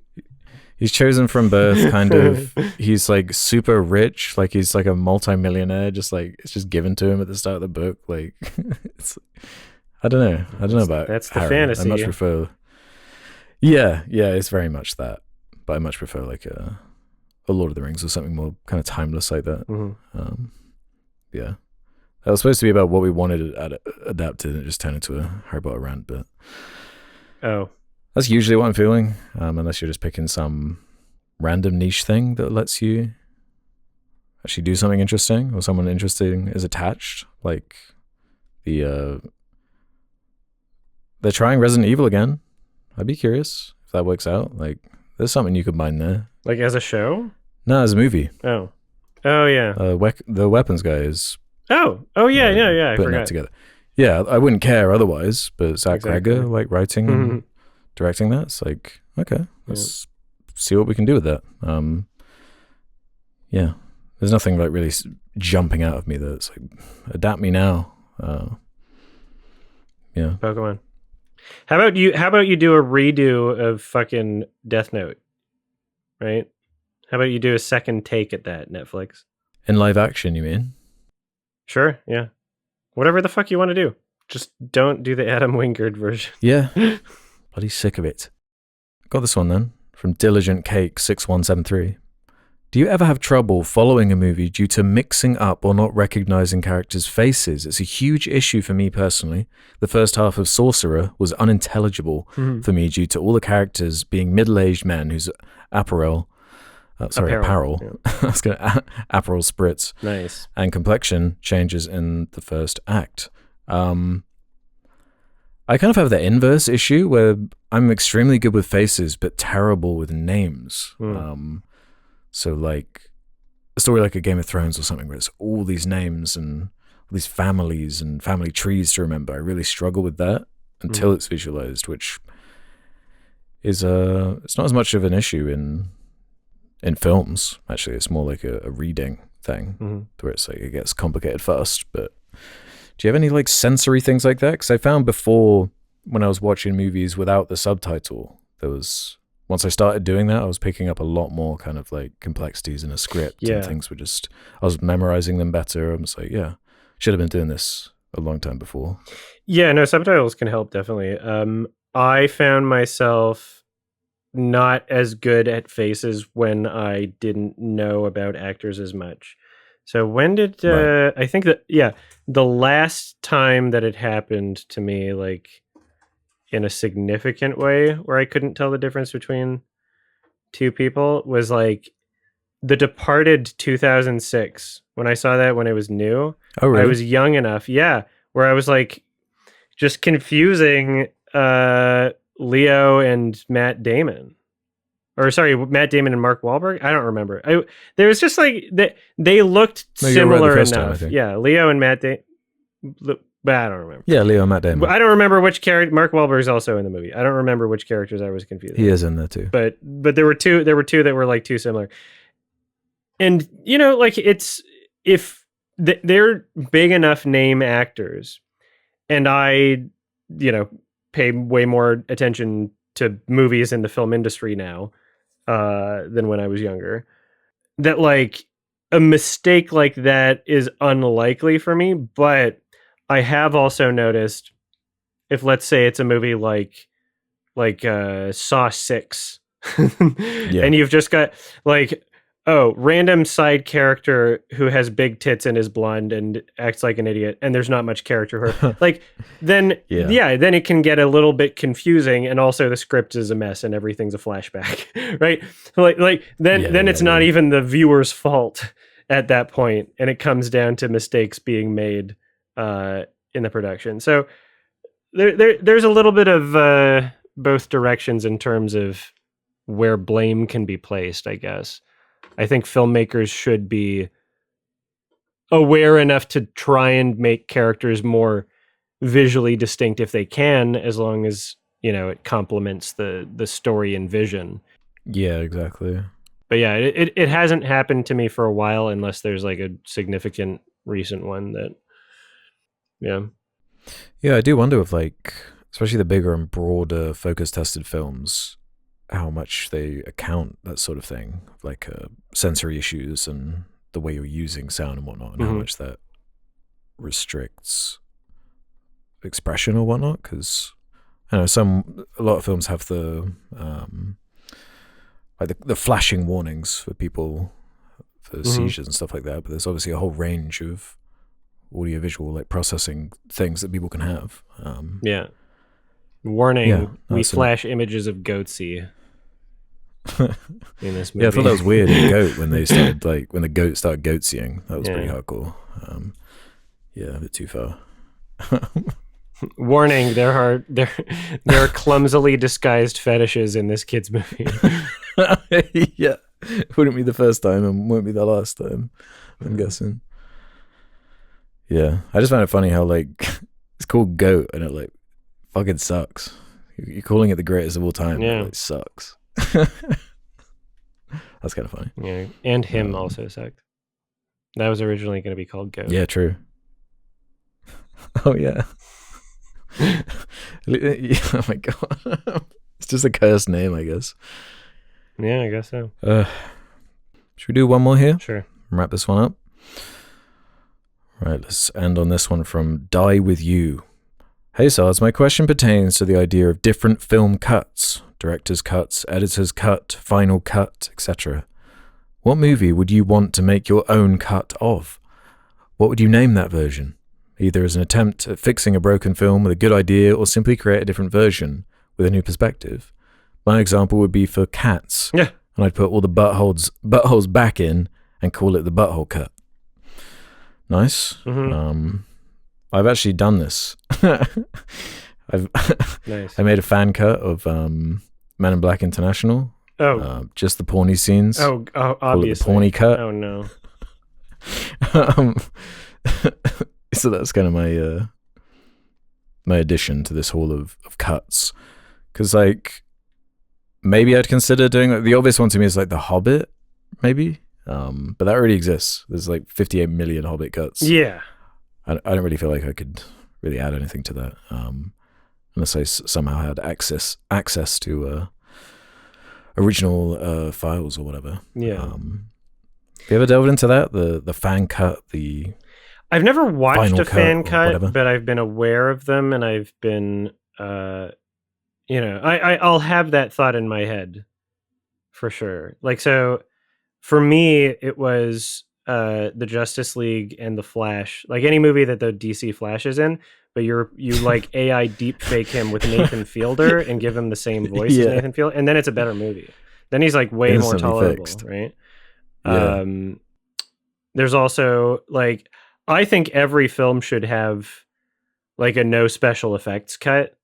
He's chosen from birth, kind of. He's like super rich, like he's like a multi-millionaire. Just like it's just given to him at the start of the book. Like I don't know about that's the Harry. fantasy. I much prefer. Yeah, it's very much that, but I much prefer like a Lord of the Rings or something more kind of timeless like that. Mm-hmm. Yeah, that was supposed to be about what we wanted adapted, and it just turned into a Harry Potter rant. But that's usually what I'm feeling, unless you're just picking some random niche thing that lets you actually do something interesting, or someone interesting is attached. Like they're trying Resident Evil again. I'd be curious if that works out. Like, there's something you could mine there. Like as a show? No, as a movie. Oh yeah. The weapons guy is. Yeah. I putting forgot. that together. Yeah, I wouldn't care otherwise, but Zach Greger like writing and directing that. It's like, okay, let's see what we can do with that. Yeah, there's nothing like really jumping out of me that's like, adapt me now. Yeah, Pokemon. How about you do a redo of fucking Death Note, right? How about you do a second take at that, Netflix? In live action, you mean? Sure, yeah. Whatever the fuck you want to do. Just don't do the Adam Wingard version. Yeah. Bloody sick of it. Got this one then, from Diligent Cake 6173. Do you ever have trouble following a movie due to mixing up or not recognizing characters' faces? It's a huge issue for me personally. The first half of Sorcerer was unintelligible for me due to all the characters being middle-aged men whose apparel. I was going to apparel spritz. Nice. And complexion changes in the first act. I kind of have the inverse issue where I'm extremely good with faces but terrible with names. So like a story like a Game of Thrones or something where it's all these names and all these families and family trees to remember. I really struggle with that until it's visualized, which is it's not as much of an issue in films. Actually, it's more like a reading thing where it's like it gets complicated fast. But do you have any like sensory things like that? Because I found before when I was watching movies without the subtitle, once I started doing that, I was picking up a lot more kind of like complexities in a script and things were just, I was memorizing them better. I was like, yeah, should have been doing this a long time before. Yeah, no, subtitles can help definitely. I found myself not as good at faces when I didn't know about actors as much. So when did I think that the last time that it happened to me, like in a significant way, where I couldn't tell the difference between two people, was like The Departed 2006. When I saw that when it was new, oh, really? I was young enough, where I was like just confusing Leo and Matt Damon. Or sorry, Matt Damon and Mark Wahlberg. I don't remember. There was just like they looked similar enough. Leo and Matt Damon. But I don't remember. Yeah, Leo and Matt Damon. I don't remember which character. Mark Wahlberg is also in the movie. I don't remember which characters I was confused. He is in there too. But there were two. There were two that were like too similar. And you know, like it's if they're big enough name actors, and I, pay way more attention to movies in the film industry now than when I was younger, that like a mistake like that is unlikely for me. But I have also noticed if, let's say, it's a movie like Saw 6 And you've just got like, oh, random side character who has big tits and is blonde and acts like an idiot, and there's not much character for her. Like, then then it can get a little bit confusing, and also the script is a mess and everything's a flashback, right? Then it's not even the viewer's fault at that point, and it comes down to mistakes being made in the production. So there's a little bit of both directions in terms of where blame can be placed, I guess. I think filmmakers should be aware enough to try and make characters more visually distinct if they can, as long as, you know, it complements the story and vision. Yeah, exactly. But yeah, it hasn't happened to me for a while, unless there's like a significant recent one that, Yeah, I do wonder if, like, especially the bigger and broader focus tested films, how much they account that sort of thing, like sensory issues and the way you're using sound and whatnot, and how much that restricts expression or whatnot. Because I know a lot of films have the like the flashing warnings for people for seizures and stuff like that, but there's obviously a whole range of audiovisual like processing things that people can have. Warning: we flash images of goatsy in this movie. Yeah, I thought that was weird in Goat when they started when the goat started goatseeing. That was pretty hardcore. A bit too far. Warning: there are clumsily disguised fetishes in this kid's movie. Yeah, wouldn't be the first time and won't be the last time, I'm guessing. Yeah, I just found it funny how like it's called Goat and it like fucking sucks. You're calling it the greatest of all time. Yeah, it sucks. That's kind of funny. Yeah, and him also sucked. That was originally going to be called Goat. Yeah, true. Oh yeah. Oh my god. It's just a cursed name, I guess. Yeah, I guess so. Should we do one more here? Sure. Wrap this one up. Right, let's end on this one from Die With You. Hey Sards, my question pertains to the idea of different film cuts, director's cuts, editor's cut, final cut, etc. What movie would you want to make your own cut of? What would you name that version? Either as an attempt at fixing a broken film with a good idea, or simply create a different version with a new perspective. My example would be for Cats. Yeah. And I'd put all the buttholes back in and call it the butthole cut. Nice. I've actually done this. Nice. I made a fan cut of Men in Black International. Oh. Just the porny scenes. Oh, obviously. Call it the porny cut. Oh no. So that's kind of my addition to this hall of cuts. Because like maybe I'd consider doing like, the obvious one to me is like The Hobbit, maybe. But that already exists. There's like 58 million Hobbit cuts. Yeah. I don't really feel like I could really add anything to that, unless I somehow had access to original files or whatever. Yeah. Have you ever delved into that? The fan cut, I've never watched a fan cut, whatever. but I've been aware of them, and I've been, I'll have that thought in my head for sure. Like, so for me, it was the Justice League and the Flash, like any movie that the DC Flash is in, but you like AI deep fake him with Nathan Fielder and give him the same voice as Nathan Fielder, and then it's a better movie. Then he's like way more tolerable, right? Yeah. There's also like, I think every film should have like a no special effects cut.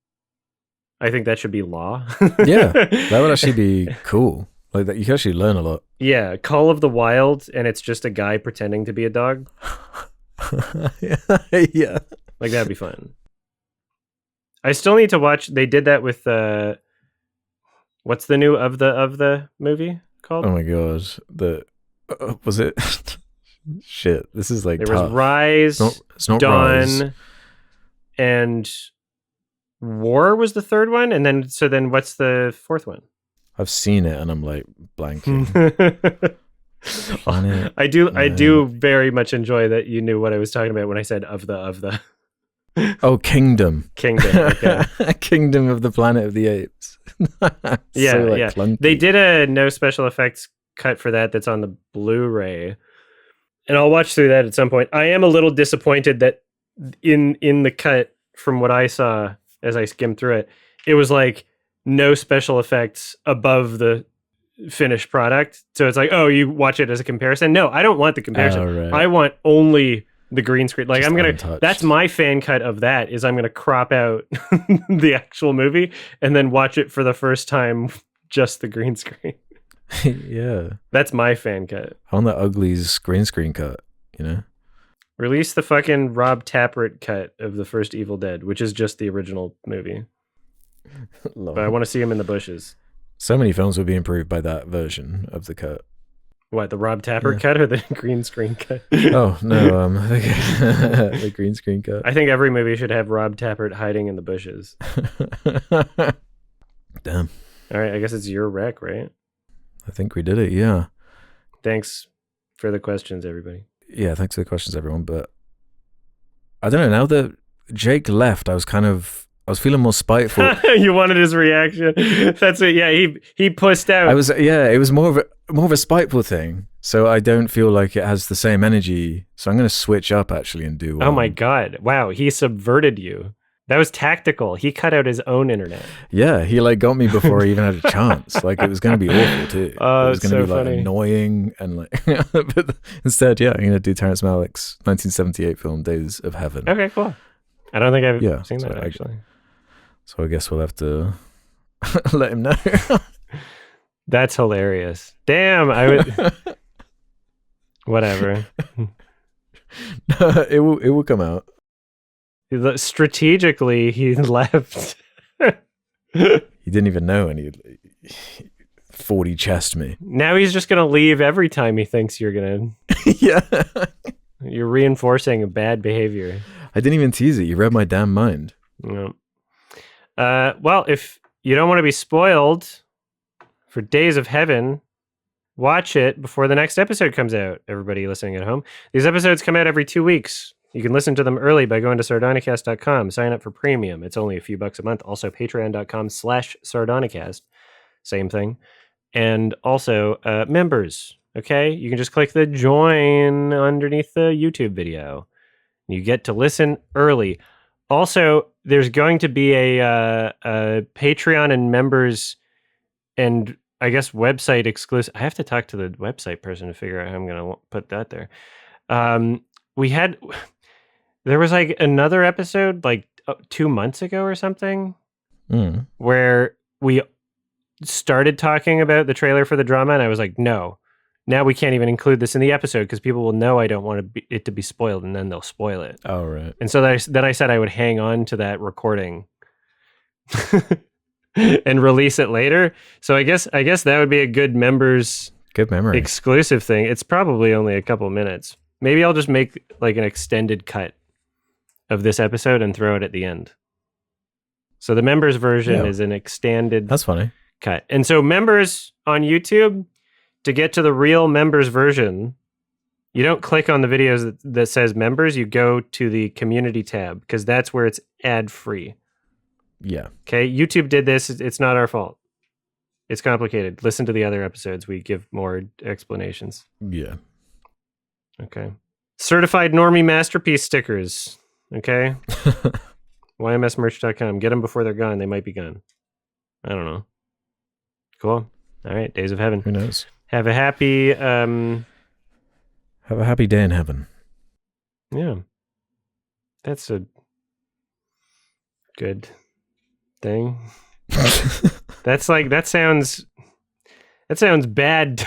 I think that should be law. Yeah, that would actually be cool. Like that, you can actually learn a lot. Yeah, Call of the Wild, and it's just a guy pretending to be a dog. Yeah, like that'd be fun. I still need to watch. They did that with what's the new of the movie called? Oh my god, was it? Shit, this is like there tough. was Rise, it's not Dawn, Rise. And War was the third one, and then what's the fourth one? I've seen it and I'm like blanking. I do very much enjoy that you knew what I was talking about when I said of the. Oh, Kingdom. Okay. Kingdom of the Planet of the Apes. Yeah, So, like, yeah. clunky. They did a no special effects cut for that's on the Blu-ray, and I'll watch through that at some point. I am a little disappointed that in the cut, from what I saw as I skimmed through it, it was like no special effects above the finished product. So it's like, oh, you watch it as a comparison. No, I don't want the comparison. Right. I want only the green screen. Like, Just I'm gonna untouched. that's my fan cut of that, is I'm gonna crop out the actual movie and then watch it for the first time just the green screen. Yeah. That's my fan cut. I want the Uglies green screen cut, you know? Release the fucking Rob Tappert cut of the first Evil Dead, which is just the original movie. But I want to see him in the bushes. So many films would be improved by that version of the cut. What, the Rob Tappert cut or the green screen cut? Oh, no, the green screen cut. I think every movie should have Rob Tappert hiding in the bushes. Damn. All right, I guess it's your rec, right? I think we did it, yeah. Thanks for the questions, everybody. Yeah, thanks for the questions, everyone. But I don't know, now that Jake left, I was feeling more spiteful. You wanted his reaction. That's it. Yeah, he pussed out. It was more of a spiteful thing. So I don't feel like it has the same energy. So I'm going to switch up actually and do Oh my god. Wow, he subverted you. That was tactical. He cut out his own internet. Yeah, he like got me before I even had a chance. Like, it was going to be awful too. It was going to be like annoying and like but instead, yeah, I'm going to do Terrence Malick's 1978 film Days of Heaven. Okay, cool. I don't think I've seen that actually. So I guess we'll have to let him know. That's hilarious. Damn, I would. Whatever. It will come out. Strategically, he left. He didn't even know, and he 40 chest me. Now he's just gonna leave every time he thinks you're gonna. Yeah. You're reinforcing bad behavior. I didn't even tease it. You read my damn mind. No. Well, if you don't want to be spoiled for Days of Heaven, watch it before the next episode comes out, everybody listening at home. These episodes come out every 2 weeks. You can listen to them early by going to sardonicast.com. Sign up for premium. It's only a few bucks a month. Also, patreon.com/sardonicast. Same thing. And also, members, okay? You can just click the join underneath the YouTube video. You get to listen early. Also, there's going to be a Patreon and members and I guess website exclusive. I have to talk to the website person to figure out how I'm going to put that there. There was like another episode like 2 months ago or something where we started talking about the trailer for the drama, and I was like, no, now we can't even include this in the episode because people will know I don't want it to be spoiled, and then they'll spoil it. Oh, right. And so then I said I would hang on to that recording and release it later. So I guess that would be a good members exclusive thing. It's probably only a couple minutes. Maybe I'll just make like an extended cut of this episode and throw it at the end. So the members version is an extended That's funny. cut. And so members on YouTube, to get to the real members version, you don't click on the videos that says members, you go to the community tab because that's where it's ad free. Yeah. Okay. YouTube did this. It's not our fault. It's complicated. Listen to the other episodes. We give more explanations. Yeah. Okay. Certified Normie Masterpiece stickers. Okay. YMSmerch.com. Get them before they're gone. They might be gone. I don't know. Cool. All right. Days of Heaven. Who knows? Have a happy Have a happy day in heaven. Yeah. That's a good thing. That's like that sounds bad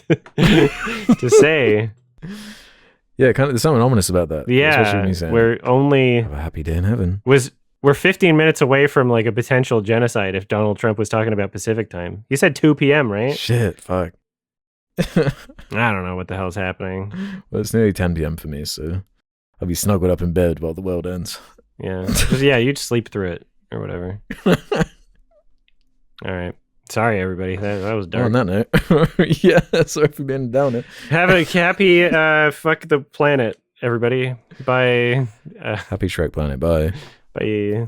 to say. Yeah, kind of. There's something ominous about that. Yeah, especially when you say, we're only have a happy day in heaven. We're 15 minutes away from like a potential genocide if Donald Trump was talking about Pacific time. He said 2 p.m., right? Shit, fuck. I don't know what the hell's happening. Well, it's nearly 10 p.m. for me, so I'll be snuggled up in bed while the world ends. Yeah, yeah, you'd sleep through it or whatever. All right. Sorry, everybody. That was dark. On that note, yeah, sorry for being down it. Have a happy fuck the planet everybody. Bye. Happy Shrek Planet. Bye. Bye.